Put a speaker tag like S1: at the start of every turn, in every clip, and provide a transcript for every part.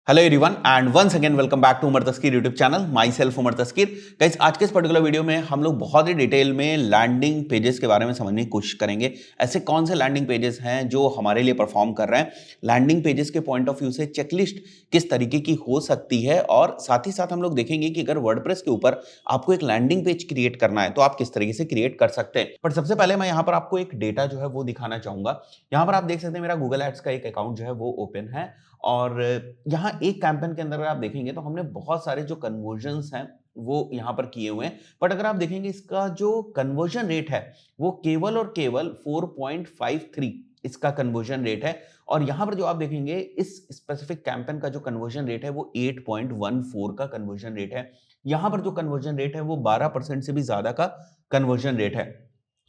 S1: Hello everyone and once again welcome back to Umar Taskeer YouTube channel myself Umar Taskeer. Guys आज के इस particular video में हम लोग बहुत ही डिटेल में लैंडिंग पेजेस के बारे में समझने की कोशिश करेंगे। ऐसे कौन से लैंडिंग पेजेस हैं जो हमारे लिए परफॉर्म कर रहे हैं, लैंडिंग पेजेस के पॉइंट ऑफ व्यू से चेकलिस्ट किस तरीके की हो सकती है, और साथ ही साथ हम लोग देखेंगे कि अगर वर्डप्रेस के ऊपर आपको एक लैंडिंग पेज क्रिएट करना है तो आप किस तरीके से क्रिएट कर सकते हैं। बट सबसे पहले मैं यहाँ पर आपको एक डेटा जो है वो दिखाना चाहूंगा। यहाँ पर आप देख सकते हैं मेरा गूगल एड्स का एक अकाउंट जो है वो ओपन है, और यहाँ एक कैंपेन के अंदर अगर आप देखेंगे तो हमने बहुत सारे जो कन्वर्जन्स हैं वो यहाँ पर किए हुए हैं। बट अगर आप देखेंगे इसका जो कन्वर्जन रेट है वो केवल और केवल 4.53 इसका कन्वर्जन रेट है, और यहाँ पर जो आप देखेंगे इस स्पेसिफिक कैंपेन का जो कन्वर्जन रेट है वो 8.14 का कन्वर्जन रेट है। यहाँ पर जो कन्वर्जन रेट है वो 12% से भी ज्यादा का कन्वर्जन रेट है।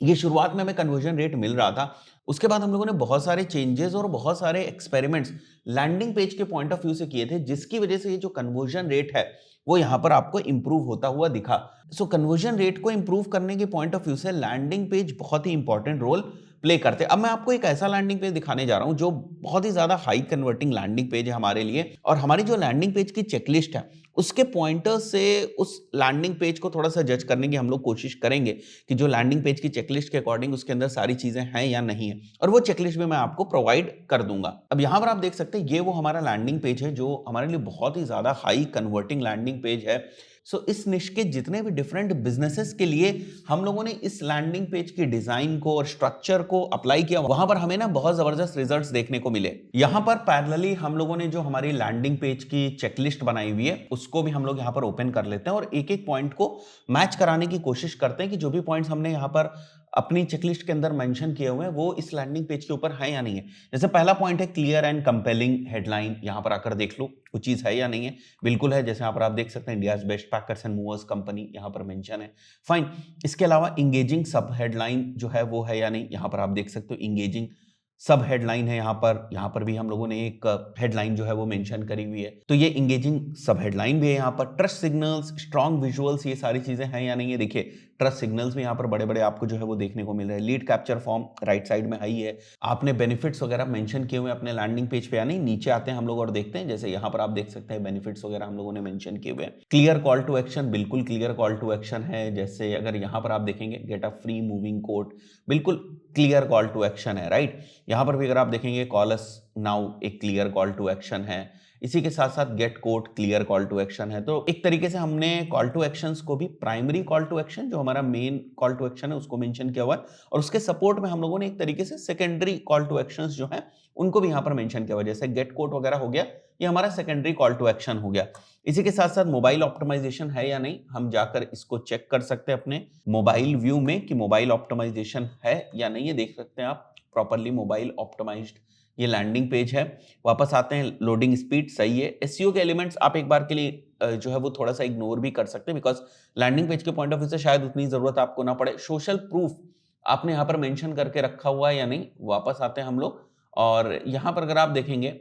S1: ये शुरुआत में हमें कन्वर्जन रेट मिल रहा था, उसके बाद हम लोगों ने बहुत सारे चेंजेस और बहुत सारे एक्सपेरिमेंट्स लैंडिंग पेज के पॉइंट ऑफ व्यू से किए थे, जिसकी वजह से ये जो कन्वर्जन रेट है वो यहां पर आपको इंप्रूव होता हुआ दिखा। सो कन्वर्जन रेट को इंप्रूव करने के पॉइंट ऑफ व्यू से लैंडिंग पेज बहुत ही इंपॉर्टेंट रोल प्ले करते हैं। अब मैं आपको एक ऐसा लैंडिंग पेज दिखाने जा रहा हूं जो बहुत ही ज्यादा हाई कन्वर्टिंग लैंडिंग पेज है हमारे लिए, और हमारी जो लैंडिंग पेज की चेकलिस्ट है उसके पॉइंटर से उस लैंडिंग पेज को थोड़ा सा जज करने की हम लोग कोशिश करेंगे कि जो लैंडिंग पेज की चेकलिस्ट के अकॉर्डिंग उसके अंदर सारी चीजें हैं या नहीं है, और वो चेकलिस्ट भी मैं आपको प्रोवाइड कर दूंगा। अब यहां पर आप देख सकते हैं ये वो हमारा लैंडिंग पेज है जो हमारे लिए बहुत ही ज्यादा हाई कन्वर्टिंग लैंडिंग पेज है। सो इस निश के जितने भी डिफरेंट बिजनेसेस के लिए हम लोगों ने इस लैंडिंग पेज की डिजाइन को और स्ट्रक्चर को अप्लाई किया, वहां पर हमें ना बहुत जबरदस्त रिजल्ट्स देखने को मिले। यहां पर पैरेलली हम लोगों ने जो हमारी लैंडिंग पेज की चेकलिस्ट बनाई हुई है उसको भी हम लोग यहां पर ओपन कर लेते हैं और एक एक पॉइंट को मैच कराने की कोशिश करते हैं कि जो भी पॉइंट्स हमने यहां पर अपनी चेकलिस्ट के अंदर मेंशन किए हुए हैं वो इस लैंडिंग पेज के ऊपर है या नहीं है। जैसे पहला पॉइंट है क्लियर एंड कंपेलिंग हेडलाइन, यहां पर आकर देख लो वो चीज है या नहीं है। बिल्कुल है, जैसे यहाँ पर आप देख सकते हैं India's best packers and movers company यहाँ पर मेंशन है, फाइन। इसके अलावा इंगेजिंग सब हेडलाइन जो है वो है या नहीं, यहाँ पर आप देख सकते हो इंगेजिंग सब हेडलाइन है। यहाँ पर भी हम लोगों ने एक हेडलाइन जो है वो मेंशन करी हुई है, तो ये इंगेजिंग सब हेडलाइन भी है। यहाँ पर ट्रस्ट सिग्नल्स, स्ट्रॉन्ग विजुअल्स, ये सारी चीजें हैं या नहीं है। देखिए ट्रस्ट सिग्नल्स भी यहाँ पर बड़े बड़े आपको जो है वो देखने को मिल रहे हैं। Lead capture form right side में ही है। आपने बेनिफिट्स वगैरह मेंशन किए हुए अपने लैंडिंग पेज पे या नहीं, नीचे आते हैं हम लोग और देखते हैं। जैसे यहाँ पर आप देख सकते हैं बेनिफिट्स वगैरह हम लोगों ने मेंशन किए हुए हैं। क्लियर कॉल टू एक्शन, बिल्कुल क्लियर कॉल टू एक्शन है। जैसे अगर यहाँ पर आप देखेंगे get a free moving quote, बिल्कुल क्लियर कॉल टू एक्शन है, राइट। यहाँ पर भी अगर आप देखेंगे कॉल अस नाउ एक क्लियर कॉल टू एक्शन है। इसी के साथ साथ get code clear call to action है। तो एक तरीके से हमने कॉल टू एक्शंस को भी प्राइमरी कॉल टू एक्शन जो हमारा मेन कॉल टू एक्शन है उसको मेंशन किया हुआ है, और उसके सपोर्ट में हम लोगों ने एक तरीके से सेकेंडरी कॉल टू एक्शंस जो है उनको भी यहाँ पर मेंशन किया हुआ है। जैसे गेट कोड वगैरह हो गया, ये हमारा सेकेंडरी कॉल टू एक्शन हो गया। इसी के साथ साथ मोबाइल ऑप्टिमाइजेशन है या नहीं, हम जाकर इसको चेक कर सकते हैं अपने मोबाइल व्यू में कि मोबाइल ऑप्टिमाइजेशन है या नहीं, ये देख सकते हैं आप प्रॉपरली मोबाइल ऑप्टिमाइज्ड ये लैंडिंग पेज है। वापस आते हैं, लोडिंग स्पीड सही है। एसईओ के एलिमेंट्स आप एक बार के लिए जो है वो थोड़ा सा इग्नोर भी कर सकते हैं, बिकॉज लैंडिंग पेज के पॉइंट ऑफ व्यू से शायद उतनी जरूरत आपको ना पड़े। सोशल प्रूफ आपने यहाँ पर मेंशन करके रखा हुआ है या नहीं, वापस आते हैं हम लोग, और यहाँ पर अगर आप देखेंगे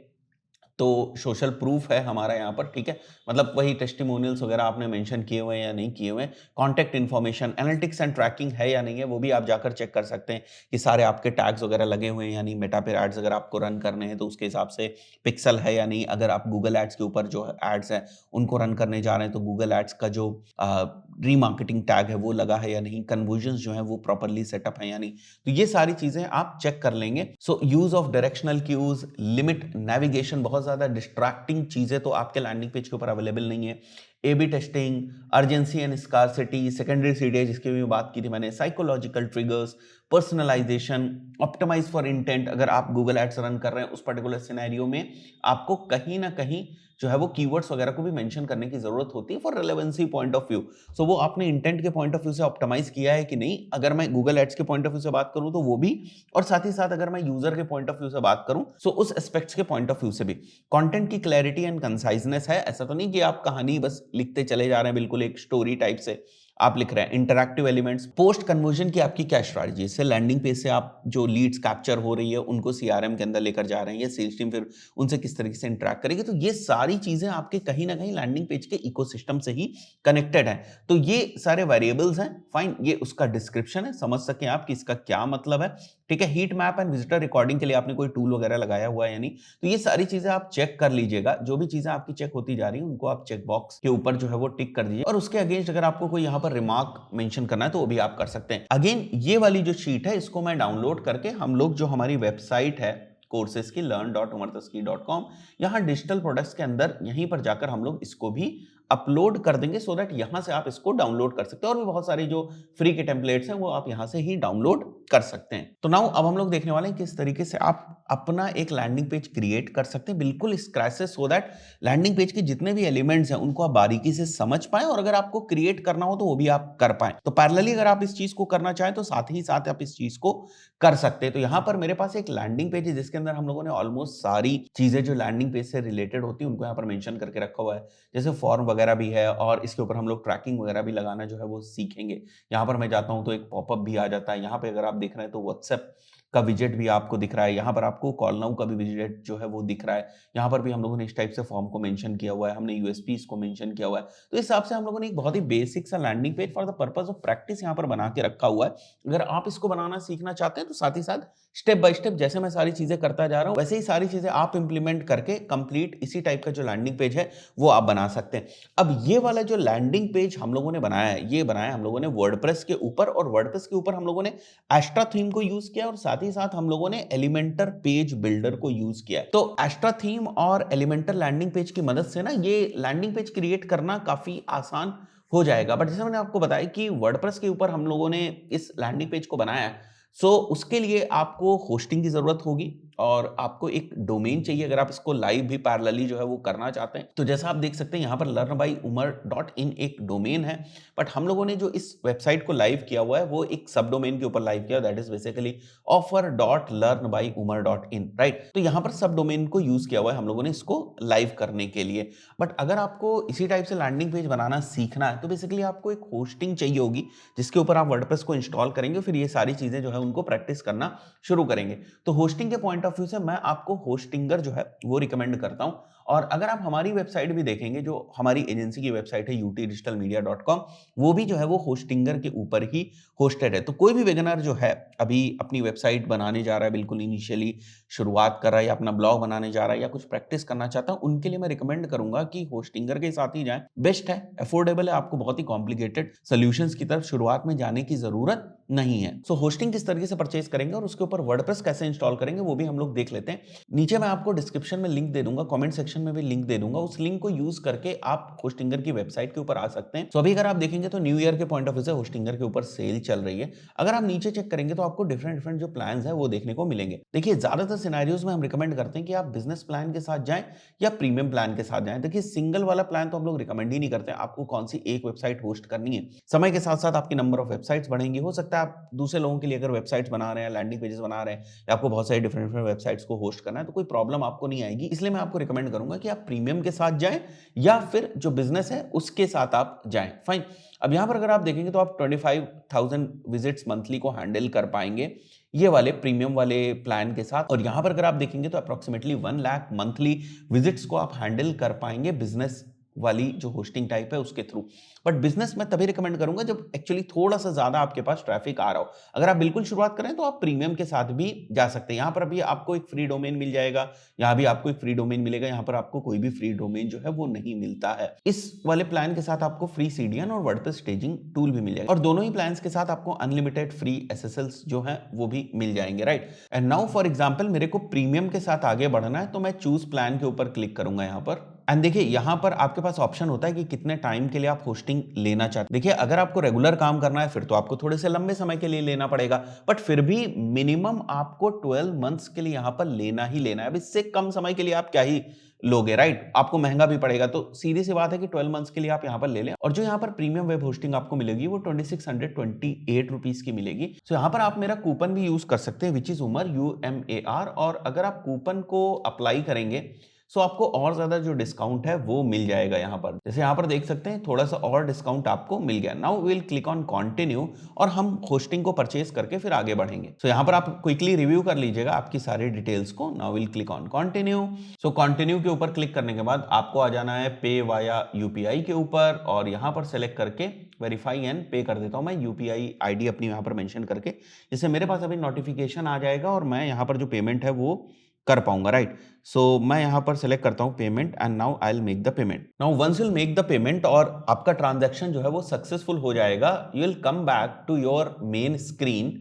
S1: तो सोशल प्रूफ है हमारा यहाँ पर, ठीक है। मतलब वही टेस्टिमोनियल्स वगैरह आपने मेंशन किए हुए हैं या नहीं किए हुए हैं। Contact information, analytics and tracking है या नहीं है, वो भी आप जाकर चेक कर सकते हैं कि सारे आपके टैग्स वगैरह लगे हुए हैं, यानी मेटा पे एड्स अगर आपको रन करने हैं तो उसके हिसाब से पिक्सल है या नहीं। अगर आप गूगल एड्स के ऊपर जो एड्स हैं उनको रन करने जा रहे हैं तो गूगल एड्स का जो रीमार्केटिंग टैग है वो लगा है या नहीं, कन्वर्जन्स जो है वो प्रॉपरली सेटअप है या नहीं, तो ये सारी चीजें आप चेक कर लेंगे। So use of directional cues, limit navigation, बहुत ज्यादा डिस्ट्रैक्टिंग चीजें तो आपके लैंडिंग पेज के ऊपर अवेलेबल नहीं है। A B testing, urgency and scarcity, secondary CTA जिसकी भी बात की थी मैंने, psychological triggers, personalisation, optimise for intent. अगर आप गूगल एड्स रन कर रहे हैं उस पर्टिकुलर सिनेरियो में आपको कहीं ना कहीं जो है वो कीवर्ड्स वगैरह को भी मेंशन करने की जरूरत होती है for relevancy point of view. So वो आपने इंटेंट के पॉइंट ऑफ व्यू से ऑप्टिमाइज किया है कि नहीं। अगर मैं गूगल एड्स के पॉइंट ऑफ व्यू से बात करूं तो वो भी, और साथ ही साथ अगर मैं यूजर के पॉइंट ऑफ व्यू से बात करूं सो उस एस्पेक्ट्स के पॉइंट ऑफ व्यू से भी। कंटेंट की क्लैरिटी एंड कंसाइजनेस है, ऐसा तो नहीं कि आप कहानी बस लिखते चले जा रहे हैं बिल्कुल एक स्टोरी टाइप से। आप लिख रहे हैं इंटरैक्टिव एलिमेंट्स, पोस्ट कन्वर्जन की आपकी क्या स्ट्रैटेजी है, इससे लैंडिंग पेज से आप जो लीड्स कैप्चर हो रही है उनको सीआरएम के अंदर लेकर जा रहे हैं या सेल्स टीम फिर उनसे किस तरीके से इंटरैक्ट करेगी। तो ये सारी चीजें आपके कहीं ना कहीं लैंडिंग पेज के इकोसिस्टम से ही कनेक्टेड है। तो ये सारे वेरिएबल्स हैं, फाइन, ये उसका डिस्क्रिप्शन है, समझ सकें आप कि इसका क्या मतलब है, ठीक है। Heat map and visitor recording के लिए आपने कोई टूल वगैरह लगाया हुआ है या नहीं, तो ये सारी चीजें आप चेक कर लीजिएगा। जो भी चीजें आपकी चेक होती जा रही है उनको आप चेक बॉक्स के ऊपर जो है वो टिक कर दीजिए, और उसके अगेंस्ट अगर आपको कोई यहाँ पर रिमार्क मेंशन करना है तो वो भी आप कर सकते हैं। अगेन ये वाली जो शीट है इसको मैं डाउनलोड करके हम लोग जो हमारी वेबसाइट है कोर्सेज की learn.umartaski.com, यहाँ डिजिटल प्रोडक्ट्स के अंदर यहीं पर जाकर हम लोग इसको भी अपलोड कर देंगे, सो दैट यहां से आप इसको डाउनलोड कर सकते हैं। और भी बहुत सारे जो फ्री के टेम्पलेट्स हैं वो आप यहां से ही डाउनलोड कर सकते हैं। तो नाउ अब हम लोग देखने वाले हैं किस तरीके से आप अपना एक लैंडिंग पेज क्रिएट कर सकते हैं बिल्कुल स्क्रैच से, सो दैट लैंडिंग पेज के जितने भी एलिमेंट्स हैं उनको आप बारीकी से समझ पाए, और अगर आपको क्रिएट करना हो तो वो भी आप कर पाए। तो पैरेलली अगर आप इस चीज को करना चाहें तो साथ ही साथ आप इस चीज को कर सकते हैं। तो यहां पर मेरे पास एक लैंडिंग पेज है जिसके अंदर हम लोगों ने ऑलमोस्ट सारी चीजें जो लैंडिंग पेज से रिलेटेड होती है उनको यहाँ पर मेंशन करके रखा हुआ है, जैसे फॉर्म वगैरह भी है, और इसके ऊपर हम लोग ट्रैकिंग वगैरह भी लगाना जो है वो सीखेंगे। यहाँ पर मैं जाता हूँ तो एक पॉपअप भी आ जाता है, यहाँ पे अगर आप देख रहे हैं तो व्हाट्सएप का विजेट भी आपको दिख रहा है, यहाँ पर आपको कॉल नाउ का भी विजेट जो है वो दिख रहा है। यहाँ पर भी हम लोगों ने इस टाइप से फॉर्म को मेंशन किया हुआ है, हमने यूएसपीज को मेंशन किया हुआ है। तो इस हिसाब से हम लोगों ने एक बहुत ही बेसिक सा landing page for the purpose of practice यहाँ पर बना के रखा हुआ है। अगर आप इसको बनाना सीखना चाहते हैं तो साथ ही साथ स्टेप बाय स्टेप जैसे मैं सारी चीजें करता जा रहा हूँ वैसे ही सारी चीजें आप इंप्लीमेंट करके कंप्लीट इसी टाइप का जो लैंडिंग पेज है वो आप बना सकते हैं। अब ये वाला जो लैंडिंग पेज हम लोगों ने बनाया है, ये बनाया हम लोगों ने वर्डप्रेस के ऊपर, और वर्डप्रेस के ऊपर हम लोगों ने एस्ट्रा थीम को यूज किया, और साथ ही साथ हम लोगों ने एलिमेंटर पेज बिल्डर को यूज किया है। तो एस्ट्रा थीम और एलिमेंटर लैंडिंग पेज की मदद से ना ये लैंडिंग पेज क्रिएट करना काफी आसान हो जाएगा। बट जैसे मैंने आपको बताया कि वर्डप्रेस के ऊपर हम लोगों ने इस लैंडिंग पेज को बनाया है, सो उसके लिए आपको होस्टिंग की जरूरत होगी और आपको एक डोमेन चाहिए अगर आप इसको लाइव भी पैरेलली जो है वो करना चाहते हैं। तो जैसा आप देख सकते हैं यहाँ पर learnbyumar.in एक डोमेन है, बट हम लोगों ने जो इस वेबसाइट को लाइव किया हुआ है वो एक सब डोमेन के ऊपर लाइव किया, that is basically offer.learnbyumar.in, right. तो यहाँ पर सब डोमेन को यूज किया हुआ है हम लोगों ने इसको लाइव करने के लिए। बट अगर आपको इसी टाइप से लैंडिंग पेज बनाना सीखना है तो बेसिकली आपको एक होस्टिंग चाहिए होगी जिसके ऊपर आप वर्डप्रेस को इंस्टॉल करेंगे, फिर ये सारी चीजें जो है उनको प्रैक्टिस करना शुरू करेंगे। तो होस्टिंग के पॉइंट ऑफ व्यू से मैं आपको होस्टिंगर जो है वो रिकमेंड करता हूं। और अगर आप हमारी वेबसाइट भी देखेंगे, जो हमारी एजेंसी की वेबसाइट है utdigitalmedia.com, वो भी जो है वो होस्टिंगर के ऊपर ही होस्टेड है। तो कोई भी बिगिनर जो है अभी अपनी वेबसाइट बनाने जा रहा है, बिल्कुल इनिशियली शुरुआत कर रहा है, या अपना ब्लॉग बनाने जा रहा है, या कुछ प्रैक्टिस करना चाहता है, उनके लिए मैं रिकमेंड करूंगा कि होस्टिंगर के साथ ही जाएं। बेस्ट है, अफोर्डेबल है, आपको बहुत ही कॉम्प्लिकेटेड सोल्यूशंस की तरफ शुरुआत में जाने की जरूरत नहीं है। सो होस्टिंग किस तरीके से परचेज करेंगे और उसके ऊपर वर्डप्रेस कैसे इंस्टॉल करेंगे वो भी हम लोग देख लेते हैं। नीचे मैं आपको डिस्क्रिप्शन में लिंक दे दूंगा, कमेंट सेक्शन में भी लिंक दे दूंगा, उस लिंक को यूज करके आप होस्टिंगर की वेबसाइट के ऊपर आ सकते हैं। सो अभी अगर आप देखेंगे तो न्यू ईयर के पॉइंट ऑफ व्यू से होस्टिंगर के ऊपर सेल चल रही है। अगर आप नीचे चेक करेंगे तो आपको डिफरेंट जो प्लान है वो देखने को मिलेंगे। देखिए ज्यादातर सिनेरियोज में हम रिकमेंड करते हैं कि आप बिजनेस प्लान के साथ जाएं या प्रीमियम प्लान के साथ जाएं। देखिए सिंगल वाला प्लान तो हम लोग रिकमेंड ही नहीं करते। आपको कौन सी एक वेबसाइट होस्ट करनी है, समय के साथ साथ आपकी नंबर ऑफ वेबसाइट्स बढ़ेंगी। हो सकता है आप दूसरे लोगों के लिए अगर वेबसाइट्स बना रहे हैं, लैंडिंग पेजेस बना रहे हैं, या आपको बहुत सारी डिफरेंट वेबसाइट्स को होस्ट करना है, तो कोई प्रॉब्लम आपको नहीं आएगी। इसलिए मैं आपको रिकमेंड करूंगा कि आप प्रीमियम के साथ जाएं या फिर जो बिजनेस है उसके साथ आप जाएं। फाइन। अब यहां पर अगर आप देखेंगे तो आप 25,000 विजिट्स मंथली को हैंडल कर पाएंगे ये वाले प्रीमियम वाले प्लान के साथ। और यहां पर अगर आप देखेंगे तो अप्रोक्सीमेटली 1 लाख मंथली विजिट्स को आप हैंडल कर पाएंगे बिजनेस वाली जो होस्टिंग टाइप है उसके थ्रू। बट बिजनेस मैं तभी रिकमेंड करूंगा जब एक्चुअली थोड़ा सा ज्यादा आपके पास ट्रैफिक आ रहा हो। अगर आप बिल्कुल शुरुआत करें तो आप प्रीमियम के साथ भी जा सकते हैं। यहां पर अभी आपको एक फ्री डोमेन मिल जाएगा, यहां भी आपको एक फ्री डोमेन मिलेगा, यहां पर आपको कोई भी फ्री डोमेन जो है वो नहीं मिलता है। इस वाले प्लान के साथ आपको फ्री सीडीएन और वर्डप्रेस स्टेजिंग टूल भी मिल जाएगा, और दोनों ही प्लान के साथ आपको अनलिमिटेड फ्री एसएसएल्स जो है वो भी मिल जाएंगे, right. And now for example मेरे को प्रीमियम के साथ आगे बढ़ना है तो मैं चूज प्लान के ऊपर क्लिक करूंगा यहां पर। एंड देखिए यहां पर आपके पास ऑप्शन होता है कि कितने टाइम के लिए आप होस्टिंग लेना चाहते हैं। देखिए अगर आपको रेगुलर काम करना है फिर तो आपको थोड़े से लंबे समय के लिए लेना पड़ेगा, बट फिर भी मिनिमम आपको 12 मंथ्स के लिए यहां पर लेना ही लेना है। अब इससे कम समय के लिए आप क्या ही लोगे, राइट। आपको महंगा भी पड़ेगा, तो सीधी सी बात है कि 12 मंथ्स के लिए आप यहां पर ले लें। और जो यहां पर प्रीमियम वेब होस्टिंग आपको मिलेगी वो 2628 रुपीज की मिलेगी। सो यहां पर आप मेरा कूपन भी यूज कर सकते हैं, विच इज उमर UMAR। और अगर आप कूपन को अप्लाई करेंगे सो आपको और ज्यादा जो डिस्काउंट है वो मिल जाएगा यहाँ पर। जैसे यहाँ पर देख सकते हैं थोड़ा सा और डिस्काउंट आपको मिल गया। Now will click on continue और हम होस्टिंग को परचेज करके फिर आगे बढ़ेंगे। सो यहाँ पर आप क्विकली रिव्यू कर लीजिएगा आपकी सारी डिटेल्स को। Now will click on continue. So continue के ऊपर क्लिक करने के बाद आपको आ जाना है पे वाया यूपीआई के ऊपर और यहाँ पर सेलेक्ट करके वेरीफाई एंड पे कर देता हूं मैं यूपीआई आईडी अपनी यहाँ पर मेंशन करके, जिससे मेरे पास अभी नोटिफिकेशन आ जाएगा और मैं यहाँ पर जो पेमेंट है वो कर पाऊंगा, राइट। सो मैं यहाँ पर सेलेक्ट करता हूँ payment and now I will make the payment. Now once you make the payment और आपका ट्रांजैक्शन जो है वो सक्सेसफुल हो जाएगा, you will come back to your main screen,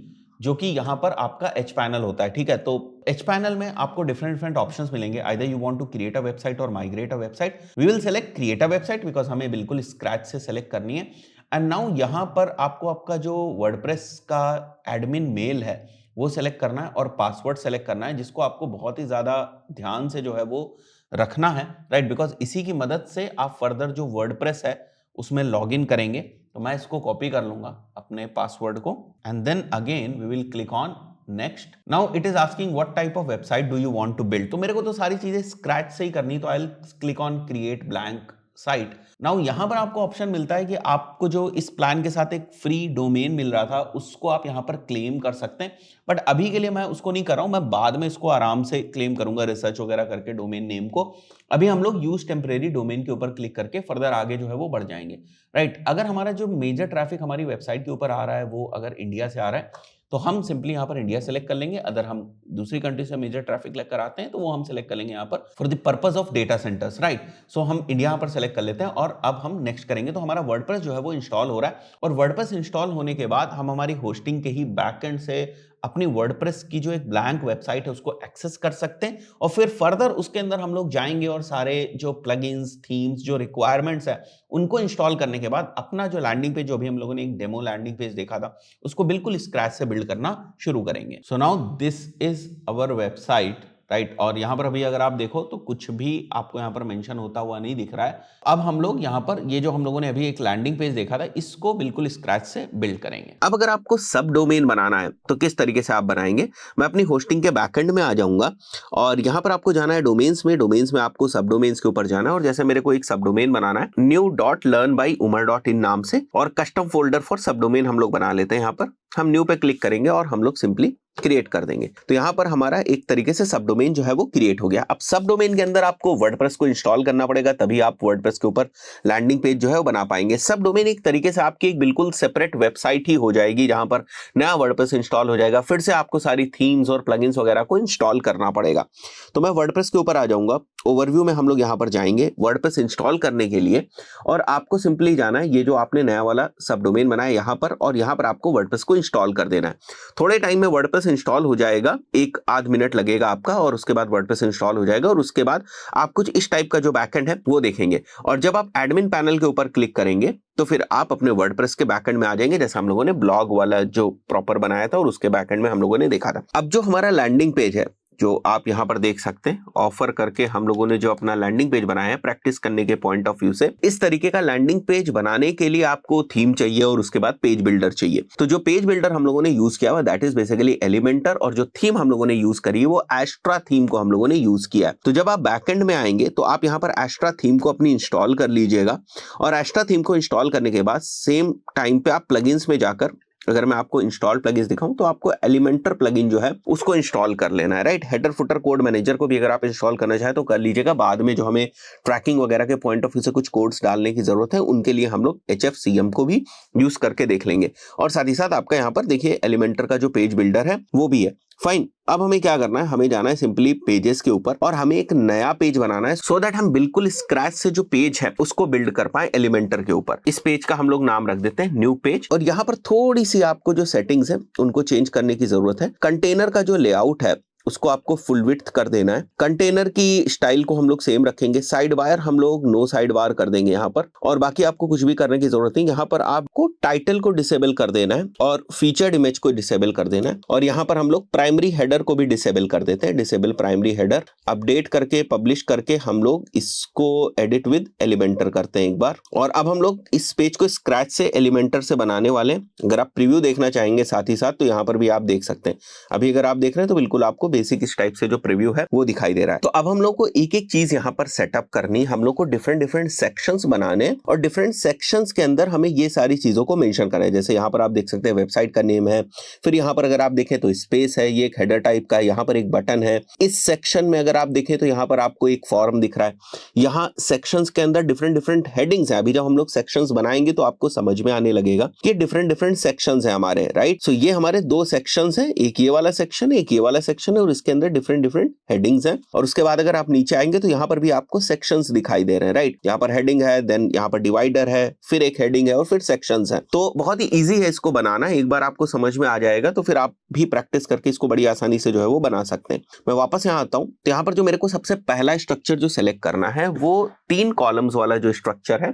S1: जो कि यहाँ पर आपका एच पैनल होता है, ठीक है। तो एच पैनल में आपको डिफरेंट ऑप्शंस मिलेंगे, either you want to create a website और migrate a website. We will select create a website because हमें बिल्कुल स्क्रैच से सेलेक्ट करनी है। एंड नाउ यहाँ पर आपको आपका जो वर्डप्रेस का एडमिन मेल है वो सेलेक्ट करना है और पासवर्ड सेलेक्ट करना है, जिसको आपको बहुत ही ज्यादा ध्यान से जो है वो रखना है, राइट, बिकॉज इसी की मदद से आप फर्दर जो वर्डप्रेस है उसमें लॉग इन करेंगे। तो मैं इसको कॉपी कर लूंगा अपने पासवर्ड को and then again we will click on next. Now it is asking what type of website do you want to build. तो मेरे को तो सारी चीजें स्क्रैच से ही करनी, तो I will click on create blank site. Now यहां पर आपको ऑप्शन मिलता है कि आपको जो इस प्लान के साथ एक फ्री डोमेन मिल रहा था उसको आप यहां पर क्लेम कर सकते हैं, बट अभी के लिए मैं उसको नहीं कर रहा हूं, मैं बाद में इसको आराम से क्लेम करूंगा रिसर्च वगैरह करके डोमेन नेम को। अभी हम लोग यूज टेम्परेरी डोमेन के ऊपर क्लिक करके फर्दर आगे जो है वो बढ़ जाएंगे, राइट। अगर हमारा जो मेजर ट्रैफिक हमारी वेबसाइट के ऊपर आ रहा है वो अगर इंडिया से आ रहा है तो हम सिंपली यहाँ पर इंडिया सेलेक्ट कर लेंगे। अगर हम दूसरी कंट्री से मेजर ट्रैफिक लेकर आते हैं तो वो हम सेलेक्ट कर लेंगे यहाँ पर for the purpose of data centres, right. So हम इंडिया यहाँ पर सेलेक्ट कर लेते हैं और अब हम नेक्स्ट करेंगे। तो हमारा वर्डप्रेस जो है वो इंस्टॉल हो रहा है और वर्डप्रेस इंस्टॉल होने के बाद हम हमारी होस्टिंग के ही बैकएंड से अपनी वर्डप्रेस की जो एक ब्लैंक वेबसाइट है उसको एक्सेस कर सकते हैं और फिर फर्दर उसके अंदर हम लोग जाएंगे और सारे जो प्लगइन्स, थीम्स, जो रिक्वायरमेंट्स है उनको इंस्टॉल करने के बाद अपना जो लैंडिंग पेज, जो भी हम लोगों ने एक डेमो लैंडिंग पेज देखा था, उसको बिल्कुल स्क्रैच से बिल्ड करना शुरू करेंगे। So now this is our website, right. और यहां पर अभी अगर आप देखो तो कुछ भी आपको यहां पर मेंशन होता हुआ नहीं दिख रहा है। अब हम लोग यहां पर ये जो हम लोगों ने अभी एक लैंडिंग पेज देखा था इसको बिल्कुल स्क्रैच से बिल्ड करेंगे।
S2: अब अगर आपको सब डोमेन बनाना है तो किस तरीके से आप बनाएंगे, मैं अपनी होस्टिंग के बैकएंड में आ जाऊंगा और यहां पर आपको जाना है डोमेन्स में। डोमेन्स में आपको सब डोमेन्स के ऊपर जाना है और जैसे मेरे को एक सब डोमेन बनाना है new.learnbyumar.in नाम से और कस्टम फोल्डर फॉर सब डोमेन हम लोग बना लेते हैं। यहाँ पर हम न्यू पे क्लिक करेंगे और हम लोग सिंपली क्रिएट कर देंगे। तो यहाँ पर हमारा एक तरीके से सब डोमेन जो है वो क्रिएट हो गया। अब सब डोमेन के अंदर आपको वर्डप्रेस को इंस्टॉल करना पड़ेगा, तभी आप वर्डप्रेस के ऊपर लैंडिंग पेज जो है वो बना पाएंगे। सब डोमेन एक तरीके से आपकी एक बिल्कुल सेपरेट वेबसाइट ही हो जाएगी जहां पर नया वर्डप्रेस इंस्टॉल हो जाएगा, फिर से आपको सारी थीम्स और प्लगइन्स वगैरह को इंस्टॉल करना पड़ेगा। तो मैं वर्डप्रेस के ऊपर आ जाऊंगा, ओवरव्यू में हम लोग यहाँ पर जाएंगे वर्डप्रेस इंस्टॉल करने के लिए और आपको सिंपली जाना है ये जो आपने नया वाला सब डोमेन बनाया यहाँ पर और यहाँ पर आपको वर्डप्रेस को इंस्टॉल कर देना है। थोड़े टाइम में वर्डप्रेस इंस्टॉल हो जाएगा, एक आध मिनट लगेगा आपका और उसके बाद वर्डप्रेस इंस्टॉल हो जाएगा और उसके बाद आप कुछ इस टाइप का जो बैकएंड है वो देखेंगे। और जब आप एडमिन पैनल के ऊपर क्लिक करेंगे तो फिर आप अपने वर्डप्रेस के बैकएंड में आ जाएंगे, जैसे हम लोगों ने ब्लॉग वाला जो प्रॉपर बनाया था और उसके बैकएंड में हम लोगों ने देखा था। अब जो हमारा लैंडिंग पेज है जो आप यहाँ पर देख सकते हैं, ऑफर करके हम लोगों ने जो अपना लैंडिंग पेज बनाया है प्रैक्टिस करने के पॉइंट ऑफ व्यू से, इस तरीके का लैंडिंग पेज बनाने के लिए आपको थीम चाहिए और उसके बाद पेज बिल्डर चाहिए। तो जो पेज बिल्डर हम लोगों ने यूज किया हुआ दैट इज बेसिकली एलिमेंटर और जो थीम हम लोगों ने यूज करी है वो एस्ट्रा थीम को हम लोगों ने यूज किया है। तो जब आप बैकएंड में आएंगे तो आप यहाँ पर एस्ट्रा थीम को अपनी इंस्टॉल कर लीजिएगा और एस्ट्रा थीम को इंस्टॉल करने के बाद सेम टाइम पे आप प्लगइन्स में जाकर, अगर मैं आपको इंस्टॉल प्लगइन्स दिखाऊं तो आपको एलिमेंटर प्लगइन जो है उसको इंस्टॉल कर लेना है, right. Header footer code manager को भी अगर आप इंस्टॉल करना चाहें तो कर लीजिएगा। बाद में जो हमें ट्रैकिंग वगैरह के पॉइंट ऑफ व्यू से कुछ कोड्स डालने की जरूरत है उनके लिए हम लोग HFCM को भी यूज करके देख लेंगे। और साथ ही साथ आपका यहाँ पर देखिए एलिमेंटर का जो पेज बिल्डर है वो भी है। फाइन, अब हमें क्या करना है, हमें जाना है सिंपली पेजेस के ऊपर और हमें एक नया पेज बनाना है सो दैट हम बिल्कुल स्क्रैच से जो पेज है उसको बिल्ड कर पाए एलिमेंटर के ऊपर। इस पेज का हम लोग नाम रख देते हैं न्यू पेज और यहाँ पर थोड़ी सी आपको जो सेटिंग्स है उनको चेंज करने की जरूरत है। कंटेनर का जो लेआउट है उसको आपको फुल विड्थ कर देना है। कंटेनर की स्टाइल को हम लोग सेम रखेंगे। साइड बार हम लोग नो साइड बार कर देंगे यहाँ पर और बाकी आपको कुछ भी करने की जरूरत नहीं। यहाँ पर आपको टाइटल को डिसेबल कर देना है और फीचर्ड इमेज को डिसेबल कर देना है और यहाँ पर हम लोग प्राइमरी हेडर को भी डिसेबल कर देते हैं। डिसेबल प्राइमरी हेडर अपडेट करके पब्लिश करके हम लोग इसको एडिट विद एलिमेंटर करते हैं एक बार। और अब हम लोग इस पेज को स्क्रैच से एलिमेंटर से बनाने वाले। अगर आप प्रीव्यू देखना चाहेंगे साथ ही साथ तो यहाँ पर भी आप देख सकते हैं। अभी अगर आप देख रहे हैं तो बिल्कुल आपको बेसिक इस टाइप से जो प्रीव्यू है वो दिखाई दे रहा है। तो अब हम लोग को एक एक चीज यहाँ पर सेटअप करनी, हम लोग को डिफरेंट डिफरेंट सेक्शंस बनाने और डिफरेंट सेक्शंस के अंदर हमें ये सारी चीजों को मेंशन करना है। जैसे यहाँ पर आप देख सकते हैं वेबसाइट का नेम है, फिर यहाँ पर अगर आप देखें तो स्पेस है, ये एक हेडर टाइप का है, यहाँ पर एक बटन है। इस सेक्शन में अगर आप देखें तो यहाँ पर आपको एक फॉर्म दिख रहा है। यहाँ सेक्शंस के अंदर डिफरेंट डिफरेंट हेडिंग्स है। अभी जब हम लोग सेक्शंस बनाएंगे तो आपको समझ में आने लगेगा कि डिफरेंट डिफरेंट सेक्शंस है हमारे, राइट। सो ये हमारे दो सेक्शंस हैं, एक ये वाला सेक्शन है, एक ये वाला सेक्शन है, और इसके अंदर डिफरेंट डिफरेंट हेडिंग्स हैं। और उसके बाद अगर आप नीचे आएंगे तो यहाँ पर भी आपको सेक्शंस दिखाई दे रहे हैं, राइट। यहाँ पर हेडिंग है, देन यहाँ पर डिवाइडर है, फिर एक हेडिंग है और फिर सेक्शंस है। तो बहुत ही ईजी है इसको बनाना, एक बार आपको समझ में आ जाएगा तो फिर आप भी प्रैक्टिस करके इसको बड़ी आसानी से जो है वो बना सकते हैं। मैं वापस यहाँ आता हूँ तो यहाँ पर जो मेरे को सबसे पहला स्ट्रक्चर जो सेलेक्ट करना है वो 3 कॉलम्स वाला जो स्ट्रक्चर है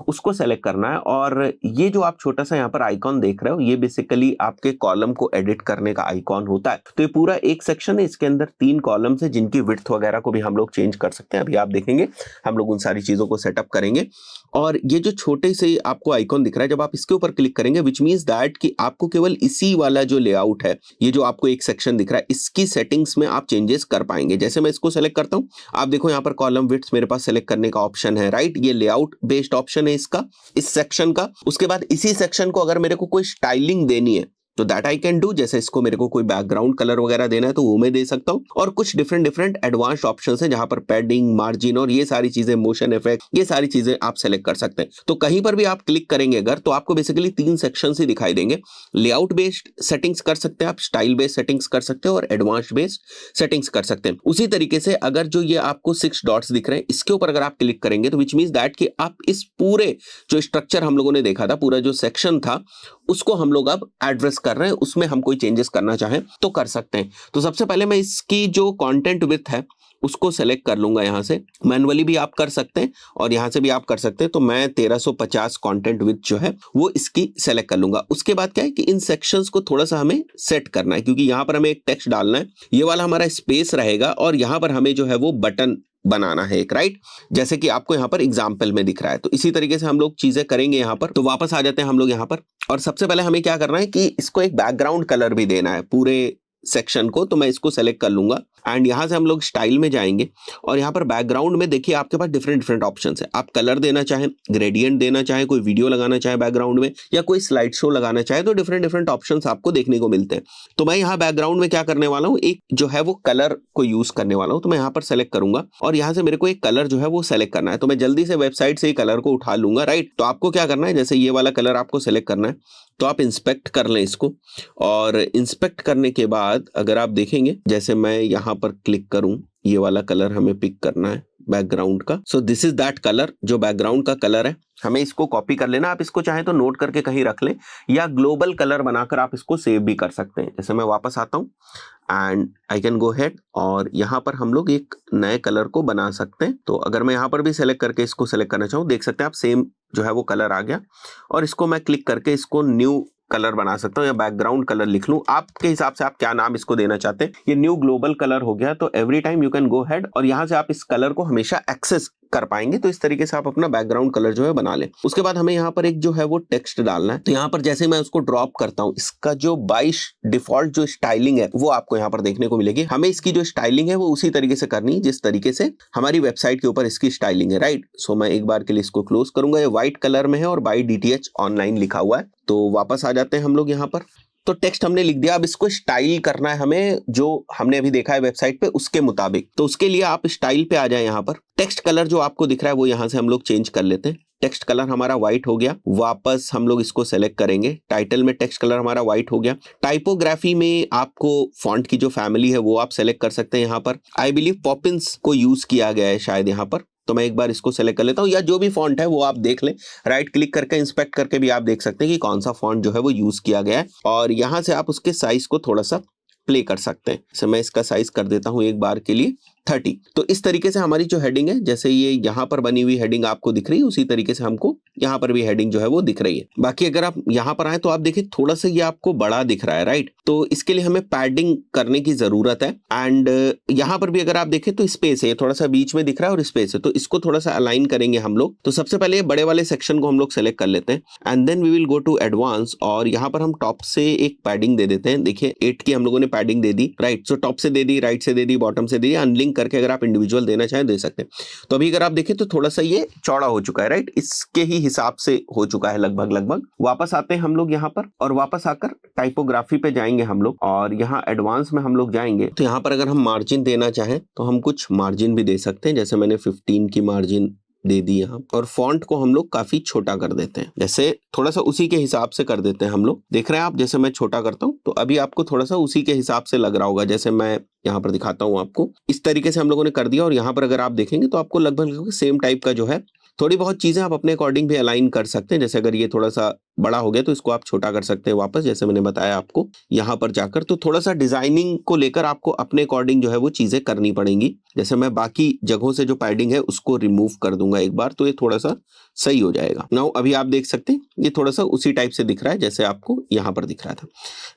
S2: उसको सेलेक्ट करना है। और ये जो आप छोटा सा यहाँ पर आइकॉन देख रहे हो ये बेसिकली आपके कॉलम को एडिट करने का आइकॉन होता है। तो ये पूरा एक सेक्शन है, इसके अंदर 3 कॉलम्स है जिनकी विड्थ वगैरह को भी हम लोग चेंज कर सकते हैं। अभी आप देखेंगे हम लोग उन सारी चीजों को सेटअप करेंगे। और ये जो छोटे से आपको आइकॉन दिख रहा है, जब आप इसके ऊपर क्लिक करेंगे विच मींस दैट कि आपको केवल इसी वाला जो लेआउट है, ये जो आपको एक सेक्शन दिख रहा है, इसकी सेटिंग्स में आप चेंजेस कर पाएंगे। जैसे मैं इसको सेलेक्ट करता हूं, आप देखो यहाँ पर कॉलम विड्थ मेरे पास सेलेक्ट करने का ऑप्शन है, राइट। ये लेआउट बेस्ड ऑप्शन है इसका, इस सेक्शन का। उसके बाद इसी सेक्शन को अगर मेरे को कोई स्टाइलिंग देनी है तो दैट आई कैन डू। जैसे इसको मेरे को कोई बैकग्राउंड कलर वगैरह देना है तो वो मैं दे सकता हूँ। और कुछ डिफरेंट डिफरेंट एडवांस्ड ऑप्शंस हैं जहां पर पैडिंग, मार्जिन और ये सारी चीजें, मोशन इफेक्ट, ये सारी चीजें आप सेलेक्ट कर सकते हैं। तो कहीं पर भी आप क्लिक करेंगे अगर तो आपको बेसिकली 3 सेक्शंस ही दिखाई देंगे। लेआउट बेस्ड सेटिंग्स कर सकते हैं आप, स्टाइल बेस्ड सेटिंग्स कर सकते हैं और एडवांस्ड बेस्ड सेटिंग्स कर सकते हैं। उसी तरीके से अगर जो ये आपको 6 डॉट्स दिख रहे हैं इसके ऊपर अगर आप क्लिक करेंगे तो विच मींस दैट कि आप इस पूरे जो स्ट्रक्चर हम लोगों ने देखा था, पूरा जो सेक्शन था उसको हम लोग अब एड्रेस कर रहे हैं, उसमें हम कोई चेंजेस करना चाहें तो कर सकते हैं। तो सबसे पहले मैं इसकी जो कंटेंट विड्थ है उसको सेलेक्ट कर लूंगा। यहाँ से मैनुअली भी आप कर सकते हैं और यहाँ से भी आप कर सकते हैं। तो मैं 1350 कंटेंट विड्थ जो है वो इसकी सेलेक्ट कर लूंगा। उसके बाद क्या है कि इन सेक्शंस को थोड़ा सा हमें सेट करना है, क्योंकि यहाँ पर हमें एक टेक्स्ट डालना है। ये वाला हमारा स्पेस रहेगा और यहाँ पर हमें जो है वो बटन बनाना है एक, राइट। जैसे कि आपको यहाँ पर एग्जाम्पल में दिख रहा है। तो इसी तरीके से हम लोग चीजें करेंगे यहाँ पर। तो वापस आ जाते हैं हम लोग यहाँ पर, और सबसे पहले हमें क्या करना है कि इसको एक बैकग्राउंड कलर भी देना है पूरे सेक्शन को। तो मैं इसको सेलेक्ट कर लूंगा एंड यहाँ से हम लोग स्टाइल में जाएंगे और यहाँ पर बैकग्राउंड में देखिए आपके पास डिफरेंट डिफरेंट ऑप्शंस है। आप कलर देना चाहें, ग्रेडियंट देना चाहें, कोई वीडियो लगाना चाहे बैकग्राउंड में, या कोई स्लाइड शो लगाना चाहे, तो डिफरेंट डिफरेंट ऑप्शंस आपको देखने को मिलते हैं। तो मैं यहाँ बैकग्राउंड में क्या करने वाला हूँ, एक जो है वो कलर को यूज करने वाला हूँ। तो मैं यहाँ पर सेलेक्ट करूंगा और यहाँ से मेरे को एक कलर जो है वो सेलेक्ट करना है। तो मैं जल्दी से वेबसाइट से ही कलर को उठा लूंगा, राइट। तो आपको क्या करना है, जैसे ये वाला कलर आपको सेलेक्ट करना है तो आप इंस्पेक्ट कर लें इसको। और इंस्पेक्ट करने के बाद अगर आप देखेंगे, जैसे मैं यहाँ पर क्लिक करूं, ये वाला कलर हमें पिक करना है बैकग्राउंड का। सो दिस इज दैट कलर, जो बैकग्राउंड का कलर है। हमें इसको कॉपी कर लेना। आप इसको चाहें तो नोट करके कहीं रख लें या ग्लोबल कलर बनाकर आप इसको सेव भी कर सकते हैं। जैसे मैं वापस आता हूं and I can go head और यहाँ पर हम लोग एक नए कलर को बना सकते हैं। तो अगर मैं यहाँ पर भी सेलेक्ट करके इसको सेलेक्ट करना चाहूँ, देख सकते हैं आप सेम जो है वो कलर आ गया। और इसको मैं क्लिक करके इसको न्यू कलर बना सकता हूँ या बैकग्राउंड कलर लिख लूं। आपके हिसाब से आप क्या नाम इसको देना चाहते हैं। ये न्यू ग्लोबल कलर हो गया। तो every time you can go head और यहाँ से आप इस कलर को हमेशा एक्सेस कर पाएंगे। तो इस तरीके से आप अपना बैकग्राउंड कलर जो है बना लें। उसके बाद हमें यहाँ पर एक जो है वो टेक्स्ट डालना है। तो यहाँ पर जैसे मैं उसको ड्रॉप करता हूँ, इसका जो 22 डिफॉल्ट जो स्टाइलिंग है वो आपको यहाँ पर देखने को मिलेगी। हमें इसकी जो स्टाइलिंग है वो उसी तरीके से करनी है जिस तरीके से हमारी वेबसाइट के ऊपर इसकी स्टाइलिंग है, राइट। सो मैं एक बार के लिए इसको क्लोज करूंगा। ये व्हाइट कलर में है और बाय DTH ऑनलाइन लिखा हुआ है। तो वापस आ जाते हैं हम लोग यहाँ पर। तो टेक्स्ट हमने लिख दिया। अब इसको स्टाइल करना है हमें, जो हमने अभी देखा है वेबसाइट पे उसके मुताबिक। तो उसके लिए आप स्टाइल पे आ जाए। यहाँ पर टेक्स्ट कलर जो आपको दिख रहा है वो यहाँ से हम लोग चेंज कर लेते हैं। टेक्स्ट कलर हमारा व्हाइट हो गया। वापस हम लोग इसको सेलेक्ट करेंगे। टाइटल में टेक्स्ट कलर हमारा व्हाइट हो गया। टाइपोग्राफी में आपको फॉन्ट की जो फैमिली है वो आप सेलेक्ट कर सकते हैं। यहाँ पर आई बिलीव पॉपिंस को यूज किया गया है शायद यहाँ पर। तो मैं एक बार इसको सेलेक्ट कर लेता हूँ, या जो भी फॉन्ट है वो आप देख लें। राइट क्लिक करके इंस्पेक्ट करके भी आप देख सकते हैं कि कौन सा फॉन्ट जो है वो यूज किया गया है। और यहाँ से आप उसके साइज को थोड़ा सा प्ले कर सकते हैं। जैसे मैं इसका साइज कर देता हूँ एक बार के लिए 30। तो इस तरीके से हमारी जो हेडिंग है, जैसे ये यहाँ पर बनी हुई हेडिंग आपको दिख रही है, उसी तरीके से हमको यहाँ पर भी हेडिंग जो है वो दिख रही है। बाकी अगर आप यहाँ पर आए तो आप देखिए थोड़ा सा ये आपको बड़ा दिख रहा है, राइट। तो इसके लिए हमें पैडिंग करने की जरूरत है। एंड यहाँ पर भी अगर आप देखें तो स्पेस है, थोड़ा सा बीच में दिख रहा है और स्पेस है, तो इसको थोड़ा सा अलाइन करेंगे हम लोग। तो सबसे पहले बड़े वाले सेक्शन को हम लोग सेलेक्ट कर लेते हैं and then we will go to advance, और यहाँ पर हम टॉप से एक पैडिंग दे देते हैं। देखिए 8 की हम लोगों ने पैडिंग दे दी, राइट। सो टॉप से दे दी, राइट से दे दी, बॉटम से दे दी, अनलिंक करके अगर आप इंडिविजुअल देना चाहें दे सकते हैं। तो अभी अगर आप देखें तो थोड़ा सा ये चौड़ा हो चुका है, राइट। इसके ही हिसाब से हो चुका है लगभग। वापस आते हैं हम लोग यहाँ पर, और वापस आकर टाइपोग्राफी पे जाएंगे हम लोग, और यहाँ एडवांस में हम लोग जाएंगे। तो यहाँ पर अगर हम मार्जिन देना चाहें तो हम कुछ मार्जिन भी दे सकते हैं, जैसे मैंने 15 की मार्जिन दे दी यहाँ, और फॉन्ट को हम लोग काफी छोटा कर देते हैं, जैसे थोड़ा सा उसी के हिसाब से कर देते हैं हम लोग। देख रहे हैं आप, जैसे मैं छोटा करता हूँ तो अभी आपको थोड़ा सा उसी के हिसाब से लग रहा होगा, जैसे मैं यहाँ पर दिखाता हूँ आपको। इस तरीके से हम लोगों ने कर दिया, और यहाँ पर अगर आप देखेंगे तो आपको लगभग सेम टाइप का जो है, थोड़ी बहुत चीजें आप अपने अकॉर्डिंग भी अलाइन कर सकते हैं। जैसे अगर ये थोड़ा सा बड़ा हो गया तो इसको आप छोटा कर सकते हैं वापस, जैसे मैंने बताया आपको यहाँ पर जाकर। तो थोड़ा सा डिजाइनिंग को लेकर आपको अपने अकॉर्डिंग जो है वो चीजें करनी पड़ेंगी। जैसे मैं बाकी जगहों से जो पैडिंग है उसको रिमूव कर दूंगा एक बार, तो ये थोड़ा सा सही हो जाएगा। नाउ अभी आप देख सकते हैं ये थोड़ा सा उसी टाइप से दिख रहा है जैसे आपको यहाँ पर दिख रहा था।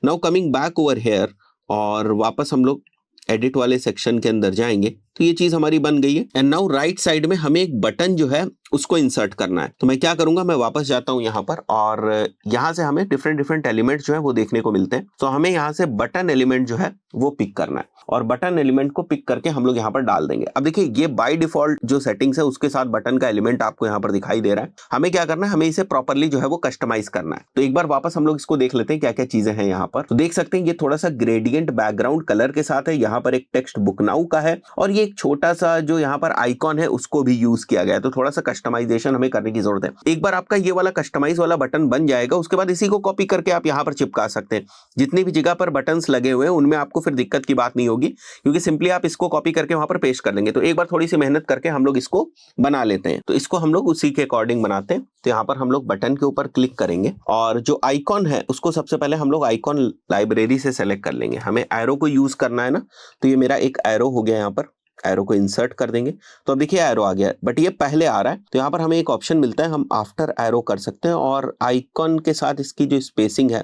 S2: Now coming back over here, और वापस हम लोग एडिट वाले सेक्शन के अंदर जाएंगे, तो ये चीज हमारी बन गई है। एंड नाउ राइट साइड में हमें एक बटन जो है उसको इंसर्ट करना है। तो मैं क्या करूंगा, मैं वापस जाता हूं यहाँ पर, और यहाँ से हमें डिफरेंट एलिमेंट जो है वो देखने को मिलते हैं। तो हमें यहाँ से बटन एलिमेंट जो है वो पिक करना है, और बटन एलिमेंट को पिक करके हम लोग यहाँ पर डाल देंगे। अब देखिए ये बाय डिफॉल्ट जो सेटिंग्स है उसके साथ बटन का एलिमेंट आपको यहाँ पर दिखाई दे रहा है। हमें क्या करना है, हमें इसे प्रॉपरली जो है वो कस्टमाइज करना है। तो एक बार वापस हम लोग इसको देख लेते हैं क्या क्या चीजें हैं यहाँ पर। तो देख सकते हैं ये थोड़ा सा ग्रेडियंट बैकग्राउंड कलर के साथ है। यहाँ पर एक टेक्स्ट बुक नाउ का है, और ये एक छोटा सा जो यहाँ पर आइकॉन है उसको भी यूज किया गया है। तो थोड़ा सा कस्टमाइजेशन हमें करने की जरूरत है। एक बार आपका ये वाला कस्टमाइज वाला बटन बन जाएगा, उसके बाद इसी को कॉपी करके आप यहाँ पर चिपका सकते हैं। जितनी भी जगह पर बटन्स लगे हुए हैं उनमें आपको फिर दिक्कत की बात नहीं होगी, क्योंकि सिंपली आप इसको कॉपी करके वहां पर पेस्ट कर लेंगे। तो एक बार थोड़ी सी मेहनत करके हम लोग इसको बना लेते हैं। तो इसको हम लोग उसी के अकॉर्डिंग बनाते हैं। तो यहाँ पर हम लोग बटन के ऊपर क्लिक करेंगे, और जो आइकॉन है उसको सबसे पहले हम लोग आइकॉन लाइब्रेरी से सेलेक्ट कर लेंगे। हमें एरो को यूज करना है ना, तो ये मेरा एक एरो हो गया। यहाँ पर एरो को इंसर्ट कर देंगे, तो अब देखिए एरो आ गया, बट ये पहले आ रहा है। तो यहाँ पर हमें एक ऑप्शन मिलता है, हम आफ्टर एरो कर सकते हैं, और आइकॉन के साथ इसकी जो स्पेसिंग है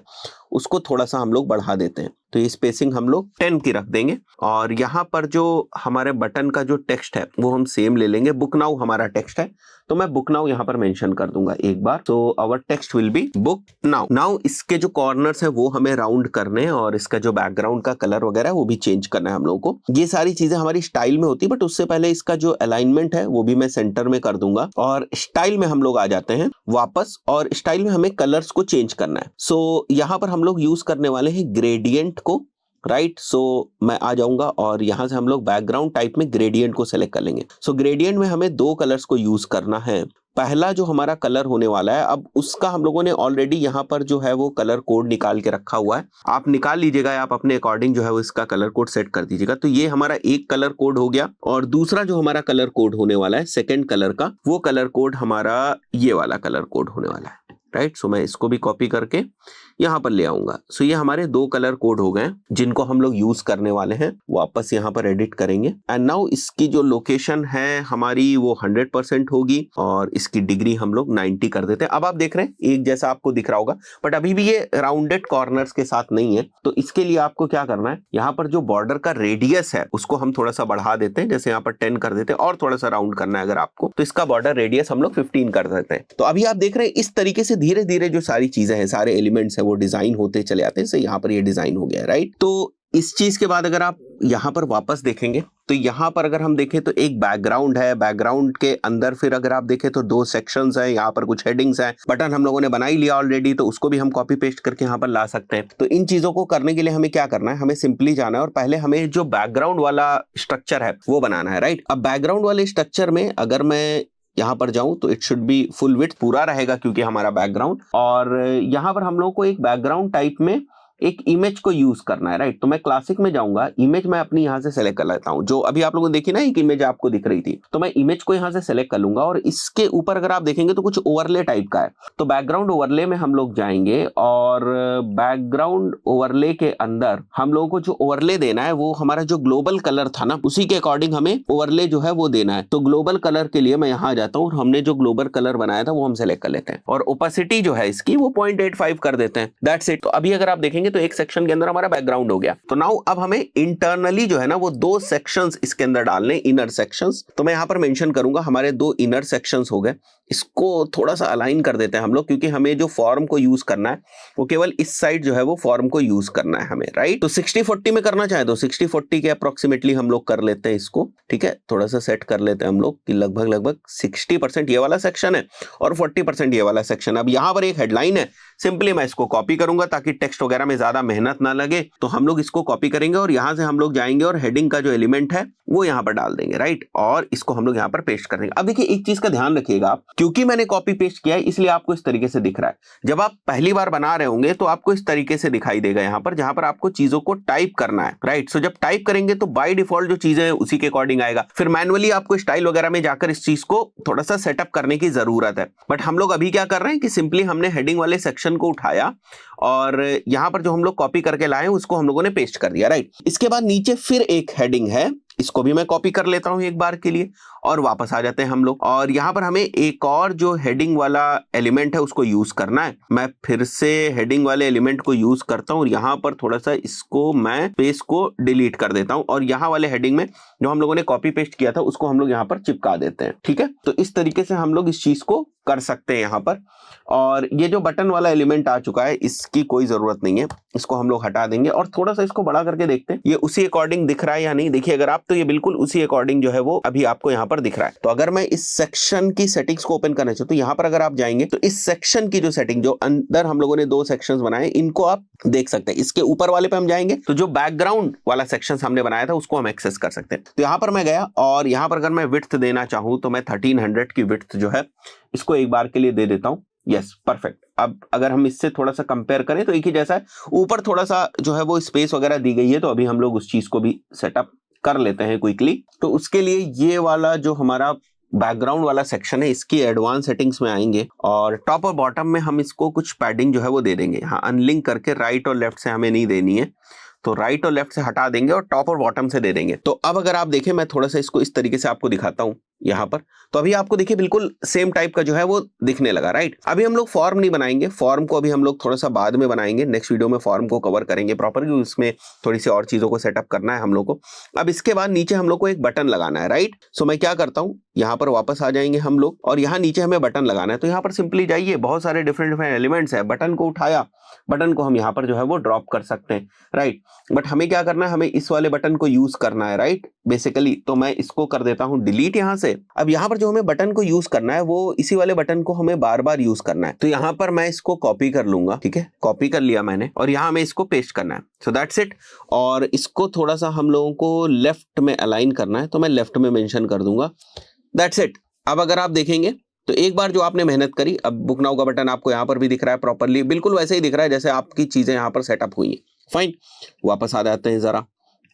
S2: उसको थोड़ा सा हम लोग बढ़ा देते हैं। तो ये स्पेसिंग हम लोग 10 की रख देंगे, और यहाँ पर जो हमारे बटन का जो टेक्स्ट है वो हम सेम ले लेंगे। बुक नाउ हमारा टेक्स्ट है, तो मैं बुक नाउ यहाँ पर मेंशन कर दूंगा एक बार। तो आवर टेक्स्ट विल बी बुक नाउ। नाउ इसके जो कॉर्नर्स है वो हमें राउंड करने हैं, और इसका जो बैकग्राउंड का कलर वगैरह है वो भी चेंज करना है हम लोगों को। ये सारी चीजें हमारी स्टाइल में होती है, बट उससे पहले इसका जो अलाइनमेंट है वो भी मैं सेंटर में कर दूंगा। और स्टाइल में हम लोग आ जाते हैं वापस, और स्टाइल में हमें कलर्स को चेंज करना है। सो यहाँ पर हम लोग यूज करने वाले हैं ग्रेडियंट को, राइट। सो मैं आ जाऊंगा, और यहां से हम लोग बैकग्राउंड टाइप में ग्रेडियंट को सेलेक्ट कर लेंगे। सो ग्रेडियंट में हमें 2 कलर्स को यूज करना है। पहला जो हमारा कलर होने वाला है, अब उसका हम लोगों ने ऑलरेडी यहाँ पर जो है वो कलर कोड निकाल के रखा हुआ है। आप निकाल लीजिएगा, आप अपने अकॉर्डिंग जो है वो इसका कलर कोड सेट कर दीजिएगा। तो ये हमारा एक कलर कोड हो गया, और दूसरा जो हमारा कलर कोड होने वाला है सेकेंड कलर का, वो कलर कोड हमारा ये वाला कलर कोड होने वाला है, राइट। सो मैं इसको भी कॉपी करके यहाँ पर ले आऊंगा। सो ये हमारे 2 कलर कोड हो गए जिनको हम लोग यूज करने वाले हैं। वापस यहाँ पर एडिट करेंगे, एंड नाउ इसकी जो लोकेशन है हमारी वो 100% होगी, और इसकी डिग्री हम लोग 90 कर देते हैं। अब आप देख रहे हैं एक जैसा आपको दिख रहा होगा, बट अभी भी ये राउंडेड कॉर्नर्स के साथ नहीं है। तो इसके लिए आपको क्या करना है, यहाँ पर जो बॉर्डर का रेडियस है उसको हम थोड़ा सा बढ़ा देते हैं, जैसे यहाँ पर 10 कर देते हैं, और थोड़ा सा राउंड करना है अगर आपको, तो इसका बॉर्डर रेडियस हम लोग 15 कर देते हैं। तो अभी आप देख रहे हैं इस तरीके से धीरे धीरे जो सारी चीजें हैं, सारे एलिमेंट्स हैं वो डिजाइन होते चले आते हैं। जैसे यहाँ पर ये डिजाइन हो गया, राइट। तो इस चीज के बाद अगर आप यहाँ पर वापस देखेंगे तो यहाँ पर अगर हम देखें तो एक बैकग्राउंड है, बैकग्राउंड के अंदर फिर अगर आप देखें तो 2 सेक्शंस हैं, यहाँ पर कुछ हेडिंग्स हैं। बटन हम लोगों ने बना ही लिया ऑलरेडी, तो उसको भी हम कॉपी पेस्ट करके यहाँ पर ला सकते हैं। तो इन चीजों को करने के लिए हमें क्या करना है, हमें सिंपली जाना है और पहले हमें जो बैकग्राउंड वाला स्ट्रक्चर है वो बनाना है, राइट। अब बैकग्राउंड वाले स्ट्रक्चर में अगर मैं यहाँ पर जाऊं तो it should be full width पूरा रहेगा क्योंकि हमारा बैकग्राउंड, और यहाँ पर हम लोग को एक बैकग्राउंड टाइप में एक इमेज को यूज करना है, राइट। तो मैं क्लासिक में जाऊंगा, इमेज मैं अपनी यहां से सेलेक्ट कर लेता हूं, जो अभी आप लोगों ने देखी ना एक इमेज आपको दिख रही थी, तो मैं इमेज को यहां से सेलेक्ट कर लूंगा और इसके ऊपर अगर आप देखेंगे तो कुछ ओवरले टाइप का है। तो बैकग्राउंड ओवरले में हम लोग जाएंगे और बैकग्राउंड ओवरले के अंदर हम लोगों को जो ओवरले देना है वो हमारा जो ग्लोबल कलर था ना, उसी के अकॉर्डिंग हमें ओवरले जो है वो देना है। तो ग्लोबल कलर के लिए मैं यहां आ जाता हूं और हमने जो ग्लोबल कलर बनाया था वो हम सेलेक्ट कर लेते हैं और ओपेसिटी जो है इसकी वो 0.85 कर देते हैं। That's it. तो अभी अगर आप देखेंगे तो एक सेक्शन के अंदर हमारा बैकग्राउंड हो गया। तो नाउ अब हमें इंटरनली जो है ना वो 2 सेक्शंस इसके अंदर डालने, इनर सेक्शंस। तो मैं यहां पर मेंशन करूंगा हमारे 2 इनर सेक्शंस हो गए। इसको थोड़ा सा अलाइन कर देते हैं हम लोग, क्योंकि हमें जो फॉर्म को यूज करना है वो केवल इस साइड जो है वो फॉर्म को यूज करना है हमें, राइट। तो 60-40 में करना चाहे तो 60-40 के अप्रोक्सीमेटली हम लोग कर लेते हैं इसको, ठीक है। थोड़ा सा सेट कर लेते हैं हम लोग कि लगभग 60% ये वाला सेक्शन है और 40% ये वाला सेक्शन। अब यहां पर एक हेडलाइन है, सिंपली मैं इसको कॉपी करूंगा ताकि टेक्स्ट वगैरह में ज्यादा मेहनत ना लगे। तो हम लोग इसको कॉपी करेंगे और यहां से हम लोग जाएंगे और हेडिंग का जो एलिमेंट है वो यहां पर डाल देंगे, राइट। और इसको हम लोग यहां पर पेस्ट कर देंगे। अब देखिए एक चीज का ध्यान रखिएगा आप, क्योंकि मैंने कॉपी पेस्ट किया है इसलिए आपको इस तरीके से दिख रहा है। जब आप पहली बार बना रहे होंगे तो आपको इस तरीके से दिखाई देगा यहां पर, जहां पर आपको चीजों को टाइप करना है, राइट। सो जब टाइप करेंगे तो बाय डिफॉल्ट जो चीजें हैं उसी के अकॉर्डिंग आएगा। फिर मैनुअली आपको स्टाइल वगैरह में जाकर इस चीज को थोड़ा सा सेटअप करने की जरूरत है। बट हम लोग अभी क्या कर रहे हैं कि सिंपली हमने हेडिंग वाले सेक्शन को उठाया और यहां पर जो हम लोग कॉपी करके लाए उसको हम लोगों ने पेस्ट कर दिया, राइट। इसके बाद नीचे फिर एक हेडिंग है, इसको भी मैं कॉपी कर लेता हूं एक बार के लिए और वापस आ जाते हैं हम लोग। और यहां पर हमें एक और जो हेडिंग वाला एलिमेंट है उसको यूज करना है। मैं फिर से हेडिंग वाले एलिमेंट को यूज करता हूं और यहां पर थोड़ा सा इसको मैं स्पेस को डिलीट कर देता हूं और यहां वाले हेडिंग में जो हम लोगों ने कॉपी पेस्ट किया था उसको हम लोग यहां पर चिपका देते हैं, ठीक है। तो इस तरीके से हम लोग इस चीज को कर सकते हैं यहां पर। और ये जो बटन वाला एलिमेंट आ चुका है इसकी कोई जरूरत नहीं है, इसको हम लोग हटा देंगे और थोड़ा सा इसको बड़ा करके देखते हैं ये उसी अकॉर्डिंग दिख रहा है या नहीं। देखिए अगर आप, तो ये बिल्कुल उसी अकॉर्डिंग जो है वो अभी आपको यहाँ पर दिख रहा है। तो अगर मैं इस सेक्शन की सेटिंग्स को ओपन करना चाहूँ तो यहाँ पर अगर आप जाएंगे तो इस सेक्शन की जो सेटिंग, जो अंदर हम लोगों ने 2 सेक्शंस बनाए इनको आप देख सकते हैं। इसके ऊपर वाले पे हम जाएंगे तो जो बैकग्राउंड वाला सेक्शन हमने बनाया था उसको हम एक्सेस कर सकते हैं। तो यहाँ पर मैं गया और यहाँ पर अगर मैं विड्थ देना चाहूँ तो मैं 1300 की विड्थ जो है इसको एक बार के लिए दे देता हूं। Yes, perfect. अब अगर हम इससे थोड़ा सा कंपेयर करें तो एक ही जैसा है, ऊपर थोड़ा सा जो है वो स्पेस वगैरह दी गई है। तो अभी हम लोग उस चीज को भी सेटअप कर लेते हैं क्विकली। तो उसके लिए ये वाला जो हमारा बैकग्राउंड वाला सेक्शन है इसकी एडवांस सेटिंग्स में आएंगे और टॉप और बॉटम में हम इसको कुछ पैडिंग जो है वो दे देंगे। यहाँ अनलिंक करके राइट और लेफ्ट से हमें नहीं देनी है, तो राइट और लेफ्ट से हटा देंगे और टॉप और बॉटम से दे देंगे। तो अब अगर आप देखें मैं थोड़ा सा इसको इस तरीके से आपको दिखाता हूं यहाँ पर, तो अभी आपको देखिए बिल्कुल सेम टाइप का जो है वो दिखने लगा, राइट। अभी हम लोग फॉर्म नहीं बनाएंगे, फॉर्म को अभी हम लोग थोड़ा सा बाद में बनाएंगे। नेक्स्ट वीडियो में फॉर्म को कवर करेंगे प्रॉपर, क्योंकि उसमें थोड़ी सी और चीजों को सेटअप करना है हम लोग को। अब इसके बाद नीचे हम लोग को एक बटन लगाना है, राइट। सो मैं क्या करता हूँ, यहाँ पर वापस आ जाएंगे हम लोग और यहाँ नीचे हमें बटन लगाना है। तो यहाँ पर सिंपली जाइए, बहुत सारे डिफरेंट एलिमेंट्स है, बटन को उठाया, बटन को हम यहाँ पर जो है वो ड्रॉप कर सकते हैं, राइट। बट हमें क्या करना है, हमें इस वाले बटन को यूज करना है, राइट, बेसिकली। तो मैं इसको कर देता हूं डिलीट यहाँ से। अब यहाँ पर जो हमें बटन को यूज करना है वो इसी वाले बटन को हमें बार बार यूज करना है। तो यहाँ पर मैं इसको कॉपी कर लूंगा, ठीक है, कॉपी कर लिया मैंने और यहाँ हमें इसको पेस्ट करना है। So that's it. और इसको थोड़ा सा हम लोगों को लेफ्ट में अलाइन करना है, तो मैं लेफ्ट में मेंशन कर दूंगा। That's it. अब अगर आप देखेंगे तो एक बार जो आपने मेहनत करी, अब बुक नाउ का बटन आपको यहाँ पर भी दिख रहा है प्रॉपरली, बिल्कुल वैसे ही दिख रहा है जैसे आपकी चीजें यहाँ पर सेटअप हुई हैं। फाइन, वापस आ जाते हैं, जरा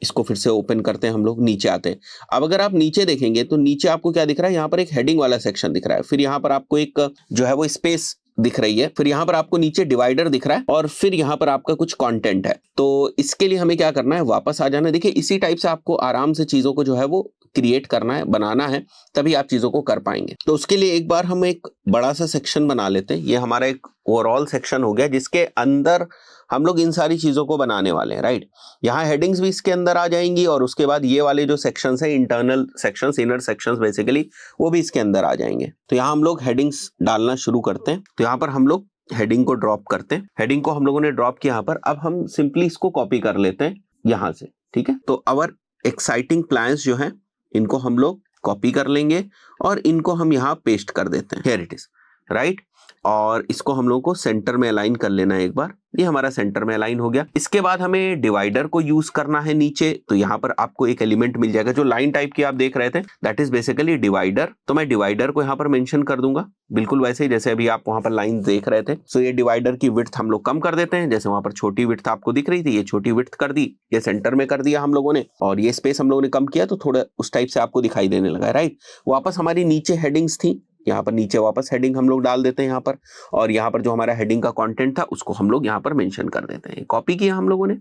S2: इसको फिर से ओपन करते हैं, हम लोग नीचे आते हैं। अब अगर आप नीचे देखेंगे तो नीचे आपको क्या दिख रहा है, यहाँ पर एक हेडिंग वाला सेक्शन दिख रहा है, फिर यहाँ पर आपको एक जो है वो स्पेस दिख रही है, फिर यहाँ पर आपको नीचे डिवाइडर दिख रहा है और फिर यहाँ पर आपका कुछ कंटेंट है। तो इसके लिए हमें क्या करना है, वापस आ जाना है। देखिए इसी टाइप से आपको आराम से चीजों को जो है वो क्रिएट करना है, बनाना है, तभी आप चीजों को कर पाएंगे। तो उसके लिए एक बार हम एक बड़ा सा सेक्शन बना लेते हैं। ये हमारा एक ओवरऑल सेक्शन हो गया जिसके अंदर हम लोग इन सारी चीजों को बनाने वाले हैं, राइट। यहाँ हेडिंग्स भी इसके अंदर आ जाएंगी और उसके बाद ये वाले जो सेक्शंस हैं, internal sections, inner sections basically, वो भी इसके अंदर आ जाएंगे। तो यहाँ हम लोग हेडिंग्स डालना शुरू करते हैं। तो यहाँ पर हम लोग हेडिंग को ड्रॉप करते हैं। हेडिंग को हम लोगों ने ड्रॉप किया यहाँ पर। अब हम सिंपली इसको कॉपी कर लेते हैं यहाँ से, ठीक है। तो आवर एक्साइटिंग प्लान्स जो है इनको हम लोग कॉपी कर लेंगे और इनको हम यहाँ पेस्ट कर देते हैं। Here it is, right. और इसको हम लोगों को सेंटर में अलाइन कर लेना है एक बार, ये हमारा सेंटर में अलाइन हो गया। इसके बाद हमें डिवाइडर को यूज करना है नीचे, तो यहाँ पर आपको एक एलिमेंट मिल जाएगा जो लाइन टाइप की आप देख रहे थे, दैट इज बेसिकली डिवाइडर। तो मैं डिवाइडर को यहाँ पर मेंशन कर दूंगा बिल्कुल वैसे ही जैसे अभी आप वहां पर लाइन देख रहे थे। सो ये डिवाइडर की विड्थ हम लोग कम कर देते हैं, जैसे वहां पर छोटी विड्थ आपको दिख रही थी, ये छोटी विड्थ कर दी, ये सेंटर में कर दिया हम लोगों ने, और ये स्पेस हम लोगों ने कम किया तो थोड़ा उस टाइप से आपको दिखाई देने लगा, राइट। वापस हमारी नीचे हेडिंग्स थी, यहाँ पर नीचे वापस हेडिंग हम लोग डाल देते हैं यहाँ पर, और यहाँ पर जो हमारा हेडिंग का कंटेंट था उसको हम लोग यहाँ पर मेंशन कर देते हैं। कॉपी किया हम लोगों ने,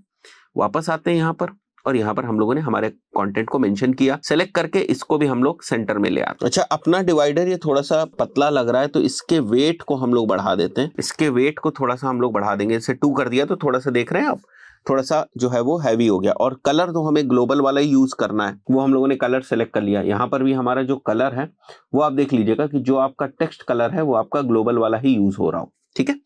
S2: वापस आते हैं यहाँ पर, और यहाँ पर हम लोगों ने हमारे कंटेंट को मेंशन किया, सेलेक्ट करके इसको भी हम लोग सेंटर में ले आते हैं। अच्छा, अपना डिवाइडर ये थोड़ा सा पतला लग रहा है तो इसके वेट को हम लोग बढ़ा देते हैं, इसके वेट को थोड़ा सा हम लोग बढ़ा देंगे, इसे 2 कर दिया तो थोड़ा सा देख रहे हैं आप, थोड़ा सा जो है वो हैवी हो गया। और कलर तो हमें ग्लोबल वाला ही यूज करना है, वो हम लोगों ने कलर सेलेक्ट कर लिया। यहाँ पर भी हमारा जो कलर है वो आप देख लीजिएगा कि जो आपका टेक्स्ट कलर है वो आपका ग्लोबल वाला ही यूज हो रहा हो, ठीक है,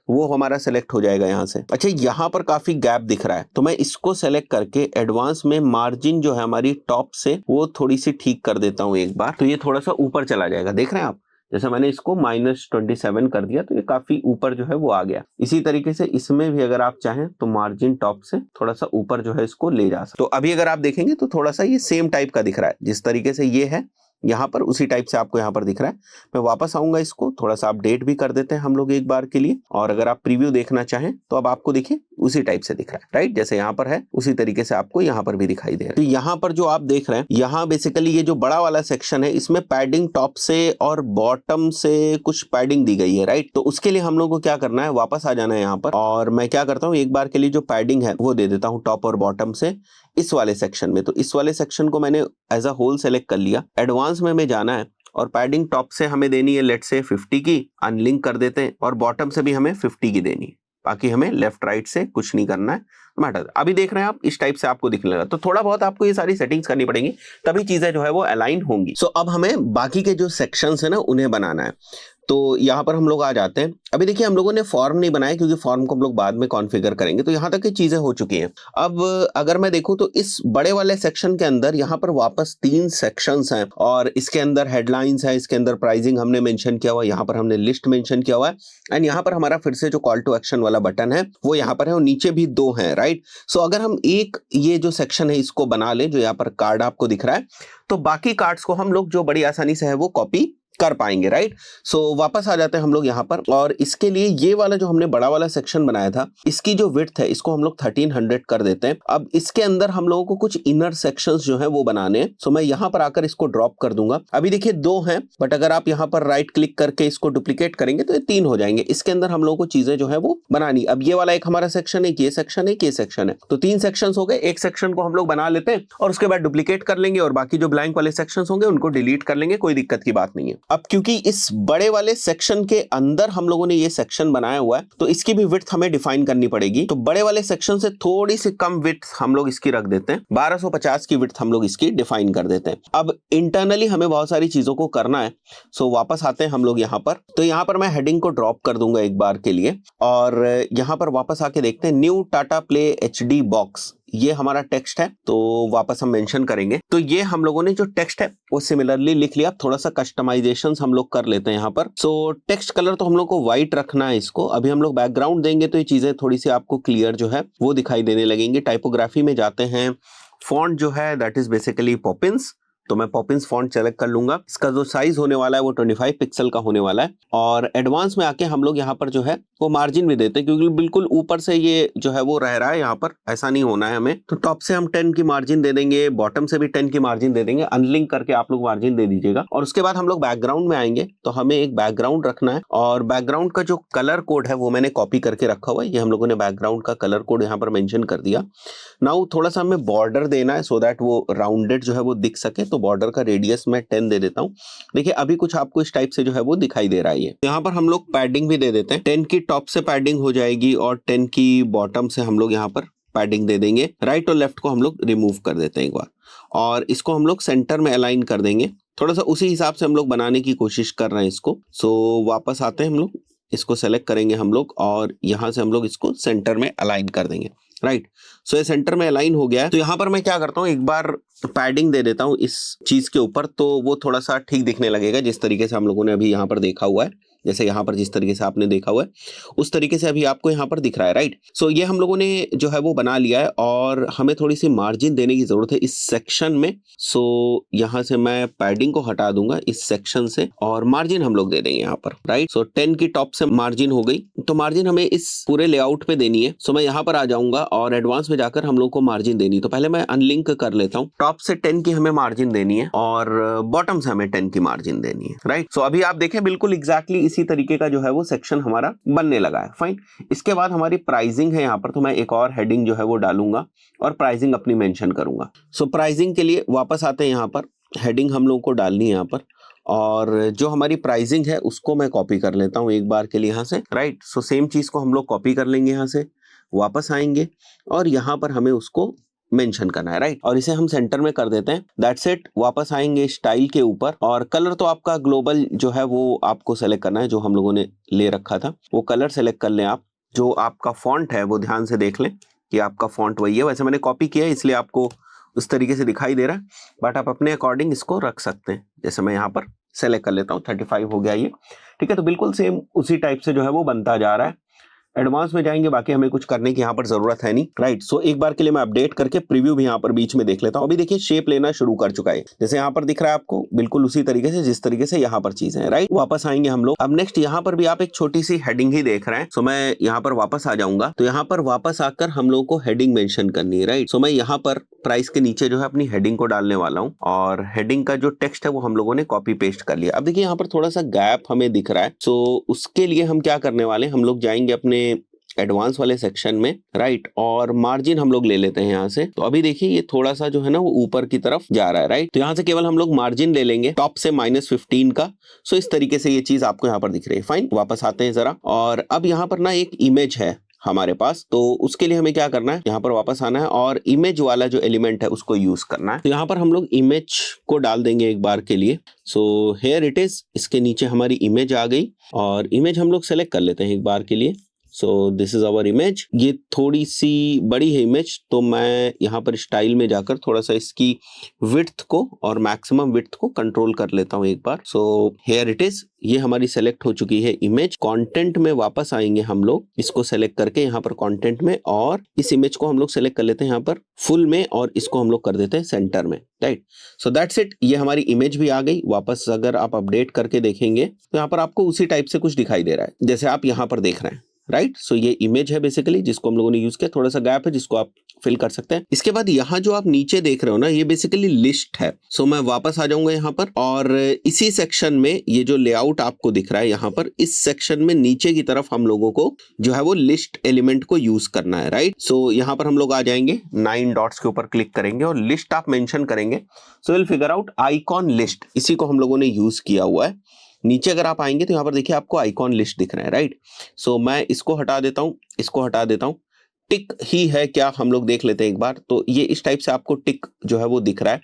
S2: वो हमारा सेलेक्ट हो जाएगा यहाँ से। अच्छा, यहाँ पर काफी गैप दिख रहा है तो मैं इसको सेलेक्ट करके एडवांस में मार्जिन जो है हमारी टॉप से वो थोड़ी सी ठीक कर देता हूँ एक बार, तो ये थोड़ा सा ऊपर चला जाएगा, देख रहे हैं आप, जैसे मैंने इसको -27 कर दिया तो ये काफी ऊपर जो है वो आ गया। इसी तरीके से इसमें भी अगर आप चाहें तो मार्जिन टॉप से थोड़ा सा ऊपर जो है इसको ले जा सकते। तो अभी अगर आप देखेंगे तो थोड़ा सा ये सेम टाइप का दिख रहा है, जिस तरीके से ये है यहाँ पर उसी टाइप से आपको यहाँ पर दिख रहा है। मैं वापस आऊंगा, इसको थोड़ा सा अपडेट भी कर देते हैं हम लोग एक बार के लिए, और अगर आप प्रीव्यू देखना चाहें तो अब आपको देखिए उसी टाइप से दिख रहा है, राइट, जैसे यहाँ पर है उसी तरीके से आपको यहाँ पर भी दिखाई दे रहा है। तो यहाँ पर जो आप देख रहे हैं, यहाँ बेसिकली ये जो बड़ा वाला सेक्शन है इसमें पैडिंग टॉप से और बॉटम से कुछ पैडिंग दी गई है, राइट। तो उसके लिए हम लोग को क्या करना है, वापस आ जाना है यहाँ पर, और मैं क्या करता हूँ एक बार के लिए जो पैडिंग है वो दे देता हूँ टॉप और बॉटम से इस वाले सेक्शन में। तो इस वाले सेक्शन को मैंने एज अ होल सेलेक्ट कर लिया, एडवांस में हमें जाना है और पैडिंग टॉप से हमें देनी है लेट से 50 की, अनलिंक कर देते हैं, और बॉटम से भी हमें 50 की देनी है, बाकी हमें लेफ्ट राइट से कुछ नहीं करना है। अभी देख रहे हैं आप इस टाइप से आपको दिखने लगा, तो थोड़ा बहुत आपको ये सारी सेटिंग्स करनी पड़ेंगी तभी चीजें जो है वो अलाइन होंगी। सो अब हमें बाकी के जो सेक्शंस है ना उन्हें बनाना है। तो यहाँ पर हम लोग आ जाते हैं। अभी देखिए हम लोगों ने फॉर्म नहीं बनाया क्योंकि फॉर्म को हम लोग बाद में कॉन्फ़िगर करेंगे, तो यहाँ तक की चीजें हो चुकी हैं। अब अगर मैं देखूं तो इस बड़े वाले सेक्शन के अंदर यहाँ पर वापस 3 सेक्शंस हैं, और इसके अंदर हेडलाइंस है, इसके अंदर प्राइसिंग हमने मेंशन किया हुआ है, यहाँ पर हमने लिस्ट मेंशन किया हुआ है, एंड यहाँ पर हमारा फिर से जो कॉल टू एक्शन वाला बटन है वो यहाँ पर है, और नीचे भी 2 हैं, राइट। सो अगर हम एक ये जो सेक्शन है इसको बना लें, जो यहाँ पर कार्ड आपको दिख रहा है, तो बाकी कार्ड्स को हम लोग जो बड़ी आसानी से है वो कॉपी कर पाएंगे, राइट। सो वापस आ जाते हैं हम लोग यहाँ पर, और इसके लिए ये वाला जो हमने बड़ा वाला सेक्शन बनाया था इसकी जो विड्थ है इसको हम लोग 1300 कर देते हैं। अब इसके अंदर हम लोगों को कुछ इनर सेक्शंस जो है वो बनाने हैं, सो मैं यहाँ पर आकर इसको ड्रॉप कर दूंगा। अभी देखिए 2 हैं, बट अगर आप यहाँ पर राइट क्लिक करके इसको डुप्लीकेट करेंगे तो ये 3 हो जाएंगे। इसके अंदर हम लोगों को चीजें जो है वो बनानी। अब ये वाला एक हमारा सेक्शन है, ये सेक्शन है, ये सेक्शन है, तो 3 सेक्शन हो गए। एक सेक्शन को हम लोग बना लेते हैं और उसके बाद डुप्लीकेट कर लेंगे, और बाकी जो ब्लैंक वाले सेक्शन होंगे उनको डिलीट कर लेंगे, कोई दिक्कत की बात नहीं है। अब क्योंकि इस बड़े वाले सेक्शन के अंदर हम लोगों ने ये सेक्शन बनाया हुआ है तो इसकी भी विड्थ हमें डिफाइन करनी पड़ेगी। तो बड़े वाले सेक्शन से थोड़ी सी कम विड्थ हम लोग इसकी रख देते हैं, 1250 की विड्थ हम लोग इसकी डिफाइन कर देते हैं। अब इंटरनली हमें बहुत सारी चीजों को करना है, सो वापस आते हैं हम लोग यहाँ पर। तो यहाँ पर मैं हेडिंग को ड्रॉप कर दूंगा एक बार के लिए, और यहाँ पर वापस आके देखते हैं new Tata play HD box, ये हमारा टेक्स्ट है, तो वापस हम मेंशन करेंगे। तो ये हम लोगों ने जो टेक्स्ट है वो सिमिलरली लिख लिया। थोड़ा सा कस्टमाइजेशंस हम लोग कर लेते हैं यहाँ पर। सो टेक्स्ट कलर तो हम लोग को व्हाइट रखना है इसको। अभी हम लोग बैकग्राउंड देंगे तो ये चीजें थोड़ी सी आपको क्लियर जो है वो दिखाई देने लगेंगी। टाइपोग्राफी में जाते हैं, फॉन्ट जो है दैट इज बेसिकली पॉपिंस, तो मैं पॉपिंस फॉन्ट सेलेक्ट कर लूंगा। इसका जो साइज होने वाला है वो 25 पिक्सल का होने वाला है, और एडवांस में आके हम लोग यहाँ पर जो है वो मार्जिन भी देते हैं, क्योंकि बिल्कुल ऊपर से ये जो है वो रह रहा है, यहाँ पर ऐसा नहीं होना है हमें। तो टॉप से हम 10 की मार्जिन दे देंगे, बॉटम से भी 10 की मार्जिन दे देंगे, अनलिंक करके आप लोग मार्जिन दे दीजिएगा। और उसके बाद हम लोग बैकग्राउंड में आएंगे, तो हमें एक बैकग्राउंड रखना है, और बैकग्राउंड का जो कलर कोड है वो मैंने कॉपी करके रखा हुआ है। ये हम लोगों ने बैकग्राउंड का कलर कोड यहाँ पर मेंशन कर दिया। नाउ थोड़ा सा हमें बॉर्डर देना है सो दैट वो राउंडेड जो है वो दिख सके, तो बॉर्डर का रेडियस मैं 10 दे देता हूँ। देखिए अभी कुछ आपको इस टाइप से जो है वो दिखाई दे रहा है। यहाँ पर हम लोग पैडिंग भी दे देते हैं, 10 की टॉप से पैडिंग हो जाएगी और 10 की बॉटम से हम लोग यहाँ पर पैडिंग दे देंगे। राइट और लेफ्ट को हम लोग रिमूव कर देते हैं एक बार, और इसको हम लोग सेंटर में अलाइन कर देंगे। थोड़ा सा उसी हिसाब से हम लोग बनाने की कोशिश कर रहे हैं इसको। सो वापस आते हैं हम लोग, इसको सेलेक्ट करेंगे हम लोग, और यहाँ से हम लोग इसको सेंटर में अलाइन कर देंगे। राइट, सो ये सेंटर में अलाइन हो गया है। तो यहाँ पर मैं क्या करता हूँ, एक बार पैडिंग दे देता हूँ इस चीज के ऊपर, तो वो थोड़ा सा ठीक दिखने लगेगा जिस तरीके से हम लोगों ने अभी यहाँ पर देखा हुआ है। जैसे यहाँ पर जिस तरीके से आपने देखा हुआ है उस तरीके से अभी आपको यहाँ पर दिख रहा है, राइट। सो ये हम लोगों ने जो है वो बना लिया है और हमें थोड़ी सी मार्जिन देने की जरूरत है इस सेक्शन में। सो यहाँ से मैं पैडिंग को हटा दूंगा इस सेक्शन से और मार्जिन हम लोग दे देंगे यहाँ पर, राइट। सो 10 की टॉप से मार्जिन हो गई, तो मार्जिन हमें इस पूरे लेआउट पे देनी है। सो मैं यहाँ पर आ जाऊंगा और एडवांस में जाकर हम लोग को मार्जिन देनी, तो पहले मैं अनलिंक कर लेता हूँ। टॉप से 10 की हमें मार्जिन देनी है और बॉटम से हमें 10 की मार्जिन देनी है, राइट। सो अभी आप देखें बिल्कुल एग्जैक्टली इसी तरीके का जो है वो सेक्शन हमारा बनने लगा है, फाइन। इसके बाद हमारी प्राइसिंग है यहाँ पर, तो मैं एक और हेडिंग जो है वो डालूंगा और प्राइसिंग अपनी मेंशन करूंगा। सो प्राइसिंग के लिए वापस आते हैं, यहाँ पर हेडिंग हम लोगों को डालनी है यहाँ पर, और जो हमारी प्राइसिंग है उसको मैं कॉपी कर लेता हूँ एक बार के लिए यहाँ से, राइट। सो सेम चीज को हम लोग कॉपी कर लेंगे, यहाँ से वापस आएंगे और यहाँ पर हमें उसको मेंशन करना है, राइट। और इसे हम सेंटर में कर देते हैं, दैट्स इट। वापस आएंगे स्टाइल के ऊपर और कलर तो आपका ग्लोबल जो है वो आपको सेलेक्ट करना है, जो हम लोगों ने ले रखा था वो कलर सेलेक्ट कर लें आप। जो आपका फॉन्ट है वो ध्यान से देख लें कि आपका फॉन्ट वही है। वैसे मैंने कॉपी किया है इसलिए आपको उस तरीके से दिखाई दे रहा है, बट आप अपने अकॉर्डिंग इसको रख सकते हैं। जैसे मैं यहाँ पर सेलेक्ट कर लेता हूँ, 35 हो गया ये, ठीक है। तो बिल्कुल सेम उसी टाइप से जो है वो बनता जा रहा है। एडवांस में जाएंगे, बाकी हमें कुछ करने की यहाँ पर जरूरत है नहीं, राइट। सो एक बार के लिए मैं अपडेट करके प्रीव्यू भी यहाँ पर बीच में देख लेता हूँ। अभी देखिए शेप लेना शुरू कर चुका है, जैसे यहाँ पर दिख रहा है आपको, बिल्कुल उसी तरीके से जिस तरीके से यहाँ पर चीजें हैं, राइट। वापस आएंगे हम लोग। अब नेक्स्ट यहाँ पर भी आप एक छोटी सी हेडिंग ही देख रहे हैं। सो मैं यहाँ पर वापस आ जाऊंगा, तो यहाँ पर वापस आकर हम लोगों को हेडिंग मेंशन करनी है, राइट। सो मैं यहाँ पर प्राइस के नीचे जो है अपनी हेडिंग को डालने वाला हूँ और हेडिंग का जो टेक्स्ट है वो हम लोगों ने कॉपी पेस्ट कर लिया। अब देखिए यहाँ पर थोड़ा सा गैप हमें दिख रहा है, सो उसके लिए हम क्या करने वाले हैं, हम लोग जाएंगे अपने एडवांस वाले सेक्शन में, राइट, और मार्जिन हम लोग ले लेते हैं यहाँ से। तो अभी देखिए ये थोड़ा सा जो है ना वो ऊपर की तरफ जा रहा है, राइट। तो यहाँ से केवल हम लोग मार्जिन ले लेंगे टॉप से -15 का। सो इस तरीके से ये चीज आपको यहाँ पर दिख रही है, फाइन। वापस आते हैं जरा, और अब यहाँ पर ना एक इमेज है हमारे पास, तो उसके लिए हमें क्या करना है, यहाँ पर वापस आना है और इमेज वाला जो एलिमेंट है उसको यूज करना है। तो यहाँ पर हम लोग इमेज को डाल देंगे एक बार के लिए। सो हेयर इट इज, इसके नीचे हमारी इमेज आ गई और इमेज हम लोग सेलेक्ट कर लेते हैं एक बार के लिए। So this is our image. ये थोड़ी सी बड़ी है इमेज, तो मैं यहाँ पर स्टाइल में जाकर थोड़ा सा इसकी विड्थ को और मैक्सिमम विड्थ को कंट्रोल कर लेता हूँ एक बार। सो हेयर इट इज, ये हमारी सेलेक्ट हो चुकी है इमेज। कंटेंट में वापस आएंगे हम लोग, इसको सेलेक्ट करके यहाँ पर कंटेंट में, और इस इमेज को हम लोग सेलेक्ट कर लेते हैं यहाँ पर फुल में, और इसको हम लोग कर देते हैं सेंटर में, राइट। सो दैट्स इट, ये हमारी इमेज भी आ गई। वापस अगर आप अपडेट करके देखेंगे तो यहाँ पर आपको उसी टाइप से कुछ दिखाई दे रहा है जैसे आप यहाँ पर देख रहे हैं, राइट। सो ये इमेज है बेसिकली जिसको हम लोगों ने यूज किया। थोड़ा सा गैप है जिसको आप फिल कर सकते हैं। इसके बाद यहाँ जो आप नीचे देख रहे हो ना, ये बेसिकली लिस्ट है। सो मैं वापस आ जाऊंगा यहाँ पर, और इसी सेक्शन में ये जो लेआउट आपको दिख रहा है यहाँ पर, इस सेक्शन में नीचे की तरफ हम लोगों को जो है वो लिस्ट एलिमेंट को यूज करना है, राइट। सो यहाँ पर हम लोग आ जाएंगे, 9 डॉट्स के ऊपर क्लिक करेंगे और लिस्ट आप मेंशन करेंगे। So will figure out icon list, इसी को हम लोगों ने यूज किया हुआ है। नीचे अगर आप आएंगे तो यहाँ पर देखिए आपको आइकॉन लिस्ट दिख रहा है, राइट। सो मैं इसको हटा देता हूँ, इसको हटा देता हूँ। टिक ही है क्या, हम लोग देख लेते हैं एक बार। तो ये इस टाइप से आपको टिक जो है वो दिख रहा है।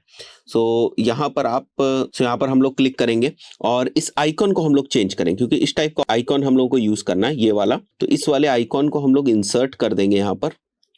S2: सो यहाँ पर यहाँ पर हम लोग क्लिक करेंगे और इस आइकॉन को हम लोग चेंज करेंगे, क्योंकि इस टाइप का आइकॉन हम लोग को यूज करना है, ये वाला। तो इस वाले आइकॉन को हम लोग इंसर्ट कर देंगे यहाँ पर,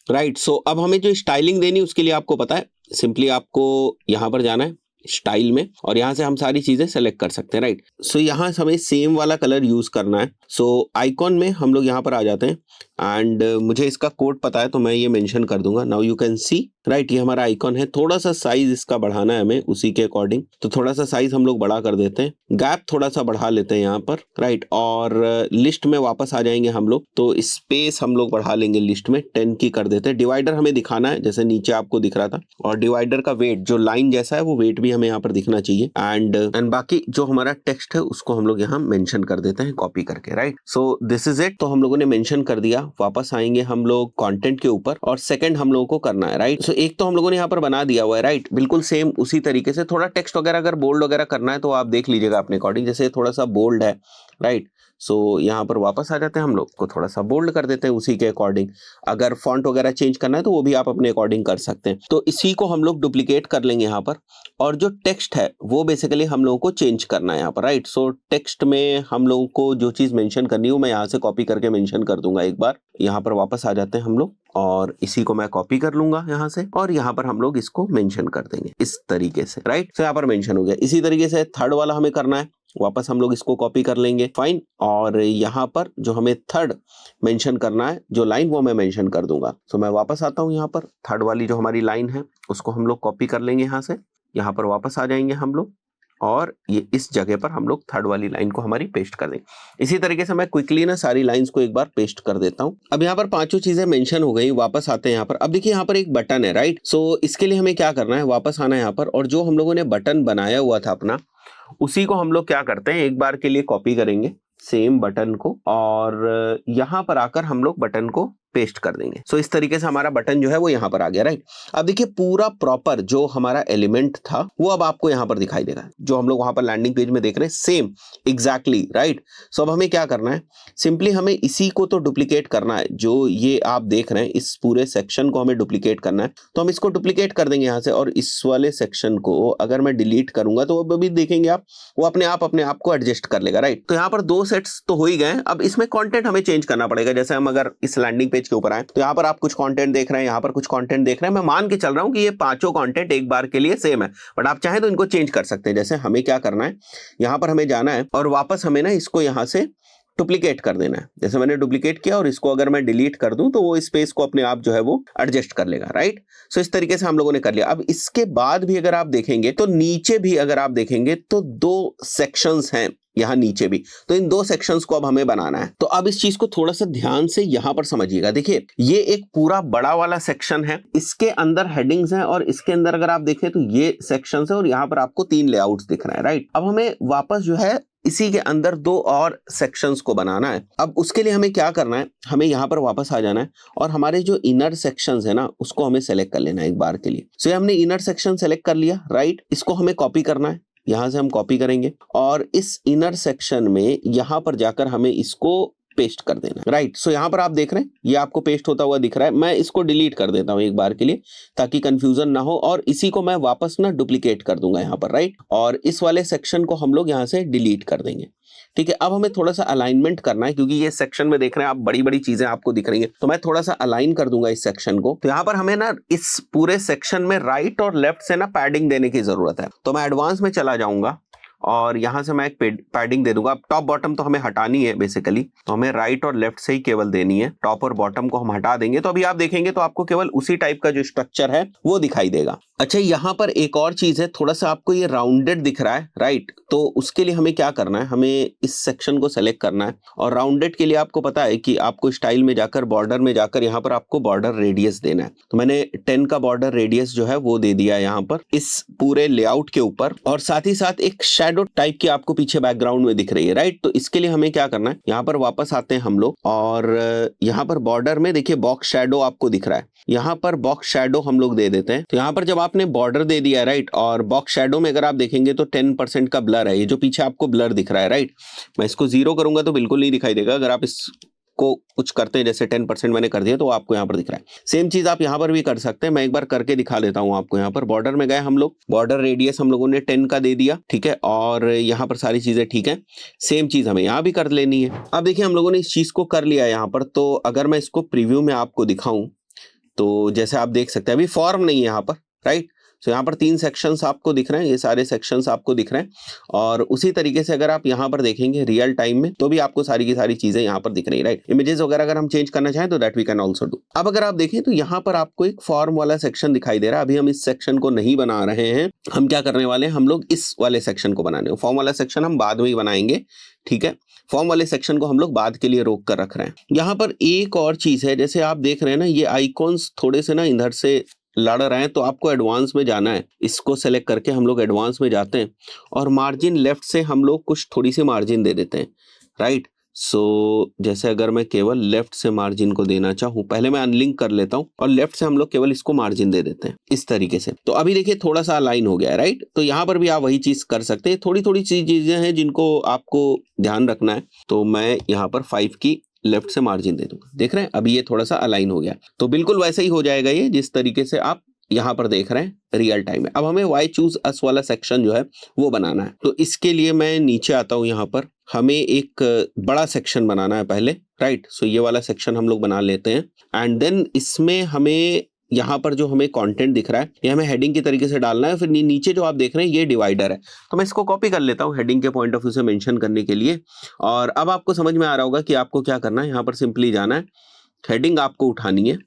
S2: राइट। सो अब हमें जो स्टाइलिंग देनी है उसके लिए आपको पता है, सिंपली आपको यहाँ पर जाना है स्टाइल में, और यहाँ से हम सारी चीजें सेलेक्ट कर सकते हैं, राइट। सो यहाँ हमें सेम वाला कलर यूज करना है। सो आइकॉन में हम लोग यहाँ पर आ जाते हैं, एंड मुझे इसका कोड पता है तो मैं ये मेंशन कर दूंगा। Now you can see, right, ये हमारा आइकॉन है। थोड़ा सा साइज इसका बढ़ाना है हमें उसी के अकॉर्डिंग, तो थोड़ा सा साइज हम लोग बढ़ा कर देते हैं, गैप थोड़ा सा बढ़ा लेते हैं यहाँ पर, राइट। और लिस्ट में वापस आ जाएंगे हम लोग, तो स्पेस हम लोग बढ़ा लेंगे लिस्ट में, 10 की कर देते हैं। डिवाइडर हमें दिखाना है जैसे नीचे आपको दिख रहा था, और डिवाइडर का वेट जो लाइन जैसा है वो वेट भी हमें यहाँ पर दिखना चाहिए। एंड बाकी जो हमारा टेक्स्ट है उसको हम लोग यहाँ मेंशन कर देते हैं कॉपी करके, right. So this is it. तो हम लोगों ने मेंशन कर दिया। वापस आएंगे हम लोग कंटेंट के ऊपर, और सेकंड हम लोगों को करना है, राइट। सो एक तो हम लोगों ने यहाँ पर बना दिया हुआ है, राइट, बिल्कुल सेम उसी तरीके से। थोड़ा टेक्स्ट वगैरह अगर बोल्ड वगैरह करना है तो आप देख लीजिएगा अपने अकॉर्डिंग, जैसे थोड़ा सा बोल्ड है, राइट। सो यहाँ पर वापस आ जाते हैं, हम लोग को थोड़ा सा बोल्ड कर देते हैं उसी के अकॉर्डिंग। अगर फॉन्ट वगैरह चेंज करना है तो वो भी आप अपने अकॉर्डिंग कर सकते हैं। तो इसी को हम लोग डुप्लीकेट कर लेंगे यहाँ पर, और जो टेक्स्ट है वो बेसिकली हम लोगों को चेंज करना है यहाँ पर, राइट। सो टेक्स्ट में हम लोगों को जो चीज मेंशन करनी है वो मैं यहाँ से कॉपी करके मेंशन कर दूंगा एक बार। यहाँ पर वापस आ जाते हैं हम लोग, और इसी को मैं कॉपी कर लूंगा यहाँ से, और यहाँ पर हम लोग इसको मेंशन कर देंगे इस तरीके से, राइट। तो यहाँ पर मेंशन हो गया। इसी तरीके से थर्ड वाला हमें करना है। वापस हम लोग इसको कॉपी कर लेंगे, फाइन। और यहाँ पर जो हमें थर्ड मेंशन करना है जो लाइन, वो मैं मेंशन कर दूंगा। तो मैं वापस आता हूँ यहाँ पर, थर्ड वाली जो हमारी लाइन है उसको हम लोग कॉपी कर लेंगे यहाँ से, यहाँ पर वापस आ जाएंगे हम लोग और ये इस जगह पर हम लोग थर्ड वाली लाइन को हमारी पेस्ट कर देंगे। इसी तरीके से मैं क्विकली ना सारी लाइंस को एक बार पेस्ट कर देता हूँ। अब यहाँ पर पांचों चीजें मेंशन हो गई, वापस आते हैं यहाँ पर। अब देखिए यहाँ पर एक बटन है, राइट। सो इसके लिए हमें क्या करना है, वापस आना है यहाँ पर, और जो हम लोगों ने बटन बनाया हुआ था अपना, उसी को हम लोग क्या करते हैं, एक बार के लिए कॉपी करेंगे सेम बटन को, और यहाँ पर आकर हम लोग बटन को पेस्ट कर देंगे। सो इस तरीके से हमारा बटन जो है वो यहाँ पर आ गया, राइट। अब देखिए पूरा प्रॉपर जो हमारा एलिमेंट था वो अब आपको यहाँ पर दिखाई देगा, जो हम लोग वहां पर लैंडिंग पेज में देख रहे हैं, सेम एग्जैक्टली, राइट। सो अब हमें क्या करना है, सिंपली हमें इसी को तो डुप्लीकेट करना है, जो ये आप देख रहे हैं इस पूरे सेक्शन को हमें डुप्लीकेट करना है। तो हम इसको डुप्लीकेट कर देंगे यहाँ से, और इस वाले सेक्शन को अगर मैं डिलीट करूंगा तो अब अभी देखेंगे आप, वो अपने आप को एडजस्ट कर लेगा, राइट। तो यहाँ पर 2 सेट्स तो हो ही गए। अब इसमें कंटेंट हमें चेंज करना पड़ेगा। जैसे हम अगर इस लैंडिंग पेज के ऊपर आए तो यहाँ पर आप कुछ कंटेंट देख रहे हैं, यहाँ पर कुछ कंटेंट देख रहे हैं। मैं मान के चल रहा हूं कि ये पांचों कंटेंट एक बार के लिए सेम है, बट आप चाहें तो इनको चेंज कर सकते हैं। जैसे हमें क्या करना है, यहाँ पर हमें जाना है और वापस हमें ना इसको यहाँ से डुप्लीकेट कर देना है। जैसे मैंने डुप्लीकेट किया और इसको अगर मैं डिलीट कर दूं तो वो स्पेस को अपने आप जो है वो एडजस्ट कर लेगा, राइट। सो इस तरीके से हम लोगों ने कर लिया। अब इसके बाद भी अगर आप देखेंगे तो नीचे भी अगर आप देखेंगे तो 2 सेक्शंस हैं यहाँ नीचे भी, तो इन 2 सेक्शंस को अब हमें बनाना है। तो अब इस चीज को थोड़ा सा ध्यान से यहाँ पर समझिएगा। देखिए ये एक पूरा बड़ा वाला सेक्शन है, इसके अंदर हेडिंग्स हैं, और इसके अंदर अगर आप देखें तो ये सेक्शंस है, और यहाँ पर आपको 3 लेआउट्स दिख रहे हैं, राइट। अब हमें वापस जो है इसी के अंदर 2 और सेक्शंस को बनाना है। अब उसके लिए हमें क्या करना है, हमें यहाँ पर वापस आ जाना है और हमारे जो इनर सेक्शंस है ना उसको हमें सेलेक्ट कर लेना है एक बार के लिए। सो हमने इनर सेक्शन सेलेक्ट कर लिया, राइट। इसको हमें कॉपी करना है, यहां से हम कॉपी करेंगे और इस इनर सेक्शन में यहां पर जाकर हमें इसको पेस्ट कर देना, राइट। सो यहाँ पर आप देख रहे हैं ये आपको पेस्ट होता हुआ दिख रहा है। मैं इसको डिलीट कर देता हूँ एक बार के लिए ताकि कंफ्यूजन ना हो, और इसी को मैं वापस ना डुप्लीकेट कर दूंगा यहाँ पर, राइट। और इस वाले सेक्शन को हम लोग यहाँ से डिलीट कर देंगे, ठीक है। अब हमें थोड़ा सा अलाइनमेंट करना है, क्योंकि ये सेक्शन में देख रहे हैं आप बड़ी बड़ी चीजें आपको दिख रही हैं, तो मैं थोड़ा सा अलाइन कर दूंगा इस सेक्शन को। तो यहाँ पर हमें ना इस पूरे सेक्शन में राइट और लेफ्ट से ना पैडिंग देने की जरूरत है। तो मैं एडवांस में चला जाऊंगा और यहां से मैं एक पैडिंग दे दूंगा। टॉप बॉटम तो हमें हटानी है बेसिकली, तो हमें राइट और लेफ्ट से ही केवल देनी है। टॉप और बॉटम को हम हटा देंगे तो अभी आप देखेंगे तो आपको केवल उसी टाइप का जो स्ट्रक्चर है वो दिखाई देगा। अच्छा यहाँ पर एक और चीज है, थोड़ा सा आपको ये राउंडेड दिख रहा है, राइट। तो उसके लिए हमें क्या करना है, हमें इस सेक्शन को सेलेक्ट करना है, और राउंडेड के लिए आपको पता है कि आपको स्टाइल में जाकर बॉर्डर में जाकर यहाँ पर आपको बॉर्डर रेडियस देना है। तो मैंने 10 का बॉर्डर रेडियस जो है वो दे दिया है यहाँ पर इस पूरे लेआउट के ऊपर, और साथ ही साथ एक शैडो टाइप की आपको पीछे बैकग्राउंड में दिख रही है, राइट। तो इसके लिए हमें क्या करना है, यहाँ पर वापस आते हैं हम लोग, और यहाँ पर बॉर्डर में देखिए बॉक्स शैडो आपको दिख रहा है, यहाँ पर बॉक्स शैडो हम लोग दे देते हैं। तो यहाँ पर जब आपने बॉर्डर दे दिया, राइट, और बॉक्स शैडो में अगर आप देखेंगे तो 10% का ब्लर है, ये जो पीछे आपको ब्लर दिख रहा है, राइट। मैं इसको 0 करूंगा तो बिल्कुल नहीं दिखाई देगा। अगर आप इसको कुछ करते हैं, जैसे 10% मैंने कर दिया तो आपको यहाँ पर दिख रहा है। सेम चीज आप यहाँ पर भी कर सकते हैं। मैं एक बार करके दिखा देता हूँ आपको। यहाँ पर बॉर्डर में गए हम लोग, बॉर्डर रेडियस हम लोगों ने 10 का दे दिया, ठीक है, और यहाँ पर सारी चीजें ठीक है। सेम चीज हमें यहाँ भी कर लेनी है। अब देखिए हम लोगों ने इस चीज को कर लिया है यहाँ पर। तो अगर मैं इसको प्रीव्यू में आपको दिखाऊं तो जैसे आप देख सकते हैं अभी फॉर्म नहीं है यहाँ पर, राइट। तो यहाँ पर 3 सेक्शंस आपको दिख रहे हैं, ये सारे सेक्शंस आपको दिख रहे हैं, और उसी तरीके से अगर आप यहाँ पर देखेंगे रियल टाइम में तो भी आपको सारी की सारी चीजें यहाँ पर दिख रही है, राइट। इमेजेस वगैरह अगर हम चेंज करना चाहें तो that we can also do. अब अगर आप देखें तो यहाँ पर आपको एक फॉर्म वाला सेक्शन दिखाई दे रहा है। अभी हम इस सेक्शन को नहीं बना रहे हैं, हम क्या करने वाले हैं, हम लोग इस वाले सेक्शन को बनाने। फॉर्म वाला सेक्शन हम बाद में ही बनाएंगे, ठीक है। फॉर्म वाले सेक्शन को हम लोग बाद के लिए रोक कर रख रहे हैं। यहाँ पर एक और चीज है, जैसे आप देख रहे हैं ना ये आइकॉन्स थोड़े से ना इधर से लड़ रहे हैं, तो आपको एडवांस में जाना है। इसको सेलेक्ट करके हम लोग एडवांस में जाते हैं और मार्जिन लेफ्ट से हम लोग कुछ थोड़ी सी मार्जिन दे देते हैं, राइट। सो जैसे अगर मैं केवल लेफ्ट से मार्जिन को देना चाहूं, पहले मैं अनलिंक कर लेता हूं और लेफ्ट से हम लोग केवल इसको मार्जिन दे देते हैं इस तरीके से। तो अभी देखिए थोड़ा सा अलाइन हो गया है, राइट। तो यहाँ पर भी आप वही चीज कर सकते हैं। थोड़ी थोड़ी चीजें हैं जिनको आपको ध्यान रखना है। तो मैं यहाँ पर 5 की लेफ्ट से मार्जिन दे दूंगा, देख रहे हैं अभी ये थोड़ा सा अलाइन हो गया। तो बिल्कुल वैसे ही हो जाएगा ये जिस तरीके से आप यहाँ पर देख रहे हैं रियल टाइम में। अब हमें वाई चूज अस वाला सेक्शन जो है वो बनाना है। तो इसके लिए मैं नीचे आता हूँ, यहाँ पर हमें एक बड़ा सेक्शन बनाना है पहले, राइट। सो ये वाला सेक्शन हम लोग बना लेते हैं, एंड देन इसमें हमें यहाँ पर जो हमें कंटेंट दिख रहा है ये हमें हेडिंग के तरीके से डालना है। फिर नीचे जो आप देख रहे हैं ये डिवाइडर है, तो मैं इसको कॉपी कर लेता हूँ हेडिंग के पॉइंट ऑफ व्यू से मेंशन करने के लिए। और अब आपको समझ में आ रहा होगा कि आपको क्या करना है। यहाँ पर सिंपली जाना है, हेडिंग आपको उठानी है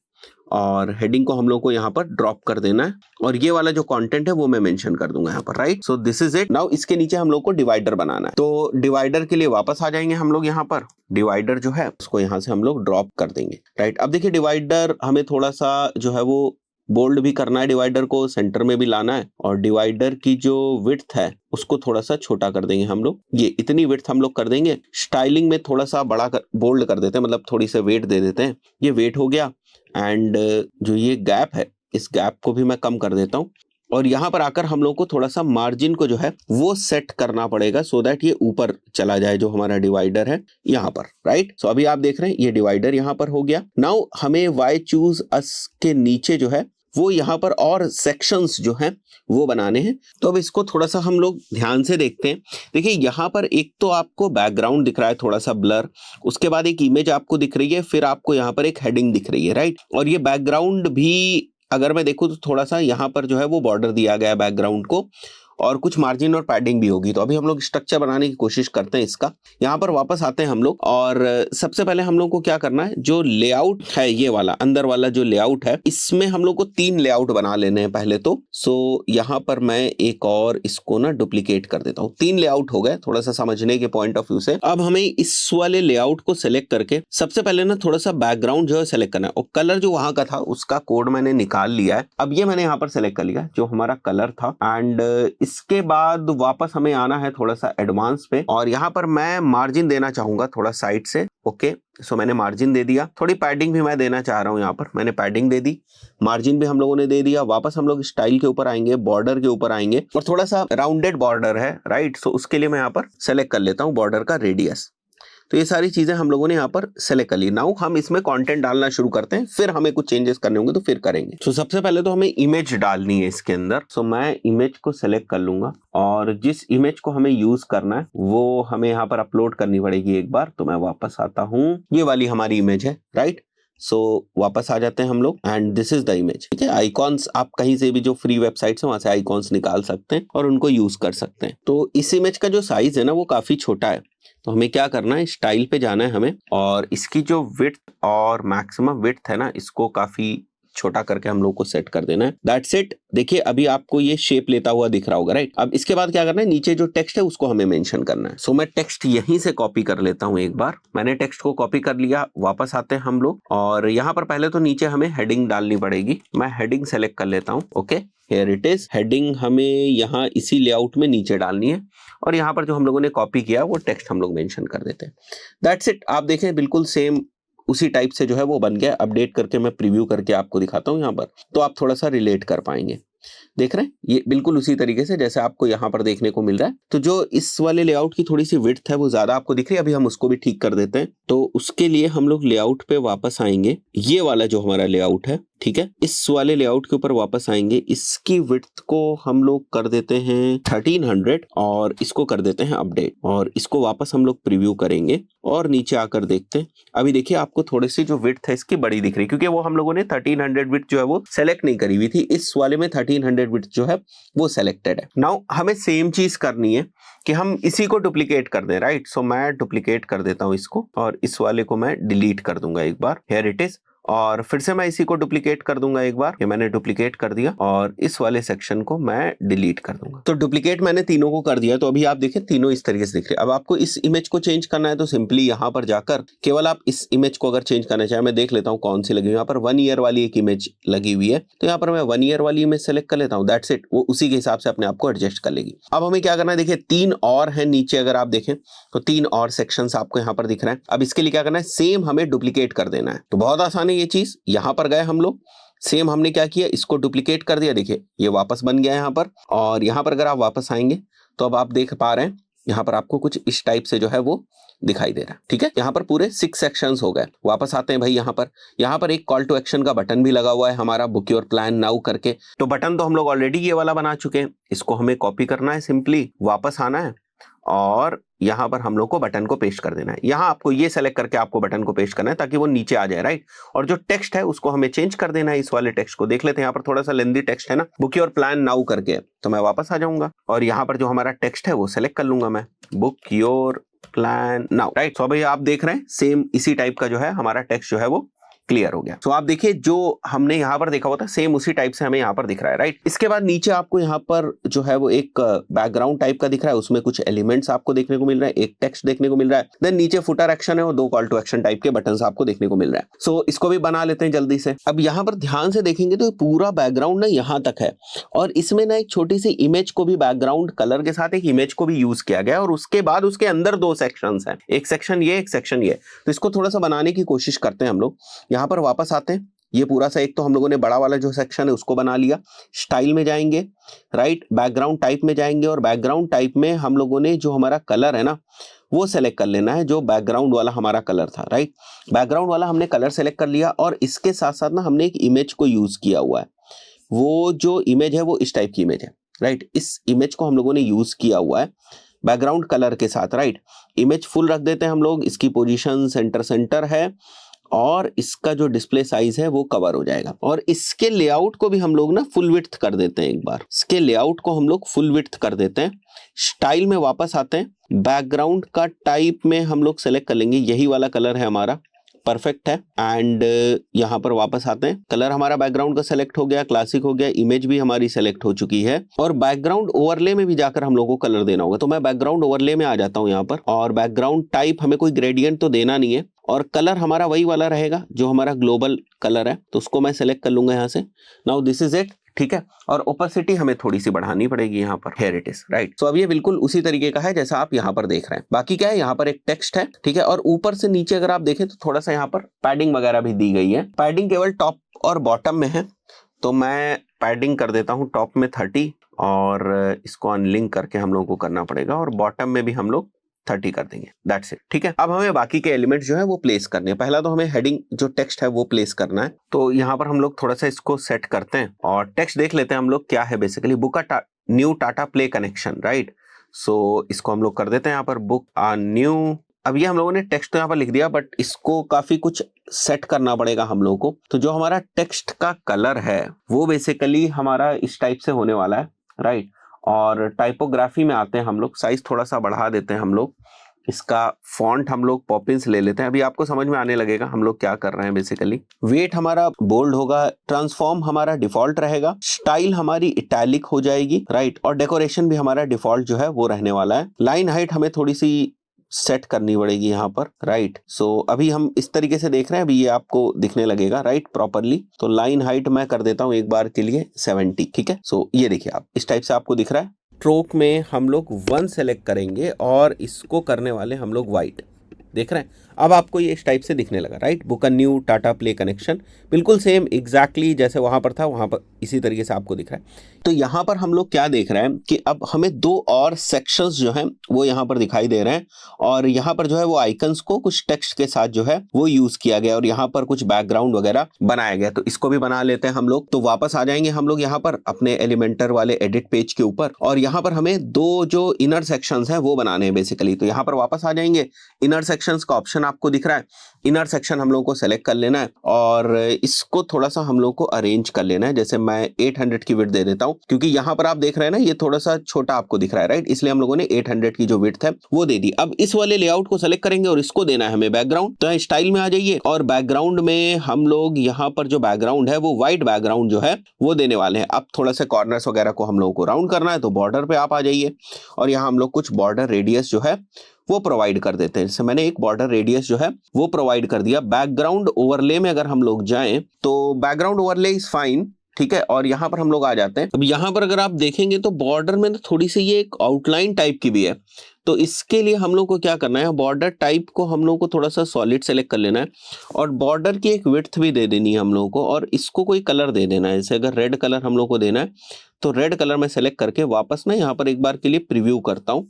S2: और हेडिंग को हम लोग को यहाँ पर ड्रॉप कर देना है और ये वाला जो कंटेंट है वो मैं मेंशन कर दूंगा यहाँ पर, right. So this is it. Now इसके नीचे हम लोग को डिवाइडर बनाना है, तो डिवाइडर के लिए वापस आ जाएंगे हम लोग। यहाँ पर डिवाइडर जो है उसको यहाँ से हम लोग ड्रॉप कर देंगे, राइट। अब देखिए डिवाइडर हमें थोड़ा सा जो है वो बोल्ड भी करना है, डिवाइडर को सेंटर में भी लाना है और डिवाइडर की जो विड्थ है उसको थोड़ा सा छोटा कर देंगे हम लोग। ये इतनी विड्थ हम लोग कर देंगे। स्टाइलिंग में थोड़ा सा बड़ा बोल्ड कर देते हैं, मतलब थोड़ी सी वेट दे देते हैं। ये वेट हो गया एंड जो ये गैप है इस गैप को भी मैं कम कर देता हूँ। और यहाँ पर आकर हम लोग को थोड़ा सा मार्जिन को जो है वो सेट करना पड़ेगा सो दैट ये ऊपर चला जाए जो हमारा डिवाइडर है यहाँ पर, राइट। सो अभी आप देख रहे हैं ये डिवाइडर यहाँ पर हो गया। नाउ हमें वाई चूज अस के नीचे जो है वो यहाँ पर और सेक्शंस जो हैं वो बनाने हैं। तो अब इसको थोड़ा सा हम लोग ध्यान से देखते हैं। देखिए यहाँ पर एक तो आपको बैकग्राउंड दिख रहा है थोड़ा सा ब्लर, उसके बाद एक इमेज आपको दिख रही है, फिर आपको यहाँ पर एक हेडिंग दिख रही है, राइट। और ये बैकग्राउंड भी अगर मैं देखूँ तो थोड़ा सा यहाँ पर जो है वो बॉर्डर दिया गया है बैकग्राउंड को और कुछ मार्जिन और पैडिंग भी होगी। तो अभी हम लोग स्ट्रक्चर बनाने की कोशिश करते हैं इसका। यहाँ पर वापस आते हैं हम लोग और सबसे पहले हम लोग को क्या करना है, जो लेआउट है ये वाला अंदर वाला जो लेआउट है इसमें हम लोग को 3 लेआउट बना लेने हैं पहले तो। सो यहाँ पर मैं एक और इसको ना डुप्लीकेट कर देता हूँ। 3 लेआउट हो गए थोड़ा सा समझने के पॉइंट ऑफ व्यू से। अब हमें इस वाले लेआउट को सिलेक्ट करके सबसे पहले ना थोड़ा सा बैकग्राउंड जो है सिलेक्ट करना है और कलर जो वहां का था उसका कोड मैंने निकाल लिया है। अब ये मैंने यहाँ पर सिलेक्ट कर लिया जो हमारा कलर था एंड इसके बाद वापस हमें आना है थोड़ा सा एडवांस पे और यहाँ पर मैं मार्जिन देना चाहूंगा थोड़ा साइड से। ओके सो मैंने मार्जिन दे दिया, थोड़ी पैडिंग भी मैं देना चाह रहा हूँ। यहाँ पर मैंने पैडिंग दे दी, मार्जिन भी हम लोगों ने दे दिया। वापस हम लोग स्टाइल के ऊपर आएंगे, बॉर्डर के ऊपर आएंगे और थोड़ा सा राउंडेड बॉर्डर है, राइट। सो उसके लिए मैं यहाँ पर सेलेक्ट कर लेता हूँ बॉर्डर का रेडियस। तो ये सारी चीजें हम लोगों ने यहाँ पर सेलेक्ट कर ली। नाउ हम इसमें कंटेंट डालना शुरू करते हैं, फिर हमें कुछ चेंजेस करने होंगे तो फिर करेंगे। तो सबसे पहले तो हमें इमेज डालनी है इसके अंदर। सो मैं इमेज को सेलेक्ट कर लूंगा और जिस इमेज को हमें यूज करना है वो हमें यहाँ पर अपलोड करनी पड़ेगी एक बार। तो मैं वापस आता हूँ, ये वाली हमारी इमेज है, राइट। सो वापस आ जाते हैं हम लोग and this is the image, ठीक है। आइकॉन्स आप कहीं से भी जो फ्री वेबसाइट्स है वहां से आइकॉन्स निकाल सकते हैं और उनको यूज कर सकते हैं। तो इस इमेज का जो साइज है ना वो काफी छोटा है, तो हमें क्या करना है, स्टाइल पे जाना है हमें और इसकी जो विड्थ और मैक्सिमम विड्थ है ना इसको काफी छोटा करके हम लोग को सेट कर देना है। That's it. देखिए अभी आपको ये शेप लेता हुआ दिख रहा होगा, राइट। अब इसके बाद क्या करना है, नीचे जो टेक्स्ट है उसको हमें मेंशन करना है। सो मैं टेक्स्ट यहीं से कॉपी कर लेता हूं। एक बार मैंने टेक्स्ट को कॉपी कर लिया, वापस आते हैं हम लोग और यहाँ पर पहले तो नीचे हमें हेडिंग डालनी पड़ेगी। मैं हेडिंग सेलेक्ट कर लेता हूँ। Okay here it is. Heading हमें यहाँ इसी लेआउट में नीचे डालनी है और यहाँ पर जो हम लोगों ने कॉपी किया वो टेक्स्ट हम लोग मेंशन कर देते हैं। That's it. आप देखें बिल्कुल सेम उसी टाइप से जो है वो बन गया। अपडेट करके मैं प्रीव्यू करके आपको दिखाता हूँ यहाँ पर, तो आप थोड़ा सा रिलेट कर पाएंगे। देख रहे हैं ये बिल्कुल उसी तरीके से जैसे आपको यहाँ पर देखने को मिल रहा है। तो जो इस वाले लेआउट की थोड़ी सी विड्थ है वो ज्यादा आपको दिख रही है, अभी हम उसको भी ठीक कर देते हैं। तो उसके लिए हम लोग लेआउट पे वापस आएंगे, ये वाला जो हमारा लेआउट है, ठीक है, इस वाले लेआउट के ऊपर वापस आएंगे। इसकी विड्थ को हम लोग कर देते हैं 1300 और इसको कर देते हैं अपडेट और इसको वापस हम लोग प्रीव्यू करेंगे और नीचे आकर देखते हैं। अभी देखिए आपको थोड़ी सी जो विड्थ है इसकी बड़ी दिख रही है क्योंकि वो हम लोगों ने 1300 विड्थ जो है वो सेलेक्ट नहीं करी हुई थी। इस वाले में 1300 विड्थ जो है वो सेलेक्टेड है। नाउ हमें सेम चीज करनी है कि हम इसी को डुप्लीकेट कर दें, राइट। सो मैं डुप्लीकेट कर देता हूं इसको और इस वाले को मैं डिलीट कर दूंगा एक बार। Here it is. और फिर से मैं इसी को डुप्लीकेट कर दूंगा एक बार। ये मैंने डुप्लीकेट कर दिया और इस वाले सेक्शन को मैं डिलीट कर दूंगा। तो डुप्लीकेट मैंने तीनों को कर दिया। तो अभी आप देखें तीनों इस तरीके से दिख रहे हैं। अब आपको इस इमेज को चेंज करना है तो सिंपली यहाँ पर जाकर केवल आप इस इमेज को अगर चेंज करना चाहे, मैं देख लेता हूँ कौन सी लगी हुई है। यहाँ पर 1 ईयर वाली एक इमेज लगी हुई है, तो यहाँ पर मैं 1 ईयर वाली इमेज सेलेक्ट कर लेता हूँ। That's it. वो उसी के हिसाब से अपने आप को एडजस्ट कर लेगी। अब हमें क्या करना है, देखिए 3 और है नीचे, अगर आप देखें तो 3 और सेक्शंस आपको यहाँ पर दिख रहे हैं। अब इसके लिए क्या करना है, सेम हमें डुप्लीकेट कर देना है। तो बहुत आसान है ये चीज। यहाँ पर गए हम लोग, सेम हमने क्या किया, इसको डुप्लीकेट कर दिया। देखिए ये वापस बन गया यहाँ पर और यहाँ पर अगर आप वापस आएंगे तो अब आप देख पा रहे हैं यहाँ पर आपको कुछ इस टाइप से जो है वो दिखाई दे रहा है, ठीक है। यहाँ पर पूरे 6 सेक्शंस हो गए। वापस आते हैं भाई यहाँ पर एक कॉल टू एक्शन का बटन भी लगा हुआ है हमारा, बुक योर प्लान नाउ करके। तो बटन तो हम लोग ऑलरेडी ये वाला बना चुके हैं, इसको हमें कॉपी करना है, सिंपली वापस आना है और यहाँ पर हम लोग को बटन को पेस्ट कर देना है। यहाँ आपको ये सेलेक्ट करके आपको बटन को पेस्ट करना है ताकि वो नीचे आ जाए, राइट। और जो टेक्स्ट है उसको हमें चेंज कर देना है, इस वाले टेक्स्ट को देख लेते हैं। यहाँ पर थोड़ा सा लेंदी टेक्स्ट है ना, बुक योर प्लान नाउ करके, तो मैं वापस आ जाऊंगा और यहाँ पर जो हमारा टेक्स्ट है वो सेलेक्ट कर लूंगा मैं, book your plan now, right. तो भाई आप देख रहे हैं सेम इसी टाइप का जो है हमारा टेक्स्ट जो है वो क्लियर हो गया। तो आप देखिए जो हमने यहाँ पर देखा हुआ था सेम उसी टाइप से हमें यहाँ पर दिख रहा है, राइट। इसके बाद नीचे आपको यहाँ पर जो है वो एक बैकग्राउंड टाइप का दिख रहा है, उसमें कुछ एलिमेंट्स आपको देखने को मिल रहा है, एक टेक्स्ट देखने को मिल रहा है, देन नीचे फुटर एक्शन है और 2 कॉल टू एक्शन टाइप के बटन आपको देखने को मिल रहा है। सो इसको भी बना लेते हैं जल्दी से। अब यहाँ पर ध्यान से देखेंगे तो पूरा बैकग्राउंड ना यहाँ तक है और इसमें ना एक छोटी सी इमेज को भी बैकग्राउंड कलर के साथ एक इमेज को भी यूज किया गया और उसके बाद उसके अंदर 2 सेक्शंस हैं, एक सेक्शन ये, एक सेक्शन ये। तो इसको थोड़ा सा बनाने की कोशिश करते हैं हम लोग। यहाँ पर वापस आते हैं, ये पूरा सा एक तो हम लोगों ने बड़ा वाला जो सेक्शन है उसको बना लिया। स्टाइल में जाएंगे, राइट, बैकग्राउंड टाइप में जाएंगे और बैकग्राउंड टाइप में हम लोगों ने जो हमारा कलर है ना वो सेलेक्ट कर लेना है, जो बैकग्राउंड वाला हमारा कलर था, राइट। बैकग्राउंड वाला हमने कलर सेलेक्ट कर लिया और इसके साथ साथ ना हमने एक इमेज को यूज किया हुआ है। वो जो इमेज है वो इस टाइप की इमेज है, राइट। इस इमेज को हम लोगों ने यूज किया हुआ है बैकग्राउंड कलर के साथ, राइट। इमेज फुल रख देते हैं हम लोग, इसकी पोजीशन सेंटर है और इसका जो डिस्प्ले साइज है वो कवर हो जाएगा। और इसके लेआउट को भी हम लोग ना फुल विड्थ कर देते हैं। एक बार इसके लेआउट को हम लोग फुल विड्थ कर देते हैं। स्टाइल में वापस आते हैं, बैकग्राउंड का टाइप में हम लोग सेलेक्ट कर लेंगे, यही वाला कलर है हमारा, परफेक्ट है। एंड यहाँ पर वापस आते हैं, कलर हमारा बैकग्राउंड का सेलेक्ट हो गया, क्लासिक हो गया, इमेज भी हमारी सेलेक्ट हो चुकी है और बैकग्राउंड ओवरले में भी जाकर हम लोगों को कलर देना होगा। तो मैं बैकग्राउंड ओवरले में आ जाता हूँ यहाँ पर और बैकग्राउंड टाइप हमें कोई ग्रेडियंट तो देना नहीं है और कलर हमारा वही वाला रहेगा जो हमारा ग्लोबल कलर है, तो उसको मैं सेलेक्ट कर लूंगा यहाँ से। नाउ दिस इज इट, ठीक है। और ओपेसिटी हमें थोड़ी सी बढ़ानी पड़ेगी यहाँ पर, हियर इट इज, राइट। तो अब ये बिल्कुल उसी तरीके का है जैसा आप यहाँ पर देख रहे हैं। बाकी क्या है, यहाँ पर एक टेक्स्ट है, ठीक है। और ऊपर से नीचे अगर आप देखें तो थोड़ा सा यहाँ पर पैडिंग वगैरह भी दी गई है। पैडिंग केवल टॉप और बॉटम में है, तो मैं पैडिंग कर देता हूँ टॉप में 30 और इसको अनलिंक करके हम लोगों को करना पड़ेगा और बॉटम में भी हम लोग 30 कर देंगे, दैट्स इट, ठीक है। अब हमें बाकी के एलिमेंट जो है वो प्लेस करने हैं। पहला तो हमें हेडिंग जो टेक्स्ट है वो प्लेस करना है, तो यहाँ पर हम लोग थोड़ा सा इसको सेट करते हैं और टेक्स्ट देख लेते हैं हम लोग क्या है। Basically book new Tata Play connection, right. So इसको हम लोग कर देते हैं यहाँ पर बुक न्यू। अब ये हम लोगों ने टेक्स्ट तो यहाँ पर लिख दिया बट इसको काफी कुछ सेट करना पड़ेगा हम लोगों को। तो जो हमारा टेक्स्ट का कलर है वो बेसिकली हमारा इस टाइप से होने वाला है, राइट। और टाइपोग्राफी में आते हैं हम लोग, साइज थोड़ा सा बढ़ा देते हैं हम लोग, इसका फॉन्ट हम लोग पॉपिंस ले लेते हैं। अभी आपको समझ में आने लगेगा हम लोग क्या कर रहे हैं। बेसिकली वेट हमारा बोल्ड होगा, ट्रांसफॉर्म हमारा डिफॉल्ट रहेगा, स्टाइल हमारी इटैलिक हो जाएगी, राइट। और डेकोरेशन भी हमारा डिफॉल्ट जो है वो रहने वाला है। लाइन हाइट हमें थोड़ी सी सेट करनी पड़ेगी यहाँ पर, राइट। सो अभी हम इस तरीके से देख रहे हैं, अभी ये आपको दिखने लगेगा, राइट, प्रॉपरली। तो लाइन हाइट मैं कर देता हूँ एक बार के लिए 70, ठीक है। सो ये देखिए आप इस टाइप से आपको दिख रहा है। स्ट्रोक में हम लोग 1 सेलेक्ट करेंगे और इसको करने वाले हम लोग व्हाइट, देख रहे हैं। अब आपको ये इस टाइप से दिखने लगा, right. Book new Tata Play connection बिल्कुल सेम एग्जैक्टली जैसे वहां पर था वहां पर इसी तरीके से आपको दिख रहा है। तो यहाँ पर हम लोग क्या देख रहे हैं कि अब हमें 2 और सेक्शंस जो हैं वो यहाँ पर दिखाई दे रहे हैं और यहाँ पर जो है वो आइकन्स को कुछ टेक्स्ट के साथ जो है वो यूज किया गया और यहाँ पर कुछ बैकग्राउंड वगैरह बनाया गया। तो इसको भी बना लेते हैं हम लोग। तो वापस आ जाएंगे हम लोग यहाँ पर अपने एलिमेंटर वाले एडिट पेज के ऊपर और यहाँ पर हमें 2 जो इनर सेक्शंस हैं वो बनाने हैं बेसिकली। तो यहाँ पर वापस आ जाएंगे, इनर सेक्शंस का ऑप्शन आपको दिख रहा है, इनर सेक्शन हम लोग को सेलेक्ट कर लेना है और इसको थोड़ा सा हम लोग को अरेंज कर लेना है। जैसे मैं 800 की विड्थ दे देता हूं क्योंकि यहाँ पर आप देख रहे हैं ना ये थोड़ा सा छोटा आपको दिख रहा है, राइट। इसलिए हम लोगों ने 800 की जो विड्थ है वो दे दी। अब इस वाले लेआउट को सेलेक्ट करेंगे और इसको देना है हमें बैकग्राउंड। तो स्टाइल में आ जाइए और बैकग्राउंड में हम लोग यहाँ पर जो बैकग्राउंड है वो व्हाइट बैकग्राउंड जो है वो देने वाले हैं। अब थोड़ा सा कॉर्नर्स वगैरह को हम लोगों को राउंड करना है, तो बॉर्डर पे आप आ जाइए और यहाँ हम लोग कुछ बॉर्डर रेडियस जो है वो प्रोवाइड कर देते हैं। जैसे मैंने एक बॉर्डर रेडियस जो है वो प्रोवाइड कर दिया। बैकग्राउंड ओवरले में अगर हम लोग जाएं तो बैकग्राउंड ओवरले इज फाइन, ठीक है। और यहाँ पर हम लोग आ जाते हैं। अब यहाँ पर अगर आप देखेंगे तो बॉर्डर में थोड़ी सी ये एक आउटलाइन टाइप की भी है, तो इसके लिए हम लोग को क्या करना है, बॉर्डर टाइप को हम लोग को थोड़ा सा सॉलिड सेलेक्ट कर लेना है और बॉर्डर की एक विड्थ भी दे देनी है हम लोग को और इसको कोई कलर दे देना है। जैसे अगर रेड कलर हम लोग को देना है तो रेड कलर में सेलेक्ट करके वापस ना यहाँ पर एक बार के लिए प्रीव्यू करता हूँ।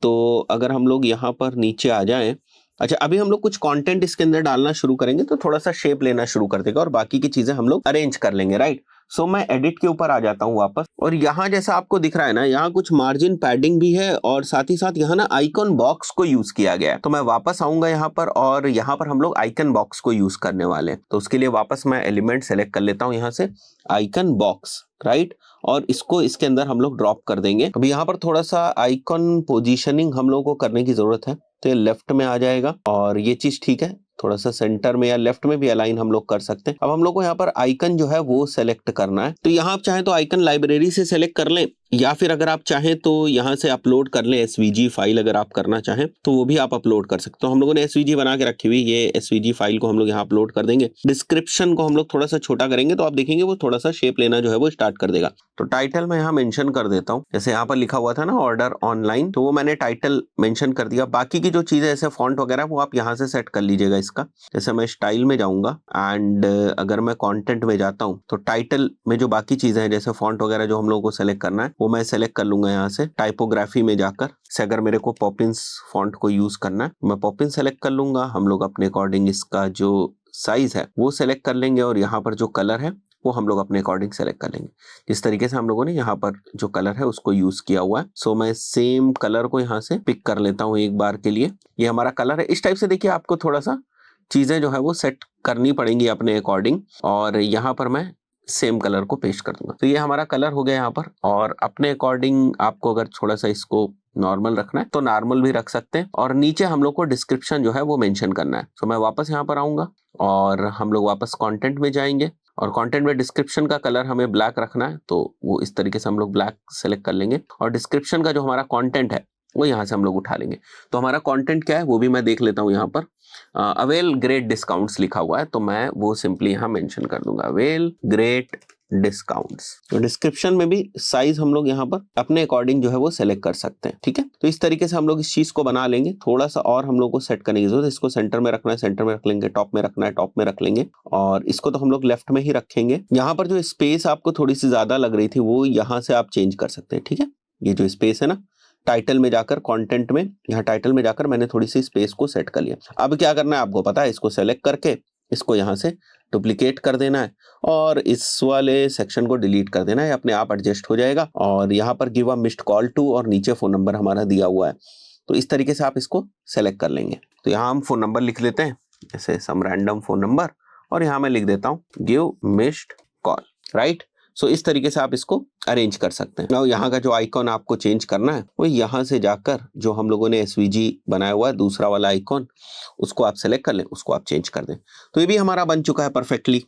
S2: तो अगर हम लोग यहाँ पर नीचे आ जाएं, अच्छा अभी हम लोग कुछ कंटेंट इसके अंदर डालना शुरू करेंगे तो थोड़ा सा शेप लेना शुरू कर देगा और बाकी की चीजें हम लोग अरेंज कर लेंगे, राइट। सो मैं एडिट के ऊपर आ जाता हूँ वापस, और यहाँ जैसा आपको दिख रहा है ना, यहाँ कुछ मार्जिन पैडिंग भी है और साथ ही साथ यहाँ ना आइकन बॉक्स को यूज किया गया है। तो मैं वापस आऊंगा यहाँ पर और यहाँ पर हम लोग आइकन बॉक्स को यूज करने वाले हैं। तो उसके लिए वापस मैं एलिमेंट सेलेक्ट कर लेता हूँ यहाँ से, आइकन बॉक्स, राइट, और इसको इसके अंदर हम लोग ड्रॉप कर देंगे। अब यहाँ पर थोड़ा सा आइकन पोजीशनिंग हम लोग को करने की जरूरत है, तो ये लेफ्ट में आ जाएगा और ये चीज ठीक है, थोड़ा सा सेंटर में या लेफ्ट में भी अलाइन हम लोग कर सकते हैं। अब हम लोग को यहाँ पर आइकन जो है वो सेलेक्ट करना है। तो यहाँ आप चाहें तो आइकन लाइब्रेरी से सेलेक्ट कर लें, या फिर अगर आप चाहें तो यहाँ से अपलोड कर लें एसवीजी फाइल, अगर आप करना चाहें तो वो भी आप अपलोड कर सकते हो। हम लोगों ने एसवीजी बना के रखी हुई, ये एसवीजी फाइल को हम लोग यहाँ अपलोड कर देंगे। डिस्क्रिप्शन को हम लोग थोड़ा सा छोटा करेंगे तो आप देखेंगे वो थोड़ा सा शेप लेना जो है वो स्टार्ट कर देगा। तो टाइटल मैं यहाँ मेंशन कर देता हूँ, जैसे यहाँ पर लिखा हुआ था ना ऑर्डर ऑनलाइन, तो वो मैंने टाइटल मेंशन कर दिया। बाकी की जो चीजें ऐसे फॉन्ट वगैरह वो आप यहाँ से सेट कर लीजिएगा इसका। जैसे मैं स्टाइल में जाऊंगा एंड अगर मैं कंटेंट में जाता हूँ तो टाइटल में जो बाकी चीजें हैं जैसे फॉन्ट वगैरह जो हम लोगों को सेलेक्ट करना है वो मैं सेलेक्ट कर लूंगा यहाँ से। टाइपोग्राफी में जाकर से अगर मेरे को पॉपिंस फॉन्ट को यूज करना है मैं पॉपिन सेलेक्ट कर लूंगा। हम लोग अपने अकॉर्डिंग इसका जो साइज है वो सेलेक्ट कर लेंगे और यहाँ पर जो कलर है वो हम लोग अपने अकॉर्डिंग सेलेक्ट कर लेंगे। जिस तरीके से हम लोगों ने यहाँ पर जो कलर है उसको यूज किया हुआ है, सो मैं सेम कलर को यहाँ से पिक कर लेता हूँ एक बार के लिए। ये हमारा कलर है। इस टाइप से देखिए आपको थोड़ा सा चीजें जो है वो सेट करनी पड़ेंगी अपने अकॉर्डिंग, और यहाँ पर मैं सेम कलर को पेस्ट कर दूंगा। तो ये हमारा कलर हो गया यहाँ पर, और अपने अकॉर्डिंग आपको अगर थोड़ा सा इसको नॉर्मल रखना है तो नॉर्मल भी रख सकते हैं। और नीचे हम लोग को डिस्क्रिप्शन जो है वो मेंशन करना है। तो मैं वापस यहाँ पर आऊंगा और हम लोग वापस कंटेंट में जाएंगे और कंटेंट में डिस्क्रिप्शन का कलर हमें ब्लैक रखना है, तो वो इस तरीके से हम लोग ब्लैक सेलेक्ट कर लेंगे और डिस्क्रिप्शन का जो हमारा कंटेंट है वो यहाँ से हम लोग उठा लेंगे। तो हमारा कंटेंट क्या है वो भी मैं देख लेता हूँ। यहाँ पर अवेल ग्रेट डिस्काउंट्स लिखा हुआ है, तो मैं वो सिंपली यहाँ मेंशन कर दूंगा, अवेल ग्रेट डिस्काउंट्स। तो डिस्क्रिप्शन में भी साइज हम लोग यहाँ पर अपने अकॉर्डिंग जो है वो सेलेक्ट कर सकते हैं। ठीक है, तो इस तरीके से हम लोग इस चीज को बना लेंगे। थोड़ा सा और हम लोग को सेट करने की जरूरत है। इसको सेंटर में रखना है, सेंटर में रख लेंगे, टॉप में रखना है, टॉप में रख लेंगे, और इसको तो हम लोग लेफ्ट में ही रखेंगे। यहाँ पर जो स्पेस आपको थोड़ी सी ज्यादा लग रही थी वो यहाँ से आप चेंज कर सकते हैं। ठीक है, ये जो स्पेस है ना, टाइटल में जाकर कंटेंट में, यहाँ टाइटल में जाकर मैंने थोड़ी सी स्पेस को सेट कर लिया। अब क्या करना है आपको पता है, इसको सेलेक्ट करके इसको यहाँ से डुप्लीकेट कर देना है और इस वाले सेक्शन को डिलीट कर देना है, अपने आप एडजस्ट हो जाएगा। और यहाँ पर give a missed call to और नीचे फोन नंबर हमारा दिया हुआ है, तो इस तरीके से आप इसको सेलेक्ट कर लेंगे। तो यहाँ हम फोन नंबर लिख लेते हैं, जैसे सम रैंडम फोन नंबर, और यहाँ मैं लिख देता हूँ give missed call, right. So इस तरीके से आप इसको अरेंज कर सकते हैं। यहाँ का जो आइकॉन आपको चेंज करना है वो यहाँ से जाकर जो हम लोगों ने एसवीजी बनाया हुआ है दूसरा वाला आइकॉन, उसको आप सेलेक्ट कर लें, उसको आप चेंज कर दें। तो ये भी हमारा बन चुका है परफेक्टली।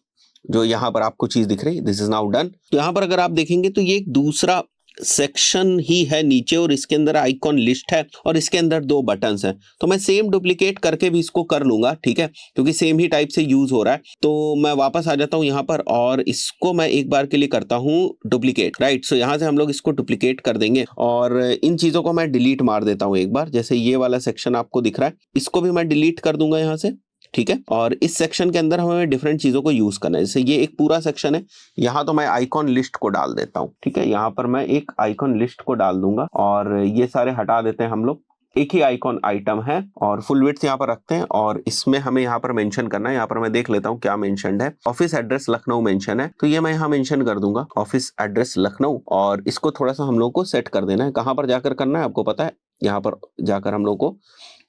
S2: जो यहाँ पर आपको चीज दिख रही है, दिस इज नाउ डन। तो यहाँ पर अगर आप देखेंगे तो ये एक दूसरा सेक्शन ही है नीचे, और इसके अंदर आइकॉन लिस्ट है और इसके अंदर 2 बटन्स हैं। तो मैं सेम डुप्लीकेट करके भी इसको कर लूंगा, ठीक है, क्योंकि सेम ही टाइप से यूज हो रहा है। तो मैं वापस आ जाता हूं यहाँ पर और इसको मैं एक बार के लिए करता हूं डुप्लीकेट, राइट। सो यहाँ से हम लोग इसको डुप्लीकेट कर देंगे और इन चीजों को मैं डिलीट मार देता हूँ एक बार। जैसे ये वाला सेक्शन आपको दिख रहा है, इसको भी मैं डिलीट कर दूंगा यहाँ से, ठीक है। और इस सेक्शन के अंदर हमें डिफरेंट चीजों को यूज करना है। जैसे ये एक पूरा सेक्शन है, यहाँ तो मैं आइकॉन लिस्ट को डाल देता हूँ, ठीक है। यहाँ पर मैं एक आइकॉन लिस्ट को डाल दूंगा और ये सारे हटा देते हैं हम लोग। एक ही आइकॉन आइटम है और फुल विड्थ यहाँ पर रखते हैं, और इसमें हमें यहाँ पर मेंशन करना है। यहाँ पर मैं देख लेता हूँ क्या मेंशन है, ऑफिस एड्रेस लखनऊ मेंशन है, तो ये मैं यहाँ मेंशन कर दूंगा ऑफिस एड्रेस लखनऊ। और इसको थोड़ा सा हम लोग को सेट कर देना है। कहाँ पर जाकर करना है आपको पता है, यहाँ पर जाकर हम लोग को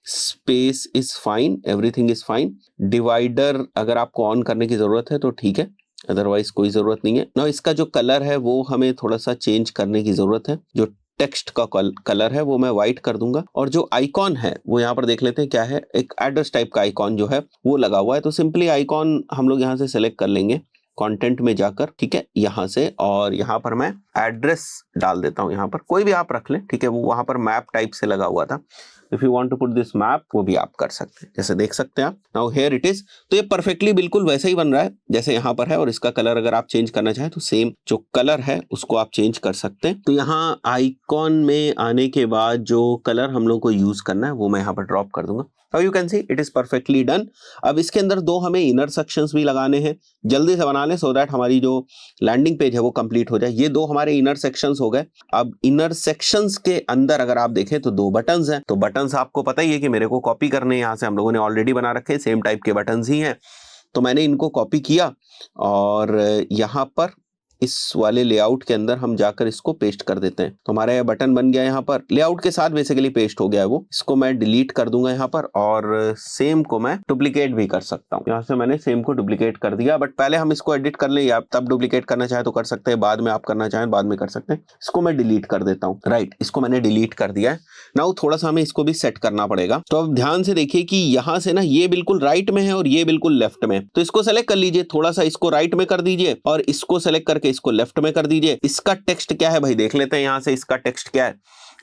S2: space is fine, everything is fine. Divider अगर आपको ऑन करने की जरूरत है तो ठीक है, अदरवाइज कोई जरूरत नहीं है ना। इसका जो कलर है वो हमें थोड़ा सा चेंज करने की जरूरत है। जो टेक्स्ट का कलर है वो मैं व्हाइट कर दूंगा, और जो आइकॉन है वो यहाँ पर देख लेते हैं क्या है, एक एड्रेस टाइप का आइकॉन जो है वो लगा हुआ है। तो सिंपली आइकॉन हम लोग यहाँ से सेलेक्ट कर लेंगे कंटेंट में जाकर, ठीक है, यहाँ से, और यहाँ पर मैं एड्रेस डाल देता हूँ। यहाँ पर कोई भी आप रख लें, ठीक है, वो वहां पर मैप टाइप से लगा हुआ था। If you want to put this map, वो भी आप कर सकते हैं, जैसे देख सकते हैं आप। Now here it is. तो ये परफेक्टली बिल्कुल वैसे ही बन रहा है जैसे यहाँ पर है, और इसका कलर अगर आप चेंज करना चाहें तो सेम जो कलर है उसको आप चेंज कर सकते हैं। तो यहाँ आइकॉन में आने के बाद जो कलर हम लोग को यूज करना है वो मैं यहाँ पर ड्रॉप कर दूंगा। Now you can see it is perfectly done। अब इसके अंदर 2 हमें इनर सेक्शंस भी लगाने हैं, जल्दी से बना लें सो दैट हमारी जो लैंडिंग पेज है वो कंप्लीट हो जाए। ये 2 हमारे इनर सेक्शंस हो गए। अब इनर सेक्शंस के अंदर अगर आप देखें तो 2 बटन्स हैं। तो बटन्स आपको पता ही है कि मेरे को कॉपी करने, यहाँ से हम लोगों ने ऑलरेडी बना रखे, सेम टाइप के बटन्स ही हैं। तो मैंने इनको कॉपी किया और यहाँ पर इस वाले लेआउट के अंदर हम जाकर इसको पेस्ट कर देते हैं। तो हमारा बटन बन गया यहाँ पर, लेआउट के साथ बेसिकली पेस्ट हो गया है वो। इसको मैं डिलीट कर दूंगा यहाँ पर, और सेम को मैं डुप्लीकेट भी कर सकता हूँ। यहाँ से मैंने सेम को डुप्लीकेट कर दिया, बट पहले हम इसको एडिट कर ले, आप तब डुप्लीकेट करना चाहे तो कर सकते हैं, बाद में आप करना चाहें बाद में कर सकते हैं। इसको मैं डिलीट कर देता हूँ। राइट, इसको मैंने डिलीट कर दिया है। नाउ थोड़ा सा हमें इसको भी सेट करना पड़ेगा। तो अब ध्यान से देखिए कि यहाँ से ना ये बिल्कुल राइट में है और ये बिल्कुल लेफ्ट में, तो इसको सेलेक्ट कर लीजिए, थोड़ा सा इसको राइट में कर दीजिए और इसको सेलेक्ट करके इसको लेफ्ट में कर दीजिए। इसका टेक्स्ट क्या है भाई, देख लेते हैं यहाँ से। इसका टेक्स्ट क्या है?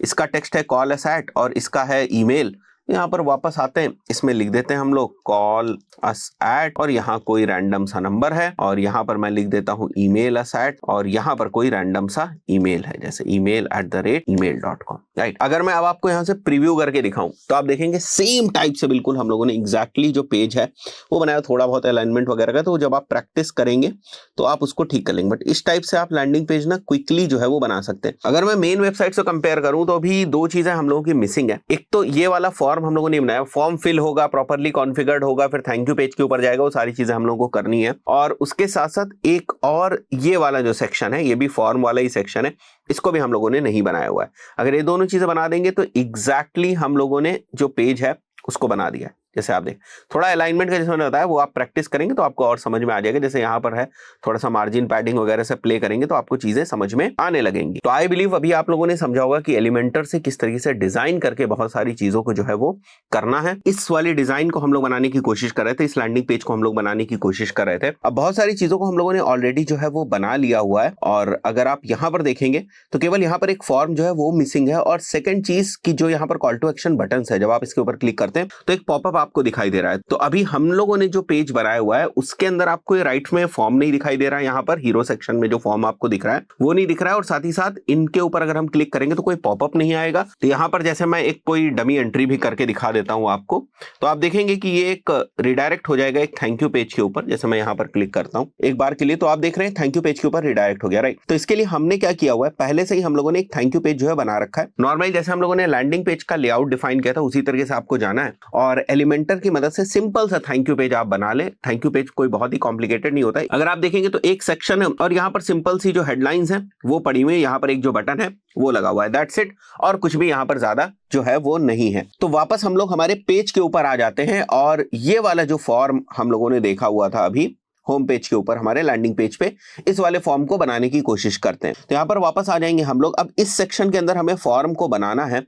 S2: इसका टेक्स्ट है कॉल अस एट, और इसका है ईमेल। यहाँ पर वापस आते हैं, इसमें लिख देते हैं हम लोग कॉल अस एट, और यहाँ कोई रैंडम सा नंबर है, और यहाँ पर मैं लिख देता हूँ ईमेल अस एट, और यहाँ पर कोई रैंडम सा ईमेल है, जैसे email@email.com। राइट, अगर मैं अब आपको यहाँ से प्रीव्यू करके दिखाऊं तो आप देखेंगे सेम टाइप से बिल्कुल हम लोगों ने एग्जैक्टली जो पेज है वो बनाया। थोड़ा बहुत अलाइनमेंट वगैरह का तो जब आप प्रैक्टिस करेंगे तो आप उसको ठीक कर लेंगे, बट इस टाइप से आप लैंडिंग पेज ना क्विकली जो है वो बना सकते हैं। अगर मैं मेन वेबसाइट से कंपेयर करूं तो अभी दो चीजें हम लोगों की मिसिंग है। एक तो ये वाला फॉर्म हम लोगों ने बनाया, फॉर्म फिल होगा, प्रॉपर्ली कॉन्फ़िगर्ड होगा, फिर थैंक यू पेज के ऊपर जाएगा, वो सारी चीजें हम लोगों को करनी है। और उसके साथ साथ एक और ये वाला जो सेक्शन है, ये भी फॉर्म वाला ही सेक्शन है, इसको भी हम लोगों ने नहीं बनाया हुआ है। अगर ये दोनों चीजें बना देंगे तो एग्जैक्टली हम लोगों ने जो पेज है उसको बना दिया है। जैसे आप देख, थोड़ा अलाइनमेंट का जैसे मैंने बताया वो आप प्रैक्टिस करेंगे तो आपको और समझ में आ जाएगा। जैसे यहाँ पर है, थोड़ा सा मार्जिन पैडिंग वगैरह से प्ले करेंगे तो आपको चीजें समझ में आने लगेंगी। तो आई बिलीव अभी आप लोगों ने समझा होगा कि एलिमेंटर से किस तरीके से डिजाइन करके बहुत सारी चीजों को जो है वो करना है। इस वाली डिजाइन को हम लोग बनाने की कोशिश कर रहे थे, इस लैंडिंग पेज को हम लोग बनाने की कोशिश कर रहे थे। अब बहुत सारी चीजों को हम लोगों ने ऑलरेडी जो है वो बना लिया हुआ है, और अगर आप यहाँ पर देखेंगे तो केवल यहाँ पर एक फॉर्म जो है वो मिसिंग है। और सेकंड चीज की जो यहाँ पर कॉल टू एक्शन बटन है, जब आप इसके ऊपर क्लिक करते हैं तो एक पॉपअप आपको दिखाई दे रहा है। तो अभी हम लोगों ने जो पेज बनाया हुआ है उसके अंदर आपको ये राइट में फॉर्म नहीं दिखाई दे रहा है। यहाँ पर हीरो सेक्शन में जो फॉर्म आपको दिख रहा है वो नहीं दिख रहा है, और साथ ही साथ इनके ऊपर अगर हम क्लिक करेंगे तो कोई पॉपअप नहीं आएगा। तो यहाँ पर जैसे मैं एक कोई डमी एंट्री भी करके दिखा देता हूँ आपको, तो आप देखेंगे कि ये एक रिडायरेक्ट हो जाएगा एक थैंक यू पेज के ऊपर। जैसे मैं यहाँ पर क्लिक करता हूँ एक बार के लिए, तो आप देख रहे हैं थैंक यू पेज के ऊपर रिडायरेक्ट हो गया। राइट, तो इसके लिए हमने क्या किया हुआ है, पहले से ही हम लोगों ने एक थैंक यू पेज जो है बना रखा है। नॉर्मली जैसे हम लोगों ने लैंडिंग पेज का लेआउट डिफाइन किया था उसी तरीके से आपको जाना है, और एलिमेंटर की मदद से सिंपल सा थैंक यू पेज आप बना ले। थैंक यू पेज कोई बहुत ही कॉम्प्लिकेटेड नहीं होता है। अगर आप देखेंगे तो एक सेक्शन है और यहाँ पर सिंपल सी जो हेडलाइंस है वो पड़ी हुई है, यहाँ पर एक जो बटन है वो लगा हुआ है, दैट्स इट। और कुछ भी यहाँ पर ज्यादा जो है वो नहीं है। तो वापस हम लोग हमारे पेज के ऊपर आ जाते हैं, और ये वाला जो फॉर्म हम लोगों ने देखा हुआ था अभी होम पेज के ऊपर हमारे लैंडिंग पेज पे, इस वाले फॉर्म को बनाने की कोशिश करते हैं। तो यहाँ पर वापस आ जाएंगे हम लोग। अब इस सेक्शन के अंदर हमें फॉर्म को बनाना है।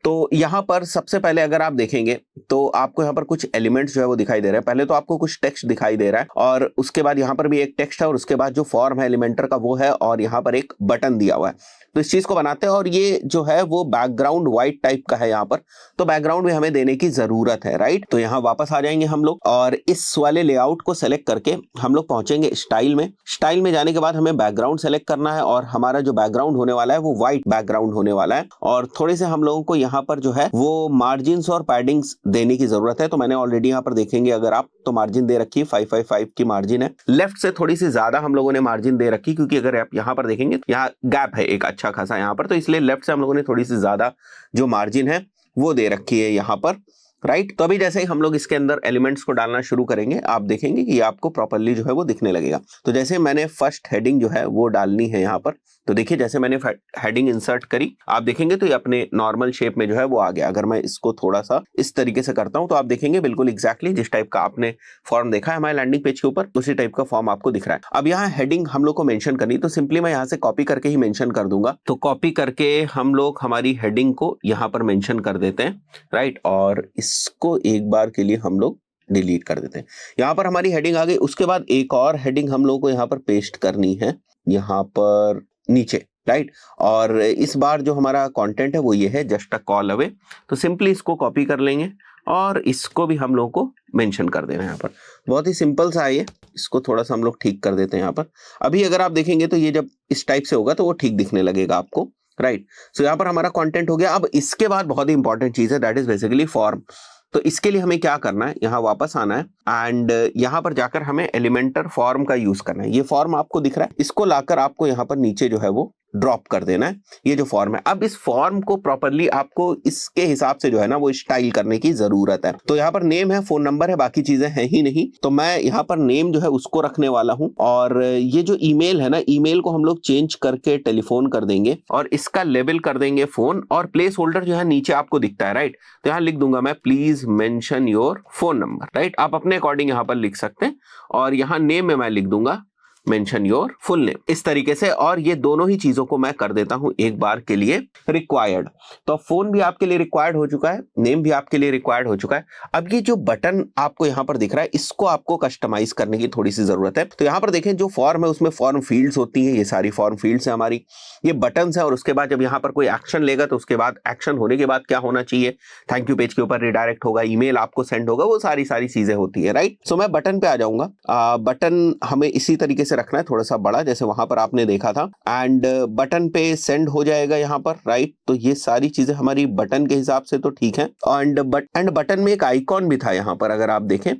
S2: तो यहाँ पर सबसे पहले अगर आप देखेंगे तो आपको यहाँ पर कुछ एलिमेंट्स जो है वो दिखाई दे रहे हैं। पहले तो आपको कुछ टेक्स्ट दिखाई दे रहा है, और उसके बाद यहाँ पर भी एक टेक्स्ट है, और उसके बाद जो फॉर्म है एलिमेंटर का वो है, और यहाँ पर एक बटन दिया हुआ है। तो इस चीज को बनाते हैं, और ये जो है वो बैकग्राउंड व्हाइट टाइप का है यहाँ पर, तो बैकग्राउंड भी हमें देने की जरूरत है। राइट, तो यहाँ वापस आ जाएंगे हम लोग, और इस वाले लेआउट को सेलेक्ट करके हम लोग पहुंचेंगे स्टाइल में। स्टाइल में जाने के बाद हमें बैकग्राउंड सेलेक्ट करना है, और हमारा जो बैकग्राउंड होने वाला है वो व्हाइट बैकग्राउंड होने वाला है। और थोड़े से हम लोगों को यहाँ पर जो है वो मार्जिन्स और पैडिंग्स देने की जरूरत है। तो मैंने ऑलरेडी यहाँ पर देखेंगे अगर आप तो मार्जिन दे रखी है 555 की मार्जिन है। लेफ्ट से थोड़ी सी ज्यादा हम लोगों ने मार्जिन दे रखी, क्योंकि अगर आप यहाँ पर देखेंगे यहाँ गैप है एक अच्छा खासा यहाँ पर, तो इसलिए लेफ्ट से हम लोगों ने थोड़ी सी ज्यादा जो मार्जिन है वो दे रखी है यहाँ पर। राइट, तो अभी जैसे ही हम लोग इसके अंदर एलिमेंट्स को डालना शुरू करेंगे आप देखेंगे कि आपको प्रॉपर्ली जो है वो दिखने लगेगा। तो जैसे मैंने फर्स्ट हेडिंग जो है वो डालनी है यहाँ पर, तो देखिए जैसे मैंने हेडिंग इंसर्ट करी आप देखेंगे तो ये अपने नॉर्मल शेप में जो है वो आ गया। अगर मैं इसको थोड़ा सा इस तरीके से करता हूं तो आप देखेंगे बिल्कुल एग्जैक्टली जिस टाइप का आपने फॉर्म देखा है हमारे लैंडिंग पेज के ऊपर उसी टाइप का फॉर्म आपको दिख रहा है। अब यहाँ हेडिंग हम लोग को मेंशन करनी, तो सिंपली मैं यहाँ से कॉपी करके ही मेंशन कर दूंगा। तो कॉपी करके हम लोग हमारी हेडिंग को यहाँ पर मेंशन कर देते हैं। राइट, और इसको एक बार के लिए हम लोग डिलीट कर देते हैं। यहाँ पर हमारी हेडिंग आ गई। उसके बाद एक और हेडिंग हम लोग को यहाँ पर पेस्ट करनी है यहाँ पर नीचे। राइट, और इस बार जो हमारा कंटेंट है वो ये है जस्ट अ कॉल अवे। तो सिंपली इसको कॉपी कर लेंगे और इसको भी हम लोग को मेंशन कर देना है यहाँ पर। बहुत ही सिंपल सा है ये, इसको थोड़ा सा हम लोग ठीक कर देते हैं यहाँ पर। अभी अगर आप देखेंगे तो ये जब इस टाइप से होगा तो वो ठीक दिखने लगेगा आपको। राइट, सो यहाँ पर हमारा कंटेंट हो गया। अब इसके बाद बहुत ही इंपॉर्टेंट चीज है, दैट इज बेसिकली फॉर्म। तो इसके लिए हमें क्या करना है, यहाँ वापस आना है एंड यहाँ पर जाकर हमें एलिमेंटर फॉर्म का यूज करना है। ये फॉर्म आपको दिख रहा है, इसको लाकर आपको यहाँ पर नीचे जो है वो ड्रॉप कर देना है ये जो फॉर्म है। अब इस फॉर्म को प्रॉपरली आपको इसके हिसाब से जो है ना वो स्टाइल करने की जरूरत है। तो यहाँ पर नेम है, फोन नंबर है, बाकी चीजें हैं ही नहीं। तो मैं यहाँ पर नेम जो है उसको रखने वाला हूँ, और ये जो ईमेल है ना, ईमेल को हम लोग चेंज करके टेलीफोन कर देंगे और इसका लेबल कर देंगे फोन, और प्लेस होल्डर जो है नीचे आपको दिखता है, राइट। तो यहाँ लिख दूंगा मैं please mention your phone number, right. आप अपने अकॉर्डिंग यहाँ पर लिख सकते हैं, और यहाँ नेम में मैं लिख दूंगा मेंशन योर फुल नेम, इस तरीके से। और ये दोनों ही चीजों को मैं कर देता हूं एक बार के लिए रिक्वायर्ड। तो फोन भी आपके लिए रिक्वायर्ड हो चुका है, नेम भी आपके लिए रिक्वायर्ड हो चुका है। अब ये जो बटन आपको यहां पर दिख रहा है, इसको आपको कस्टमाइज करने की थोड़ी सी जरूरत है। तो यहां पर देखें जो फॉर्म है उसमें फॉर्म फील्ड्स होती है, ये सारी फॉर्म फील्ड्स है हमारी, ये बटन है। और उसके बाद जब यहां पर कोई एक्शन लेगा तो उसके बाद एक्शन होने के बाद क्या होना चाहिए, थैंक यू पेज के ऊपर रिडायरेक्ट होगा, ईमेल आपको सेंड होगा, वो सारी चीजें होती है, राइट। सो मैं बटन पे आ जाऊंगा। बटन हमें इसी तरीके से रखना है, थोड़ा सा बड़ा, जैसे वहां पर आपने देखा था, एंड बटन पे सेंड हो जाएगा यहाँ पर, राइट। तो ये सारी चीजें हमारी बटन के हिसाब से तो ठीक है। एंड बटन में एक आइकॉन भी था यहाँ पर, अगर आप देखें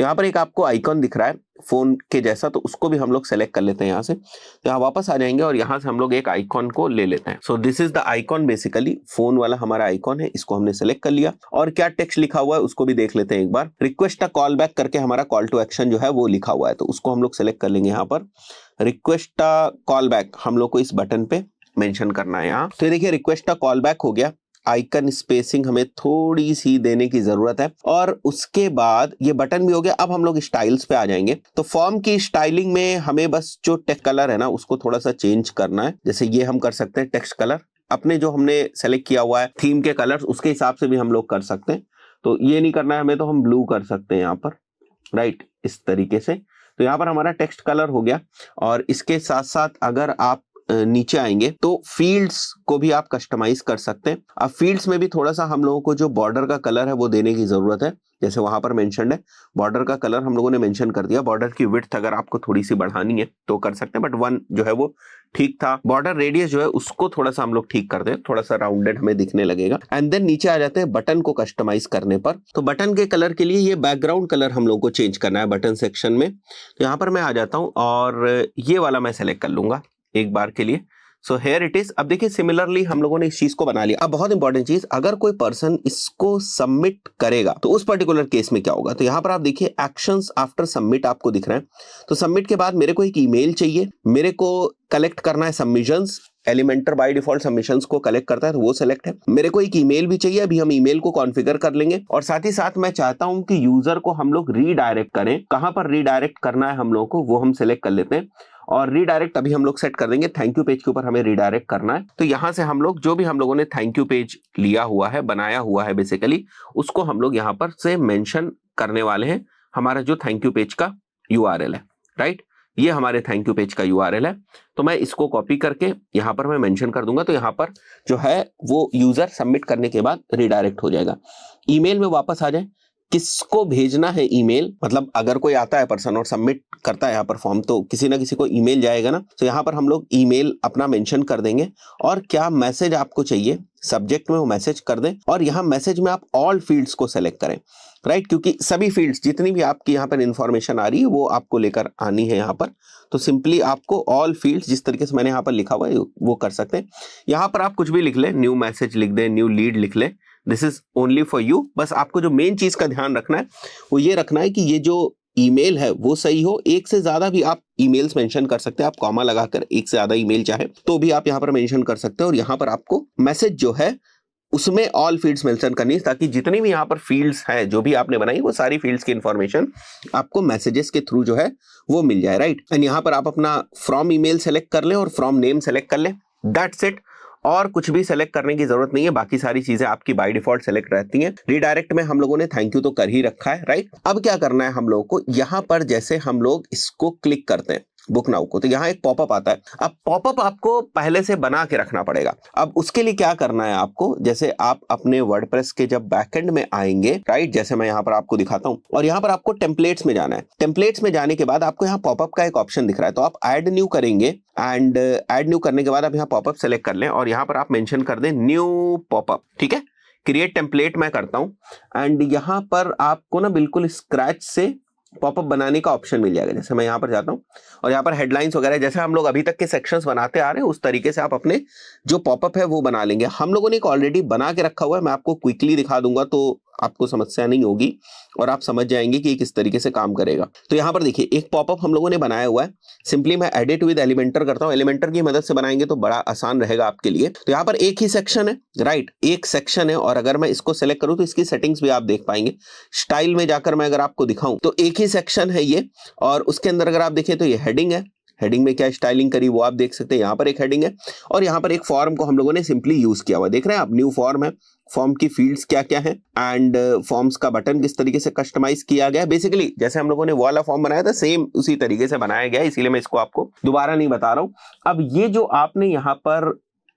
S2: यहाँ पर एक आपको आइकॉन दिख रहा है फोन के जैसा, तो उसको भी हम लोग सेलेक्ट कर लेते हैं यहाँ से। तो यहाँ वापस आ जाएंगे और यहाँ से हम लोग एक आइकॉन को ले लेते हैं। सो this is the icon, basically phone वाला हमारा आइकॉन है, इसको हमने सेलेक्ट कर लिया। और क्या टेक्स्ट लिखा हुआ है उसको भी देख लेते हैं एक बार। रिक्वेस्ट अ कॉल बैक करके हमारा कॉल टू एक्शन जो है वो लिखा हुआ है, तो उसको हम लोग सेलेक्ट कर लेंगे यहाँ पर। रिक्वेस्ट अ कॉल बैक हम लोग को इस बटन पे मेंशन करना है यहाँ। तो देखिए रिक्वेस्ट अ कॉल बैक हो गया। आइकन स्पेसिंग हमें थोड़ी सी देने की जरूरत है, और उसके बाद ये बटन भी हो गया। अब हम लोग स्टाइल्स पे आ जाएंगे। तो फॉर्म की स्टाइलिंग में हमें बस जो टेक्स्ट कलर है ना उसको थोड़ा सा चेंज करना है। जैसे ये हम कर सकते हैं टेक्स्ट कलर अपने जो हमने सेलेक्ट किया हुआ है थीम के कलर्स, उसके हिसाब से भी हम लोग कर सकते हैं। तो ये नहीं करना है हमें, तो हम ब्लू कर सकते हैं यहाँ पर, राइट, इस तरीके से। तो यहाँ पर हमारा टेक्स्ट कलर हो गया। और इसके साथ साथ अगर आप नीचे आएंगे तो फील्ड्स को भी आप कस्टमाइज कर सकते हैं। अब फील्ड्स में भी थोड़ा सा हम लोगों को जो बॉर्डर का कलर है वो देने की जरूरत है। जैसे वहां पर मेंशन्ड है, बॉर्डर का कलर हम लोगों ने मेंशन कर दिया। बॉर्डर की विड्थ अगर आपको थोड़ी सी बढ़ानी है तो कर सकते हैं, बट 1 जो है वो ठीक था। बॉर्डर रेडियस जो है उसको थोड़ा सा हम लोग ठीक कर दें, थोड़ा सा राउंडेड हमें दिखने लगेगा। एंड देन नीचे आ जाते हैं बटन को कस्टमाइज करने पर। तो बटन के कलर के लिए ये बैकग्राउंड कलर हम लोग को चेंज करना है बटन सेक्शन में। तो यहाँ पर मैं आ जाता हूँ और ये वाला मैं सेलेक्ट कर लूंगा एक बार के लिए। So here it is. अब देखिए सिमिलरली हम लोगों ने इस चीज को बना लिया। अब बहुत इंपॉर्टेंट चीज, अगर कोई पर्सन इसको सबमिट करेगा तो उस पर्टिकुलर केस में क्या होगा। तो यहाँ पर आप देखिए एक्शंस आफ्टर सबमिट आपको दिख रहा है। तो सबमिट के बाद मेरे को एक ईमेल चाहिए, मेरे को कलेक्ट करना है submissions. Elementor by default submissions को कलेक्ट करता है, तो वो सेलेक्ट है। मेरे को एक ईमेल भी चाहिए, अभी हम ईमेल को कॉन्फ़िगर कर लेंगे। और साथ ही साथ मैं चाहता हूं कि यूजर को हम लोग रीडायरेक्ट करें। कहां पर रीडायरेक्ट करना है हम लोगों को वो हम सेलेक्ट कर लेते हैं। और रीडायरेक्ट अभी हम लोग सेट कर देंगे, थैंक यू पेज के ऊपर हमें रीडायरेक्ट करना है। तो यहां से हम लोग जो भी हम लोगों ने थैंक यू पेज लिया हुआ है, बनाया हुआ है बेसिकली, उसको हम लोग यहां पर से मेंशन करने वाले हैं। हमारा जो थैंक यू पेज का यूआरएल है, राइट, ये हमारे थैंक यू पेज का यूआरएल है। तो मैं इसको कॉपी करके यहां पर मैं मेंशन कर दूंगा। तो यहां पर जो है वो यूजर सबमिट करने के बाद रीडायरेक्ट हो जाएगा। ईमेल में वापस आ जाए, किसको भेजना है ईमेल, मतलब अगर कोई आता है पर्सन और सबमिट करता है यहाँ पर फॉर्म, तो किसी ना किसी को ईमेल जाएगा ना। तो यहाँ पर हम लोग ईमेल अपना मेंशन कर देंगे, और क्या मैसेज आपको चाहिए सब्जेक्ट में वो मैसेज कर दें। और यहाँ मैसेज में आप ऑल फील्ड्स को सेलेक्ट करें, राइट, क्योंकि सभी फील्ड्स जितनी भी आपकी यहाँ पर इंफॉर्मेशन आ रही है वो आपको लेकर आनी है यहाँ पर। तो सिंपली आपको ऑल फील्ड्स जिस तरीके से मैंने यहाँ पर लिखा हुआ है वो कर सकते हैं। यहाँ पर आप कुछ भी लिख लें, न्यू मैसेज लिख दें, न्यू लीड लिख लें, this is only for you. बस आपको जो मेन चीज का ध्यान रखना है वो ये रखना है कि ये जो ईमेल है वो सही हो। एक से ज्यादा भी आप ईमेल्स मेंशन कर सकते हैं, आप कॉमा लगाकर एक से ज्यादा ईमेल चाहे तो भी आप यहाँ पर मेंशन कर सकते हैं। और यहाँ पर आपको मैसेज जो है उसमें ऑल फील्ड्स मेंशन करनी है, ताकि जितनी भी यहाँ पर फील्ड्स हैं जो भी आपने बनाई वो सारी फील्ड्स की इंफॉर्मेशन आपको मैसेजेस के थ्रू जो है वो मिल जाए, राइट। एंड यहाँ पर आप अपना फ्रॉम ईमेल सेलेक्ट कर लें और फ्रॉम नेम सेलेक्ट कर लें, दैट्स इट। और कुछ भी सेलेक्ट करने की जरूरत नहीं है, बाकी सारी चीजें आपकी बाय डिफॉल्ट सेलेक्ट रहती हैं। रीडायरेक्ट में हम लोगों ने थैंक यू तो कर ही रखा है, राइट। अब क्या करना है हम लोगों को, यहाँ पर जैसे हम लोग इसको क्लिक करते हैं बुक नाउ को, तो यहाँ एक पॉपअप आता है। अब पॉपअप आपको पहले से बना के रखना पड़ेगा। अब उसके लिए क्या करना है आपको, जैसे आप अपने वर्डप्रेस के जब बैकएंड में आएंगे, राइट, जैसे मैं यहाँ पर आपको दिखाता हूँ, और यहाँ पर आपको टेम्पलेट्स में जाना है। टेम्पलेट्स में जाने के बाद आपको यहाँ पॉपअप का एक ऑप्शन दिख रहा है, तो आप ऐड न्यू करेंगे। एंड ऐड न्यू करने के बाद आप यहाँ पॉपअप सेलेक्ट कर लें और यहाँ पर आप मेंशन कर दें न्यू पॉपअप, ठीक है। क्रिएट टेम्पलेट मैं करता हूँ, एंड यहाँ पर आपको ना बिल्कुल स्क्रैच से पॉपअप बनाने का ऑप्शन मिल जाएगा। जैसे मैं यहाँ पर जाता हूँ और यहाँ पर हेडलाइंस वगैरह जैसे हम लोग अभी तक के सेक्शंस बनाते आ रहे हैं उस तरीके से आप अपने जो पॉपअप है वो बना लेंगे। हम लोगों ने एक ऑलरेडी बना के रखा हुआ है, मैं आपको क्विकली दिखा दूंगा तो आपको समस्या नहीं होगी और आप समझ जाएंगे कि किस तरीके से काम करेगा। तो यहाँ पर देखिए एक पॉपअप हम लोगों ने बनाया हुआ है, सिंपली मैं एडिट विद एलिमेंटर करता हूँ। एलिमेंटर की मदद से बनाएंगे तो बड़ा आसान रहेगा आपके लिए। तो यहाँ पर एक ही सेक्शन है, राइट, एक सेक्शन है और अगर मैं इसको सेलेक्ट करूँ तो इसकी सेटिंग्स भी आप देख पाएंगे। स्टाइल में जाकर मैं अगर आपको दिखाऊं तो एक ही सेक्शन है ये और उसके अंदर अगर आप देखें तो ये हेडिंग है। हेडिंग में क्या स्टाइलिंग करी वो आप देख सकते हैं। यहाँ पर एक हेडिंग है और यहाँ पर एक फॉर्म को हम लोगों ने सिंपली यूज किया हुआ, देख रहे हैं आप, न्यू फॉर्म है। फॉर्म की फील्ड्स क्या क्या है एंड फॉर्म्स का बटन किस तरीके से कस्टमाइज किया गया है। बेसिकली जैसे हम लोगों ने वो वाला फॉर्म बनाया था सेम उसी तरीके से बनाया गया है, इसीलिए मैं इसको आपको दोबारा नहीं बता रहा हूं। अब ये जो आपने यहाँ पर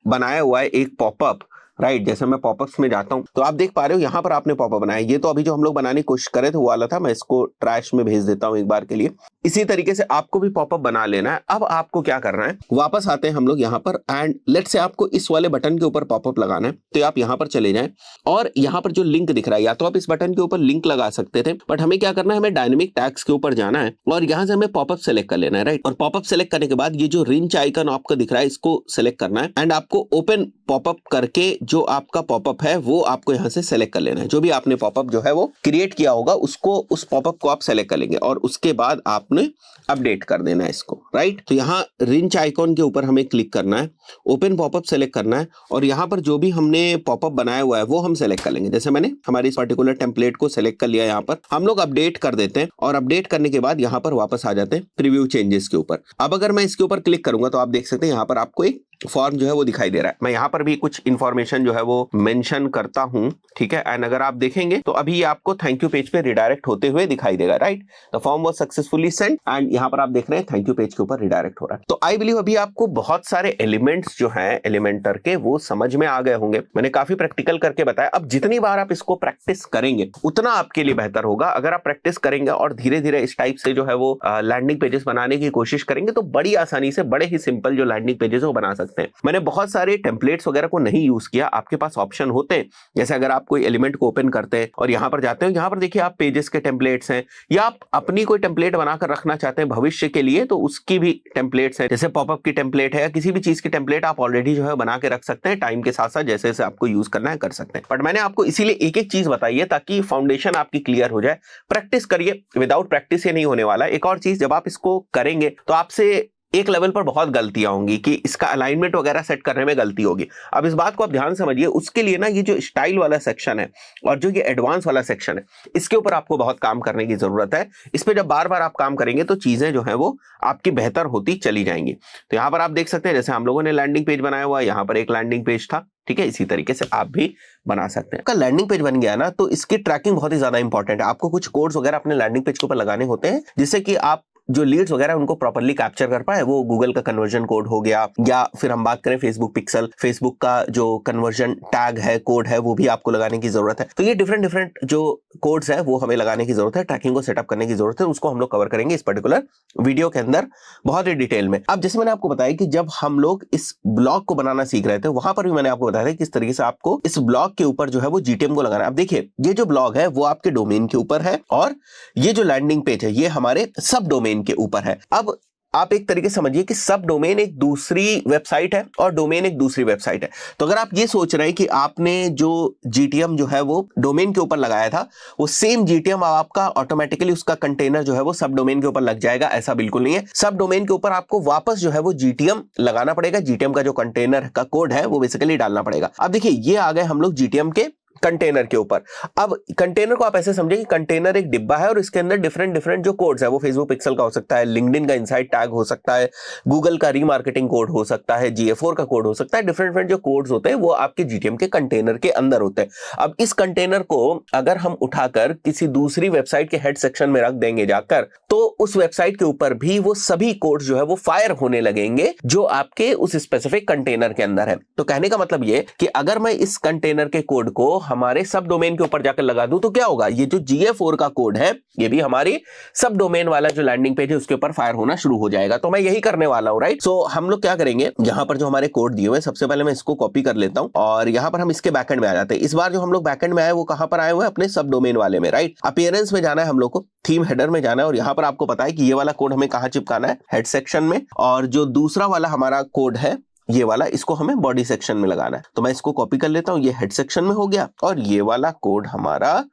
S2: बनाया हुआ है एक पॉपअप, राइट, जैसे मैं पॉपअप्स में जाता हूं तो आप देख पा रहे हो यहाँ पर आपने पॉपअप बनाया। ये तो अभी जो हम लोग बनाने की कोशिश कर रहे थे वो वाला था, मैं इसको ट्रैश में भेज देता हूं एक बार के लिए। इसी तरीके से आपको भी पॉपअप बना लेना है। अब आपको क्या करना है, वापस आते हैं हम लोग यहाँ पर एंड लेट्स से आपको इस वाले बटन के ऊपर पॉपअप लगाना है तो आप यहाँ पर चले जाएं और यहाँ पर जो लिंक दिख रहा है या तो आप इस बटन के ऊपर लिंक लगा सकते थे, बट हमें क्या करना है, हमें डायनेमिक टैग्स के ऊपर जाना है और यहाँ से हमें पॉपअप सेलेक्ट कर लेना है, राइट। और पॉपअप सेलेक्ट करने के बाद ये जो रिंच आइकन आपको दिख रहा है इसको सेलेक्ट करना है एंड आपको ओपन पॉपअप करके जो आपका पॉपअप है वो आपको यहाँ से सेलेक्ट कर लेना है। जो भी आपने पॉपअप जो है वो क्रिएट किया होगा उसको, उस पॉपअप को आप सेलेक्ट कर लेंगे और उसके बाद आपने अपडेट कर देना है इसको, राइट। तो यहाँ रिंच आइकॉन के ऊपर हमें क्लिक करना है, ओपन पॉपअप सेलेक्ट करना है और यहाँ पर जो भी हमने पॉपअप बनाया हुआ है वो हम सेलेक्ट कर लेंगे। जैसे मैंने हमारी इस पर्टिकुलर टेम्पलेट को सेलेक्ट कर लिया, यहाँ पर हम लोग अपडेट कर देते हैं और अपडेट करने के बाद यहाँ पर वापस आ जाते हैं प्रीव्यू चेंजेस के ऊपर। अब अगर मैं इसके ऊपर क्लिक करूंगा तो आप देख सकते हैं यहाँ पर आपको एक फॉर्म जो है वो दिखाई दे रहा है। मैं यहाँ पर भी कुछ इंफॉर्मेशन जो है वो मेंशन करता हूं, ठीक है। एंड अगर आप देखेंगे तो अभी आपको थैंक यू पेज पे रिडायरेक्ट होते हुए दिखाई देगा, right. The form was successfully send and यहाँ पर आप देख रहे हैं थैंक यू पेज के ऊपर रिडायरेक्ट हो रहा है। तो आई बिलीव अभी आपको बहुत सारे एलिमेंट्स जो हैं एलिमेंटर के वो समझ में आ गए होंगे। मैंने काफी प्रैक्टिकल करके बताया। अब जितनी बार आप इसको प्रैक्टिस करेंगे उतना आपके लिए बेहतर होगा। अगर आप प्रैक्टिस करेंगे और धीरे धीरे इस टाइप से जो है वो लैंडिंग पेजेस बनाने की कोशिश करेंगे तो बड़ी आसानी से बड़े ही सिंपल जो लैंडिंग पेजेस वो बना सकते हैं। मैंने बहुत सारे टेम्पलेट्स वगैरह को नहीं यूज किया। आपके पास ऑप्शन होते हैं, जैसे अगर आप कोई एलिमेंट को ओपन करते हैं और यहां पर जाते हैं, यहां पर देखिए आप पेजेस के टेम्पलेट्स हैं या आप अपनी कोई टेम्पलेट बनाकर रखना चाहते हैं भविष्य के लिए तो उसकी भी टेम्पलेट्स हैं। जैसे पॉपअप की टेम्पलेट है या किसी भी चीज की टेम्पलेट आप ऑलरेडी जो है बना के रख सकते हैं। टाइम के साथ साथ जैसे जैसे आपको यूज करना है कर सकते हैं। बट मैंने आपको इसीलिए एक एक चीज बताई है ताकि फाउंडेशन आपकी क्लियर हो जाए। प्रैक्टिस करिए, विदाउट प्रैक्टिस ये नहीं होने वाला। एक और चीज, जब आप इसको करेंगे तो आपसे एक लेवल पर बहुत गलतियां होंगी कि इसका अलाइनमेंट वगैरह सेट करने में गलती होगी। अब इस बात को आप ध्यान समझिए। उसके लिए ना ये जो स्टाइल वाला सेक्शन है और जो ये एडवांस वाला सेक्शन है इसके ऊपर आपको बहुत काम करने की जरूरत है। इस पे जब बार बार आप काम करेंगे तो चीजें जो है वो आपकी बेहतर होती चली जाएंगी। तो यहाँ पर आप देख सकते हैं जैसे हम लोगों ने लैंडिंग पेज बनाया हुआ है, यहाँ पर एक लैंडिंग पेज था, ठीक है। इसी तरीके से आप भी बना सकते हैं। आपका लैंडिंग पेज बन गया ना तो इसकी ट्रैकिंग बहुत ही ज्यादा इंपॉर्टेंट है। आपको कुछ कोड्स वगैरह अपने लैंडिंग पेज के ऊपर लगाने होते हैं जिससे कि आप जो लीड्स वगैरह उनको प्रॉपर्ली कैप्चर कर पाए। वो गूगल का कन्वर्जन कोड हो गया या फिर हम बात करें फेसबुक पिक्सल, फेसबुक का जो कन्वर्जन टैग है, कोड है, वो भी आपको लगाने की जरूरत है। तो ये डिफरेंट जो कोड्स है वो हमें लगाने की जरूरत है, ट्रैकिंग को सेटअप करने की जरूरत है। उसको हम लोग कवर करेंगे इस पर्टिकुलर वीडियो के अंदर बहुत ही डिटेल में। अब जैसे मैंने आपको बताया कि जब हम लोग इस ब्लॉग को बनाना सीख रहे थे वहां पर भी मैंने आपको बताया था किस तरीके से आपको इस ब्लॉग के ऊपर जो है वो जीटीएम को लगाना है। अब देखिए ये जो ब्लॉग है वो आपके डोमेन के ऊपर है और ये जो लैंडिंग पेज है ये हमारे सब डोमेन के ऊपर है। अब आप एक तरीके से समझिए कि सब डोमेन एक दूसरी वेबसाइट है और डोमेन एक दूसरी वेबसाइट है। तो अगर आप ये सोच रहे हैं कि आपने जो जीटीएम जो है वो डोमेन के ऊपर लगाया था वो सेम जीटीएम आपका ऑटोमेटिकली उसका कंटेनर जो है वो सब डोमेन के ऊपर लग जाएगा, ऐसा बिल्कुल नहीं है। सब डोमेन के ऊपर आपको वापस जो है वो जीटीएम लगाना पड़ेगा। जीटीएम का जो कंटेनर का कोड है वो बेसिकली डालना पड़ेगा। अब देखिए ये आ गए हम लोग जीटीएम के कंटेनर के ऊपर। अब कंटेनर को आप ऐसे समझे कि कंटेनर एक डिब्बा है और इसके अंदर डिफरेंट जो कोड्स है वो फेसबुक पिक्सल का हो सकता है, लिंक्डइन का इनसाइड टैग हो सकता है, गूगल का रीमार्केटिंग कोड हो सकता है, GA4 का कोड हो सकता है। डिफरेंट जो कोड्स होते हैं वो आपके जीटीएम के कंटेनर के अंदर होते हैं। अब इस कंटेनर को अगर हम उठाकर किसी दूसरी वेबसाइट के हेड सेक्शन में रख देंगे जाकर तो उस वेबसाइट के ऊपर भी वो सभी कोड्स जो है वो फायर होने लगेंगे जो आपके उस स्पेसिफिक कंटेनर के अंदर है। तो कहने का मतलब ये कि अगर मैं इस कंटेनर के कोड को हमारे सब डोमेन के ऊपर जाकर लगा दूं तो क्या होगा, ये जो GA4 का कोड है ये भी हमारी सब डोमेन वाला जो लैंडिंग पेज है उसके ऊपर फायर होना शुरू हो जाएगा। तो मैं यही करने वाला हूं, राइट। सो हम लोग क्या करेंगे, यहां पर जो हमारे कोड दिए हुए, सबसे पहले मैं इसको कॉपी कर लेता हूं और यहां पर हम इसके बैकएंड में आ जाते हैं। इस बार जो हम लोग बैकएंड में आए वो कहां पर आए हुए हैं, अपने सब डोमेन वाले में, राइट। अपीयरेंस में जाना है हम लोग को, थीम हेडर में जाना है और यहां पर आपको पता है कि ये वाला कोड हमें कहां चिपकाना है, हेड सेक्शन में, और जो दूसरा वाला हमारा कोड है ये वाला, इसको हमें बॉडी सेक्शन में लगाना है। तो मैं इसको कॉपी कर लेता हूं, ये हेड सेक्शन में हो गया और ये वाला कोड हमारा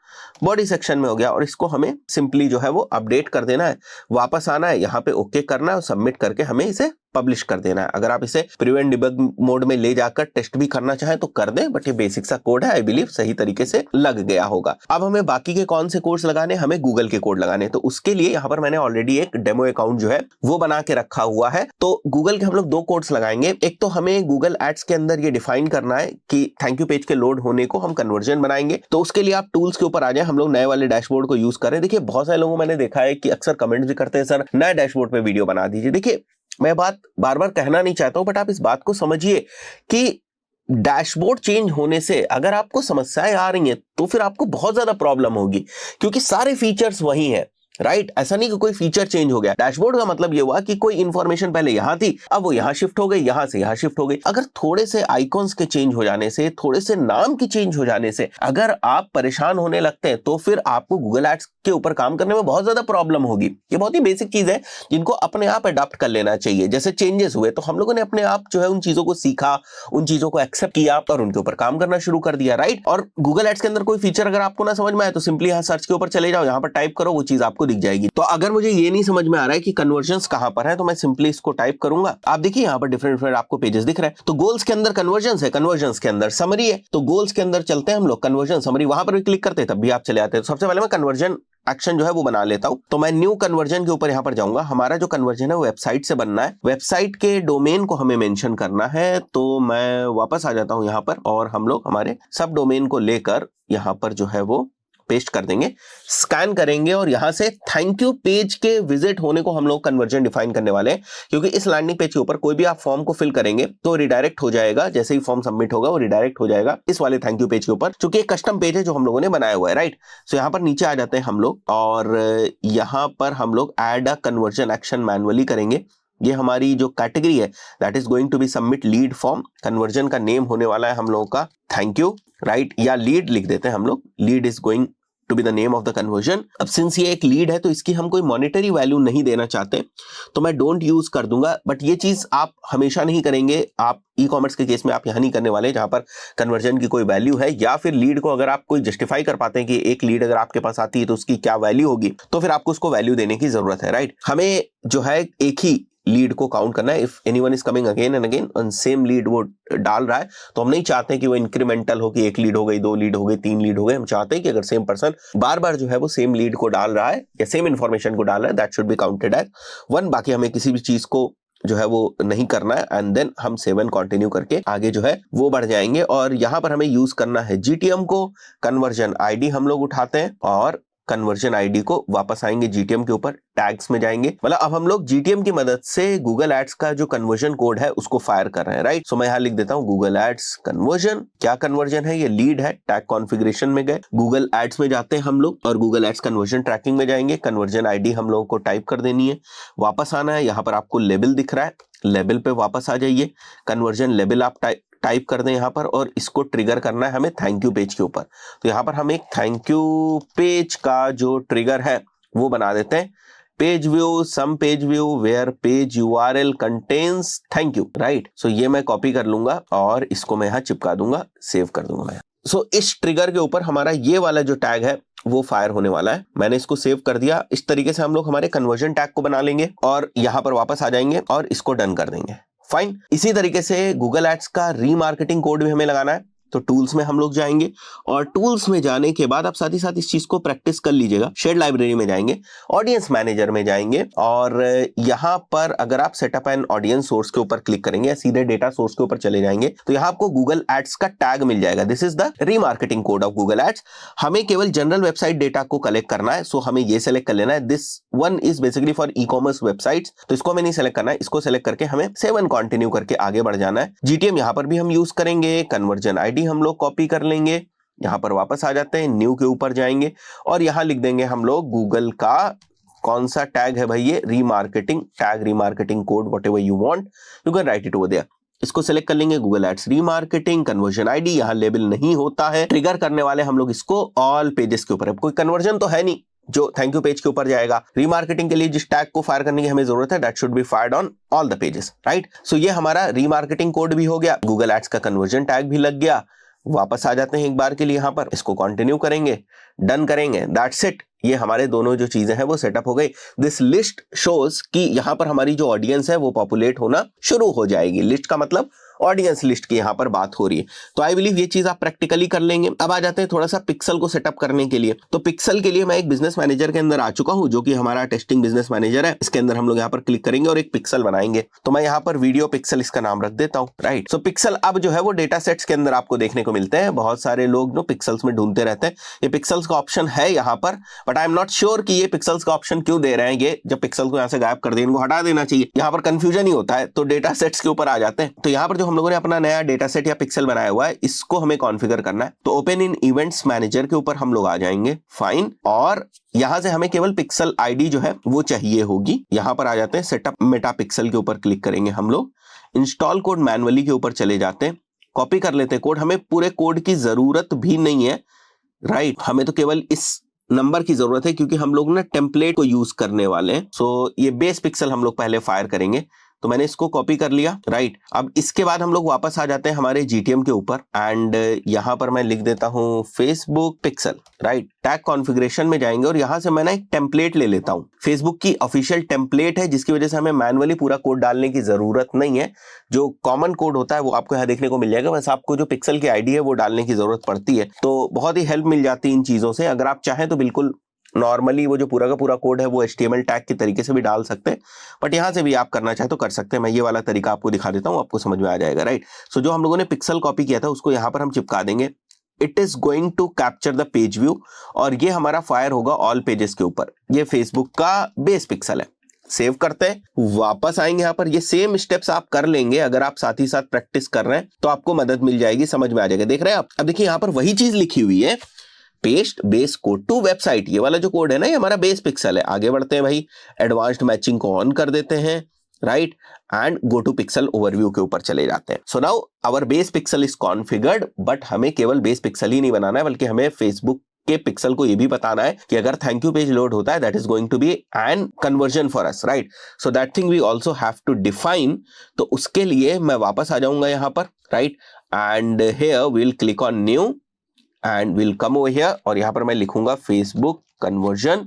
S2: बॉडी सेक्शन में हो गया, और इसको हमें सिंपली जो है वो अपडेट कर देना है, वापस आना है, यहाँ पे ओके करना है और सबमिट करके हमें इसे पब्लिश कर देना है। अगर आप इसे प्रिवेंट डिबग मोड में ले जाकर टेस्ट भी करना चाहें तो कर दें, बट ये बेसिक सा कोड है, आई बिलीव सही तरीके से लग गया होगा। अब हमें बाकी के कौन से कोड्स लगाने, हमें गूगल के कोड लगाने, तो उसके लिए यहाँ पर मैंने ऑलरेडी एक डेमो अकाउंट जो है वो बना के रखा हुआ है। तो गूगल के हम लोग 2 कोड्स लगाएंगे। एक तो हमें गूगल एड्स के अंदर ये डिफाइन करना है कि थैंक यू पेज के लोड होने को हम कन्वर्जन बनाएंगे। तो उसके लिए आप टूल्स के ऊपर आ जाए, हम लोग नए वाले डैशबोर्ड को यूज करें। देखिए बहुत सारे लोगों मैंने देखा है कि अक्सर कमेंट्स भी करते हैं, सर नए डैशबोर्ड पे वीडियो बना दीजिए। देखिए मैं बात बार बार कहना नहीं चाहता हूं, बट आप इस बात को समझिए कि डैशबोर्ड चेंज होने से अगर आपको समस्याएं आ रही हैं तो फिर आपको बहुत ज्यादा प्रॉब्लम होगी, क्योंकि सारे फीचर्स वही हैं, राइट। ऐसा नहीं कि कोई फीचर चेंज हो गया। डैशबोर्ड का मतलब ये हुआ कि कोई इंफॉर्मेशन पहले यहां थी, अब वो यहां शिफ्ट हो गई, यहां से यहां शिफ्ट हो गई। अगर थोड़े से आइकॉन्स के चेंज हो जाने से, थोड़े से नाम की चेंज हो जाने से अगर आप परेशान होने लगते हैं तो फिर आपको गूगल एड्स के ऊपर काम करने में बहुत ज्यादा प्रॉब्लम होगी। ये बहुत ही बेसिक चीज है जिनको अपने आप अडॉप्ट कर लेना चाहिए। जैसे चेंजेस हुए तो हम लोगों ने अपने आप जो है उन चीजों को सीखा, उन चीजों को एक्सेप्ट किया और उनके ऊपर काम करना शुरू कर दिया, राइट। और गूगल एड्स के अंदर कोई फीचर अगर आपको ना समझ में आए तो सिंपली यहां सर्च के ऊपर चले जाओ, यहां पर टाइप करो, वो चीज आपको दिख जाएगी। तो अगर मुझे ये नहीं समझ में आ रहा है कि कन्वर्जन्स कहां पर है तो मैं सिंपली इसको टाइप करूंगा। आप देखिए यहां पर डिफरेंट आपको पेजेस दिख रहे हैं। तो गोल्स के अंदर कन्वर्जन्स है, कन्वर्जन्स के अंदर समरी है, तो गोल्स के अंदर चलते हैं हम लोग, कन्वर्जन समरी, वहां पर भी क्लिक करते हैं तब भी आप चले आते हैं। तो सबसे पहले मैं कन्वर्जन एक्शन जो है वो बना लेता हूं। तो मैं न्यू कन्वर्जन के ऊपर यहां पर जाऊंगा। हमारा जो कन्वर्जन है वो वेबसाइट से बनना है, वेबसाइट के डोमेन को हमें मेंशन करना है। तो मैं वापस आ जाता हूं यहां पर और हम लोग हमारे सब डोमेन को लेकर यहां पर जो है वो पेस्ट कर देंगे, स्कैन करेंगे और यहां से थैंक यू पेज के विजिट होने को हम लोग कन्वर्जन डिफाइन करने वाले हैं, क्योंकि इस लैंडिंग पेज के ऊपर कोई भी आप फॉर्म को फिल करेंगे तो रिडायरेक्ट हो जाएगा। जैसे ही फॉर्म सबमिट होगा वो रिडायरेक्ट हो जाएगा इस वाले थैंक यू पेज के ऊपर, क्योंकि एक कस्टम पेज है जो हम लोगों ने बनाया हुआ है, राइट। सो यहां पर नीचे आ जाते हैं हम लोग और यहां पर हम लोग add a conversion action manually करेंगे। ये हमारी जो कैटेगरी है that is going to be submit lead form. Conversion का नेम होने वाला है हम लोगों का थैंक यू, राइट, या लीड लिख देते हैं हम लोग, lead is going to be the name of the conversion. अब सिंस ये एक लीड है तो इसकी हम कोई मॉनेटरी वैल्यू नहीं देना चाहते तो मैं डोंट यूज कर दूंगा, बट ये चीज आप हमेशा नहीं करेंगे। आप ई कॉमर्स के केस में आप यहां नहीं करने वाले जहां पर कन्वर्जन की कोई वैल्यू है, या फिर लीड को अगर आप कोई जस्टिफाई कर पाते हैं कि एक लीड अगर आपके पास आती है तो उसकी क्या वैल्यू होगी, तो फिर आपको उसको वैल्यू देने की जरूरत है, राइट। हमें जो है एक ही लीड को काउंट करना है। If anyone is coming again and again on same lead वो डाल रहा है तो हम नहीं चाहते कि वो इंक्रीमेंटल हो कि 1 लीड हो गई, 2 लीड हो गई, 3 लीड हो गए। हम चाहते हैं कि अगर सेम पर्सन बार बार जो है वो सेम लीड को डाल रहा है या सेम इंफॉर्मेशन को डाल रहा है that should be counted as 1। बाकी हमें किसी भी चीज को जो है वो नहीं करना है एंड देन हम 7 कंटिन्यू करके आगे जो है वो बढ़ जाएंगे। और यहां पर हमें यूज करना है जीटीएम को, कन्वर्जन आईडी हम लोग उठाते हैं और कन्वर्जन आईडी को वापस आएंगे जीटीएम के ऊपर, टैग्स में जाएंगे, मतलब अब हम लोग जीटीएम की मदद से गूगल एड्स का जो कन्वर्जन कोड है उसको फायर कर रहे हैं, राइट। सो मैं यहां लिख देता हूं गूगल एड्स कन्वर्जन। क्या कन्वर्जन है, ये लीड है। टैग कॉन्फ़िगरेशन में गए, गूगल एड्स में जाते हैं हम लोग और गूगल एड्स कन्वर्जन ट्रैकिंग में जाएंगे। कन्वर्जन आईडी हम लोगों को टाइप कर देनी है, वापस आना है। यहां पर आपको लेबल दिख रहा है, लेबल पे वापस आ जाइए, कन्वर्जन लेबल आप टाइप कर दें यहां पर और इसको ट्रिगर करना है हमें थैंक यू पेज के ऊपर। तो यहां पर हम एक थैंक यू पेज का जो ट्रिगर है वो बना देते हैं, page view, some page view where page URL contains thank you, right. So ये मैं कॉपी कर लूंगा और इसको मैं यहां चिपका दूंगा, सेव कर दूंगा मैं। सो इस ट्रिगर के ऊपर हमारा ये वाला जो टैग है वो फायर होने वाला है। मैंने इसको सेव कर दिया। इस तरीके से हम लोग हमारे कन्वर्जन टैग को बना लेंगे और यहां पर वापस आ जाएंगे और इसको डन कर देंगे, फाइन। इसी तरीके से गूगल एड्स का रीमार्केटिंग कोड भी हमें लगाना है। तो टूल्स में हम लोग जाएंगे और टूल्स में जाने के बाद आप साथ ही साथ इस चीज को प्रैक्टिस कर लीजिएगा। शेड लाइब्रेरी में जाएंगे, ऑडियंस मैनेजर में जाएंगे और यहां पर अगर आप सेटअप एन ऑडियंस सोर्स के ऊपर क्लिक करेंगे या सीधे डेटा सोर्स के ऊपर चले जाएंगे तो यहां आपको गूगल एड्स का टैग मिल जाएगा। This is the remarketing code of Google ads. हमें केवल जनरल वेबसाइट डेटा को कलेक्ट करना है, सो हमें ये सेलेक्ट कर लेना है। This one is basically for e commerce websites, तो इसको हमें नहीं सेलेक्ट करना है। इसको सेलेक्ट करके हमें 7 कंटिन्यू करके आगे बढ़ जाना है। जीटीएम यहां पर भी हम यूज करेंगे, कन्वर्जन आईडी हम लोग कॉपी कर लेंगे यहाँ पर वापस आ जाते हैं, न्यू के ऊपर जाएंगे और यहाँ लिख देंगे हम लोग गूगल का कौन सा टैग है भाई, ये remarketing tag, remarketing code, whatever you want you can write it over there. इसको सेलेक्ट कर लेंगे, Google ads remarketing, conversion ID, यहाँ लेबल नहीं होता है। ट्रिगर करने वाले हम लोग इसको ऑल पेजेस के ऊपर है, कोई कन्वर्जन तो है नहीं जो थैंक यू पेज के ऊपर जाएगा। रीमार्केटिंग के लिए जिस टैग को फायर करने की हमें जरूरत है, that should be fired on all the pages, right. So ये हमारा रीमार्केटिंग कोड भी हो गया, गूगल एड्स का कन्वर्जन टैग भी लग गया। वापस आ जाते हैं एक बार के लिए, यहाँ पर इसको कंटिन्यू करेंगे, डन करेंगे, दैट्स इट। ये हमारे दोनों जो चीजें हैं वो सेटअप हो गई। दिस लिस्ट शोज कि यहाँ पर हमारी जो ऑडियंस है वो पॉपुलेट होना शुरू हो जाएगी। लिस्ट का मतलब ऑडियंस लिस्ट की यहाँ पर बात हो रही है। तो आई बिलीव ये चीज आप प्रैक्टिकली कर लेंगे। अब आ जाते हैं थोड़ा सा पिक्सल को सेटअप करने के लिए। तो पिक्सल के लिए मैं एक बिजनेस मैनेजर के अंदर आ चुका हूँ, जो कि हमारा टेस्टिंग बिजनेस मैनेजर है। इसके अंदर हम लोग यहाँ पर क्लिक करेंगे और एक पिक्सल बनाएंगे। तो मैं यहाँ पर वीडियो पिक्सल इसका नाम रख देता हूँ, राइट। सो पिक्सल अब जो है वो डेटा सेट्स के अंदर आपको देखने को मिलते हैं। बहुत सारे लोग नो पिक्सल्स में ढूंढते रहते हैं। ये पिक्सल्स का ऑप्शन है यहाँ पर, but I am not sure कि ये पिक्सल्स का ऑप्शन क्यों दे रहे हैं। ये जब पिक्सल को यहाँ से गायब कर दें, इनको हटा देना चाहिए, यहाँ पर कंफ्यूजन ही होता है। तो डेटा सेट्स के ऊपर आ जाते हैं। तो यहाँ पर जो हम लोगों ने अपना नया डेटा सेट या पिक्सल बनाया हुआ है, इसको हमें कॉन्फ़िगर करना है। तो ओपन इन इवेंट्स मैनेजर के ऊपर हम लोग आ जाएंगे, फाइन। और यहां से हमें केवल पिक्सल आईडी जो है वो चाहिए होगी। यहां पर आ जाते हैं, सेटअप मेटा पिक्सल के ऊपर क्लिक करेंगे हम लोग, इंस्टॉल कोड मैनुअली के ऊपर चले जाते हैं, कॉपी कर लेते हैं कोड। हमें पूरे कोड की जरूरत भी नहीं है, राइट। हमें तो केवल इस नंबर की जरूरत है, क्योंकि हम लोग ना टेम्पलेट को यूज करने वाले हैं। सो ये बेस पिक्सल हम लोग पहले फायर करेंगे। तो मैंने इसको कॉपी कर लिया, राइट। अब इसके बाद हम लोग वापस आ जाते हैं हमारे जीटीएम के ऊपर एंड यहां पर मैं लिख देता हूं Facebook pixel, right. Tag configuration में जाएंगे और यहां से मैं ना एक टेम्पलेट ले लेता हूं। फेसबुक की ऑफिशियल टेम्पलेट है, जिसकी वजह से हमें मैनुअली पूरा कोड डालने की जरूरत नहीं है। जो कॉमन कोड होता है वो आपको यहाँ देखने को मिल जाएगा, बस आपको जो पिक्सल की आईडी है वो डालने की जरूरत पड़ती है। तो बहुत ही हेल्प मिल जाती है इन चीजों से। अगर आप चाहें तो बिल्कुल नॉर्मली वो जो पूरा का पूरा कोड है वो HTML टैग के तरीके से भी डाल सकते हैं, बट यहाँ से भी आप करना चाहे तो कर सकते हैं। मैं ये वाला तरीका आपको दिखा देता हूँ, आपको समझ में आ जाएगा, राइट। सो जो हम लोगों ने पिक्सल कॉपी किया था उसको यहाँ पर हम चिपका देंगे। It is going to capture the page view और ये हमारा फायर होगा ऑल पेजेस के ऊपर। ये फेसबुक का बेस पिक्सल है। सेव करते हैं, वापस आएंगे यहाँ पर। ये सेम स्टेप्स आप कर लेंगे, अगर आप साथ ही साथ प्रैक्टिस कर रहे हैं तो आपको मदद मिल जाएगी, समझ में आ जाएगा। देख रहे हैं आप, अब देखिए यहाँ पर वही चीज लिखी हुई है, paste base code to website. ये वाला जो कोड है ना, ये हमारा बेस पिक्सल है। आगे बढ़ते हैं भाई, एडवांस्ड मैचिंग को ऑन कर देते हैं, right, and go to pixel overview के ऊपर चले जाते हैं। So now our base pixel is configured, but हमें केवल बेस पिक्सल ही नहीं बनाना है, बल्कि हमें फेसबुक के पिक्सल को ये भी बताना है कि अगर थैंक यू पेज लोड होता है, that is going to be an conversion for us, right. So that thing we also have to define. तो उसके लिए मैं वापस आ जाऊंगा यहाँ पर, right, and here we will click on new and will come over here और यहाँ पर मैं लिखूंगा फेसबुक कन्वर्जन।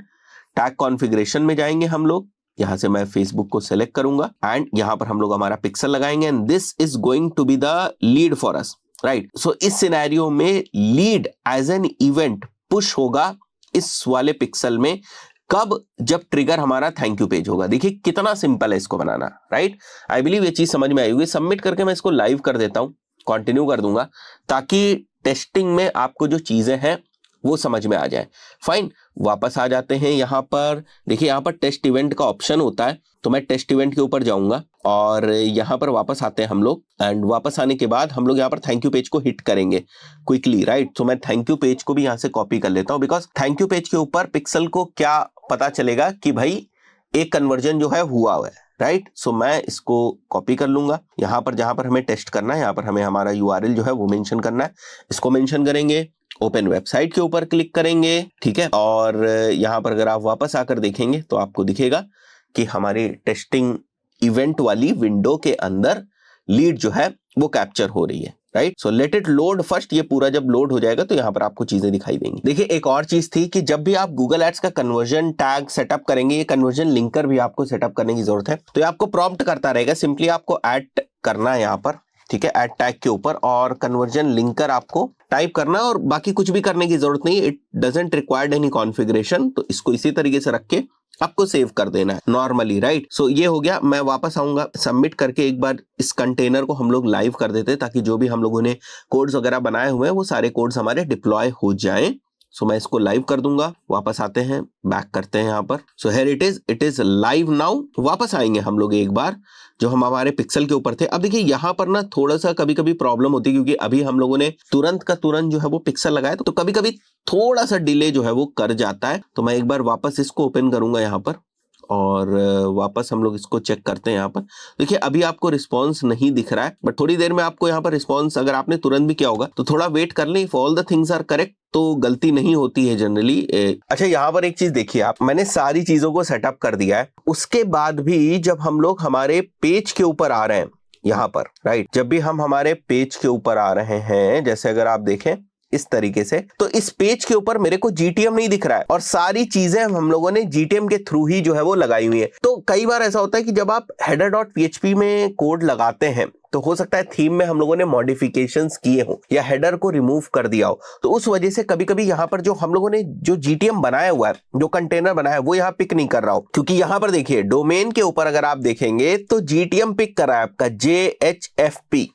S2: टैग कॉन्फ़िगरेशन में जाएंगे हम लोग, यहाँ से मैं फेसबुक को सेलेक्ट करूंगा एंड यहाँ पर हम लोग हमारा पिक्सल लगाएंगे and this is going to be the lead for us, right. So इस सिनेरियो में lead as an event push होगा इस वाले पिक्सल में, कब? जब ट्रिगर हमारा थैंक यू पेज होगा। देखिए कितना सिंपल है इसको बनाना, राइट। आई बिलीव ये चीज समझ में आई होगी। सबमिट करके मैं इसको लाइव कर देता हूं, कंटिन्यू कर दूंगा, ताकि टेस्टिंग में आपको जो चीजें हैं वो समझ में आ जाए। फाइन, वापस आ जाते हैं यहाँ पर। देखिए यहाँ पर टेस्ट इवेंट का ऑप्शन होता है, तो मैं टेस्ट इवेंट के ऊपर जाऊंगा और यहाँ पर वापस आते हैं हम लोग एंड वापस आने के बाद हम लोग यहाँ पर थैंक यू पेज को हिट करेंगे क्विकली, राइट। तो मैं थैंक यू पेज को भी यहाँ से कॉपी कर लेता हूँ, बिकॉज थैंक यू पेज के ऊपर पिक्सल को क्या पता चलेगा कि भाई एक कन्वर्जन जो है हुआ है, राइट। सो मैं इसको कॉपी कर लूंगा। यहाँ पर जहां पर हमें टेस्ट करना है, यहाँ पर हमें हमारा URL जो है वो मेंशन करना है, इसको मेंशन करेंगे। ओपन वेबसाइट के ऊपर क्लिक करेंगे, ठीक है। और यहाँ पर अगर आप वापस आकर देखेंगे तो आपको दिखेगा कि हमारी टेस्टिंग इवेंट वाली विंडो के अंदर लीड जो है वो कैप्चर हो रही है, right. So let it load first. ये पूरा जब लोड हो जाएगा तो यहाँ पर आपको चीजें दिखाई देंगी। देखिए एक और चीज थी कि जब भी आप गूगल एड्स का कन्वर्जन टैग सेटअप करेंगे, ये कन्वर्जन लिंकर भी आपको सेटअप करने की जरूरत है। तो ये आपको प्रॉम्प्ट करता रहेगा, सिंपली आपको ऐड करना है यहाँ पर, ठीक है, ऐड टैग के ऊपर, और कन्वर्जन लिंकर आपको टाइप करना, और बाकी कुछ भी करने की जरूरत नहीं। It doesn't required any configuration. तो इसको इसी तरीके से रख के आपको सेव कर देना है नॉर्मली, राइट। सो ये हो गया। मैं वापस आऊंगा, सबमिट करके एक बार इस कंटेनर को हम लोग लाइव कर देते हैं, ताकि जो भी हम लोगों ने कोड्स वगैरह बनाए हुए हैं वो सारे कोड्स हमारे डिप्लॉय हो जाएं। सो मैं इसको लाइव कर दूंगा, वापस आते हैं, बैक करते हैं यहाँ पर। So here it is live now. वापस आएंगे हम लोग एक बार जो हम हमारे पिक्सल के ऊपर थे। अब देखिए यहाँ पर ना थोड़ा सा कभी कभी प्रॉब्लम होती है, क्योंकि अभी हम लोगों ने तुरंत का तुरंत जो है वो पिक्सल लगाया, तो कभी कभी थोड़ा सा डिले जो है वो कर जाता है। तो मैं एक बार वापस इसको ओपन करूंगा यहाँ पर और वापस हम लोग इसको चेक करते हैं। यहाँ पर देखिए अभी आपको रिस्पांस नहीं दिख रहा है, बट थोड़ी देर में आपको यहाँ पर रिस्पांस, अगर आपने तुरंत भी किया होगा तो थोड़ा वेट कर लें। If all the things are correct तो गलती नहीं होती है जनरली। अच्छा यहाँ पर एक चीज देखिए आप, मैंने सारी चीजों को सेटअप कर दिया है, उसके बाद भी जब हम लोग हमारे पेज के ऊपर आ रहे हैं यहाँ पर, राइट, जब भी हम हमारे पेज के ऊपर आ रहे हैं, जैसे अगर आप देखें इस तरीके से, तो इस पेज के ऊपर मेरे को GTM नहीं दिख रहा है और सारी चीजें हम लोगों ने GTM के थ्रू ही जो है वो लगाई हुई है। तो कई बार ऐसा होता है कि जब आप header.php में कोड लगाते हैं तो हो सकता है थीम में हम लोगों ने मॉडिफिकेशंस किए हो या हेडर को रिमूव कर दिया हो, तो उस वजह से कभी कभी यहाँ पर जो हम लोगों ने जो GTM बनाया हुआ है, जो कंटेनर बनाया है, वो यहाँ पिक नहीं कर रहा हो। क्योंकि यहाँ पर देखिए डोमेन के ऊपर अगर आप देखेंगे तो GTM पिक कर रहा है आपका JHFP,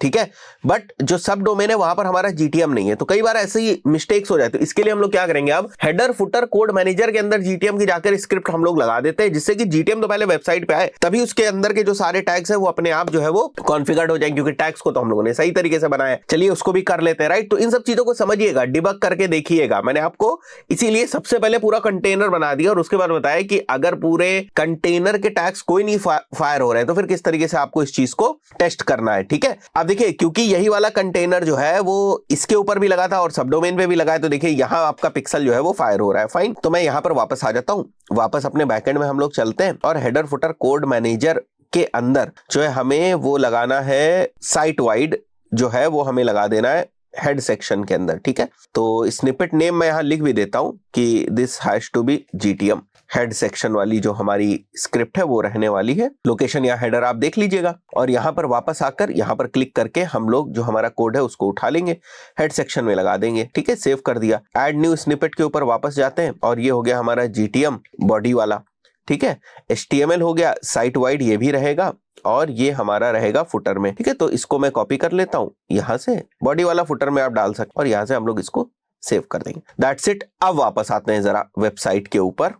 S2: ठीक है, बट जो सब डोमेन है वहां पर हमारा GTM नहीं है। तो कई बार ऐसे ही मिस्टेक्स हो जाते हैं। इसके लिए हम लोग क्या करेंगे, अब हेडर फुटर कोड मैनेजर के अंदर GTM की जाकर स्क्रिप्ट हम लोग लगा देते हैं, जिससे कि GTM तो पहले वेबसाइट पे आए, तभी उसके अंदर के जो सारे टैग्स है वो अपने आप जो है वो कॉन्फ़िगर्ड हो जाएंगे, क्योंकि टैग्स को तो हम लोगों ने सही तरीके से बनाया है। चलिए उसको भी कर लेते हैं, राइट। तो इन सब चीजों को समझिएगा, डिबग करके देखिएगा। मैंने आपको इसीलिए सबसे पहले पूरा कंटेनर बना दिया और उसके बाद बताया कि अगर पूरे कंटेनर के टैग्स कोई नहीं फायर हो रहे हैं तो फिर किस तरीके से आपको इस चीज को टेस्ट करना है, ठीक है। अब देखिए क्योंकि यही वाला कंटेनर जो है वो इसके ऊपर भी लगा था और सब डोमेन पे भी लगा है, तो देखिए यहां आपका पिक्सल जो है वो फायर हो रहा है। फाइन, तो मैं यहां पर वापस आ जाता हूं, वापस अपने बैकएंड में हम लोग चलते हैं और हेडर फुटर कोड मैनेजर के अंदर जो है हमें वो लगाना है साइट वाइड, जो है वो हमें लगा देना है हेड सेक्शन के अंदर, ठीक है। तो स्निपेट नेम मैं यहां लिख भी देता हूं कि this has to be GTM। Head section वाली जो हमारी स्क्रिप्ट है वो रहने वाली है। लोकेशन या हेडर आप देख लीजिएगा और यहां पर वापस आकर यहां पर क्लिक करके हम लोग जो हमारा कोड है उसको उठा लेंगे, हेड सेक्शन में लगा देंगे, ठीक है। सेव कर दिया। ऐड न्यू स्निपेट के ऊपर वापस जाते हैं और ये हो गया हमारा GTM बॉडी वाला, ठीक है। HTML हो गया, साइट वाइड ये भी रहेगा और ये हमारा रहेगा फुटर में, ठीक है। तो इसको मैं कॉपी कर लेता हूं यहां से, बॉडी वाला फुटर में आप डाल सकते और यहां से हम लोग इसको सेव कर देंगे। That's it. अब वापस आते हैं जरा वेबसाइट के ऊपर,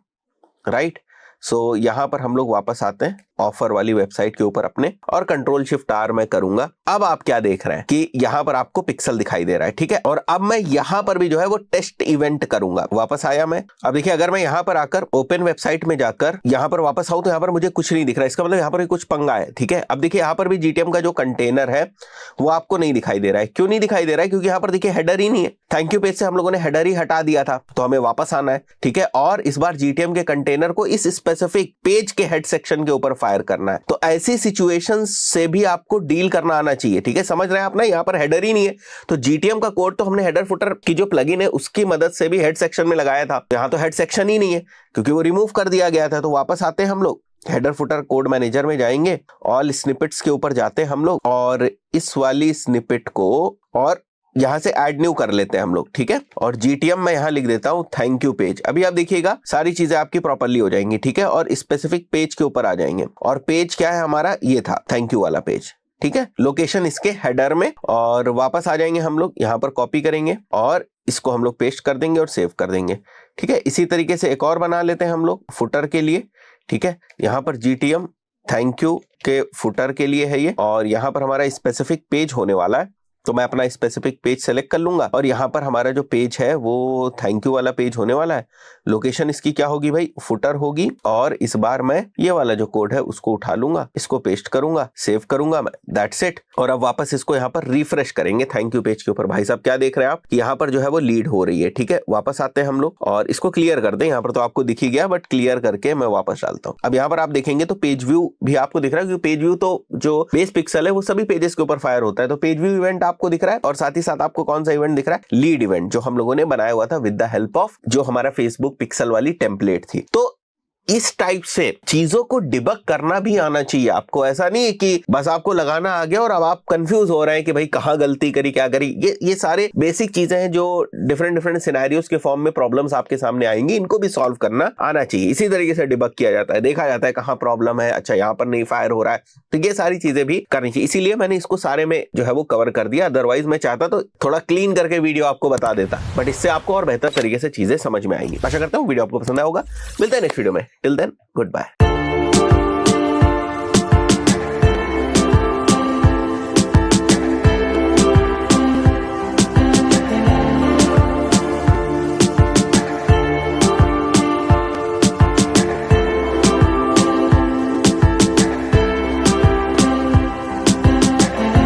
S2: राइट। सो यहां पर हम लोग वापस आते हैं ऑफर वाली वेबसाइट के ऊपर अपने, और Ctrl+Shift+R मैं करूंगा। अब आप क्या देख रहे हैं कि यहां पर आपको पिक्सल दिखाई दे रहा है, ठीक है। और अब मैं यहां पर भी जो है वो टेस्ट इवेंट करूंगा। वापस आया मैं, अब देखिए अगर मैं यहां पर आकर ओपन वेबसाइट में जाकर यहां पर वापस आऊं तो यहां पर मुझे कुछ नहीं दिख रहा है। इसका मतलब यहां पर भी कुछ पंगा है, ठीक है। अब देखिए यहां पर भी GTM का जो कंटेनर है वो आपको नहीं दिखाई दे रहा है। क्यों नहीं दिखाई दे रहा है? क्योंकि यहां पर देखिए हेडर ही नहीं है। थैंक यू पेज से हम लोगों ने हेडर ही हटा दिया था, तो हमें वापस आना है, ठीक है। और इस बार GTM के कंटेनर को इस स्पेसिफिक पेज के हेड सेक्शन के ऊपर फायर करना है। तो ऐसी सिचुएशंस से भी आपको डील करना आना चाहिए, ठीक है। समझ रहे हैं आप ना, यहाँ पर हेडर ही नहीं है तो GTM का कोड तो हमने हेडर फुटर की जो प्लगइन है उसकी मदद से भी हेड सेक्शन में लगाया था। यहाँ तो हेड सेक्शन ही नहीं है क्योंकि वो रिमूव कर दिया गया था। तो वापस आते हैं हम लोग हेडर फुटर कोड मैनेजर में जाएंगे, ऑल स्निपेट्स के ऊपर जाते हैं हम लोग और इस वाली स्निपेट को और यहां से ऐड न्यू कर लेते हैं हम लोग, ठीक है। और GTM मैं यहां लिख देता हूं थैंक यू पेज। अभी आप देखिएगा सारी चीजें आपकी प्रॉपर्ली हो जाएंगी, ठीक है। और स्पेसिफिक पेज के ऊपर आ जाएंगे और पेज क्या है हमारा, ये था थैंक यू वाला पेज, ठीक है। लोकेशन इसके हेडर में, और वापस आ जाएंगे हम लोग यहाँ पर कॉपी करेंगे और इसको हम लोग पेस्ट कर देंगे और सेव कर देंगे, ठीक है। इसी तरीके से एक और बना लेते हैं हम लोग फुटर के लिए, ठीक है। यहाँ पर GTM थैंक यू के फुटर के लिए है ये, और यहाँ पर हमारा स्पेसिफिक पेज होने वाला है। तो मैं अपना स्पेसिफिक पेज सेलेक्ट कर लूंगा और यहाँ पर हमारा जो पेज है वो थैंक यू वाला पेज होने वाला है। लोकेशन इसकी क्या होगी भाई, फुटर होगी। और इस बार मैं ये वाला जो कोड है उसको उठा लूंगा, इसको पेस्ट करूंगा, सेव करूंगा मैं, दैट्स इट। और अब वापस इसको यहाँ पर रिफ्रेश करेंगे थैंक यू पेज के ऊपर। भाई साहब क्या देख रहे हैं आप कि यहाँ पर जो है वो लीड हो रही है, ठीक है। वापस आते हैं हम लोग और इसको क्लियर कर दें। यहाँ पर तो आपको दिख ही गया, बट क्लियर करके मैं वापस डालता हूँ। अब यहाँ पर आप देखेंगे तो पेज व्यू भी आपको दिख रहा है, क्योंकि पेज व्यू तो जो बेस पिक्सल है वो सभी पेजेस के ऊपर फायर होता है। तो पेज व्यू इवेंट आपको दिख रहा है और साथ ही साथ आपको कौन सा इवेंट दिख रहा है, लीड इवेंट, जो हम लोगों ने बनाया हुआ था विद द हेल्प ऑफ जो हमारा फेसबुक पिक्सल वाली टेम्पलेट थी। तो इस टाइप से चीजों को डिबग करना भी आना चाहिए आपको। ऐसा नहीं है कि बस आपको लगाना आ गया और अब आप कंफ्यूज हो रहे हैं कि भाई कहां गलती करी, क्या करी। ये सारे बेसिक चीजें हैं जो डिफरेंट सिनेरियोस के फॉर्म में प्रॉब्लम्स आपके सामने आएंगी, इनको भी सॉल्व करना आना चाहिए। इसी तरीके से डिबग किया जाता है, देखा जाता है कहां प्रॉब्लम है, अच्छा यहां पर नहीं फायर हो रहा है, तो ये सारी चीजें भी करनी चाहिए। इसीलिए मैंने इसको सारे में जो है वो कवर कर दिया। अदरवाइज मैं चाहता तो थोड़ा क्लीन करके वीडियो आपको बता देता, बट इससे आपको और बेहतर तरीके से चीजें समझ में आएंगी। आशा करता हूं वीडियो आपको पसंद आया होगा। मिलते हैं नेक्स्ट वीडियो में। Till then good bye.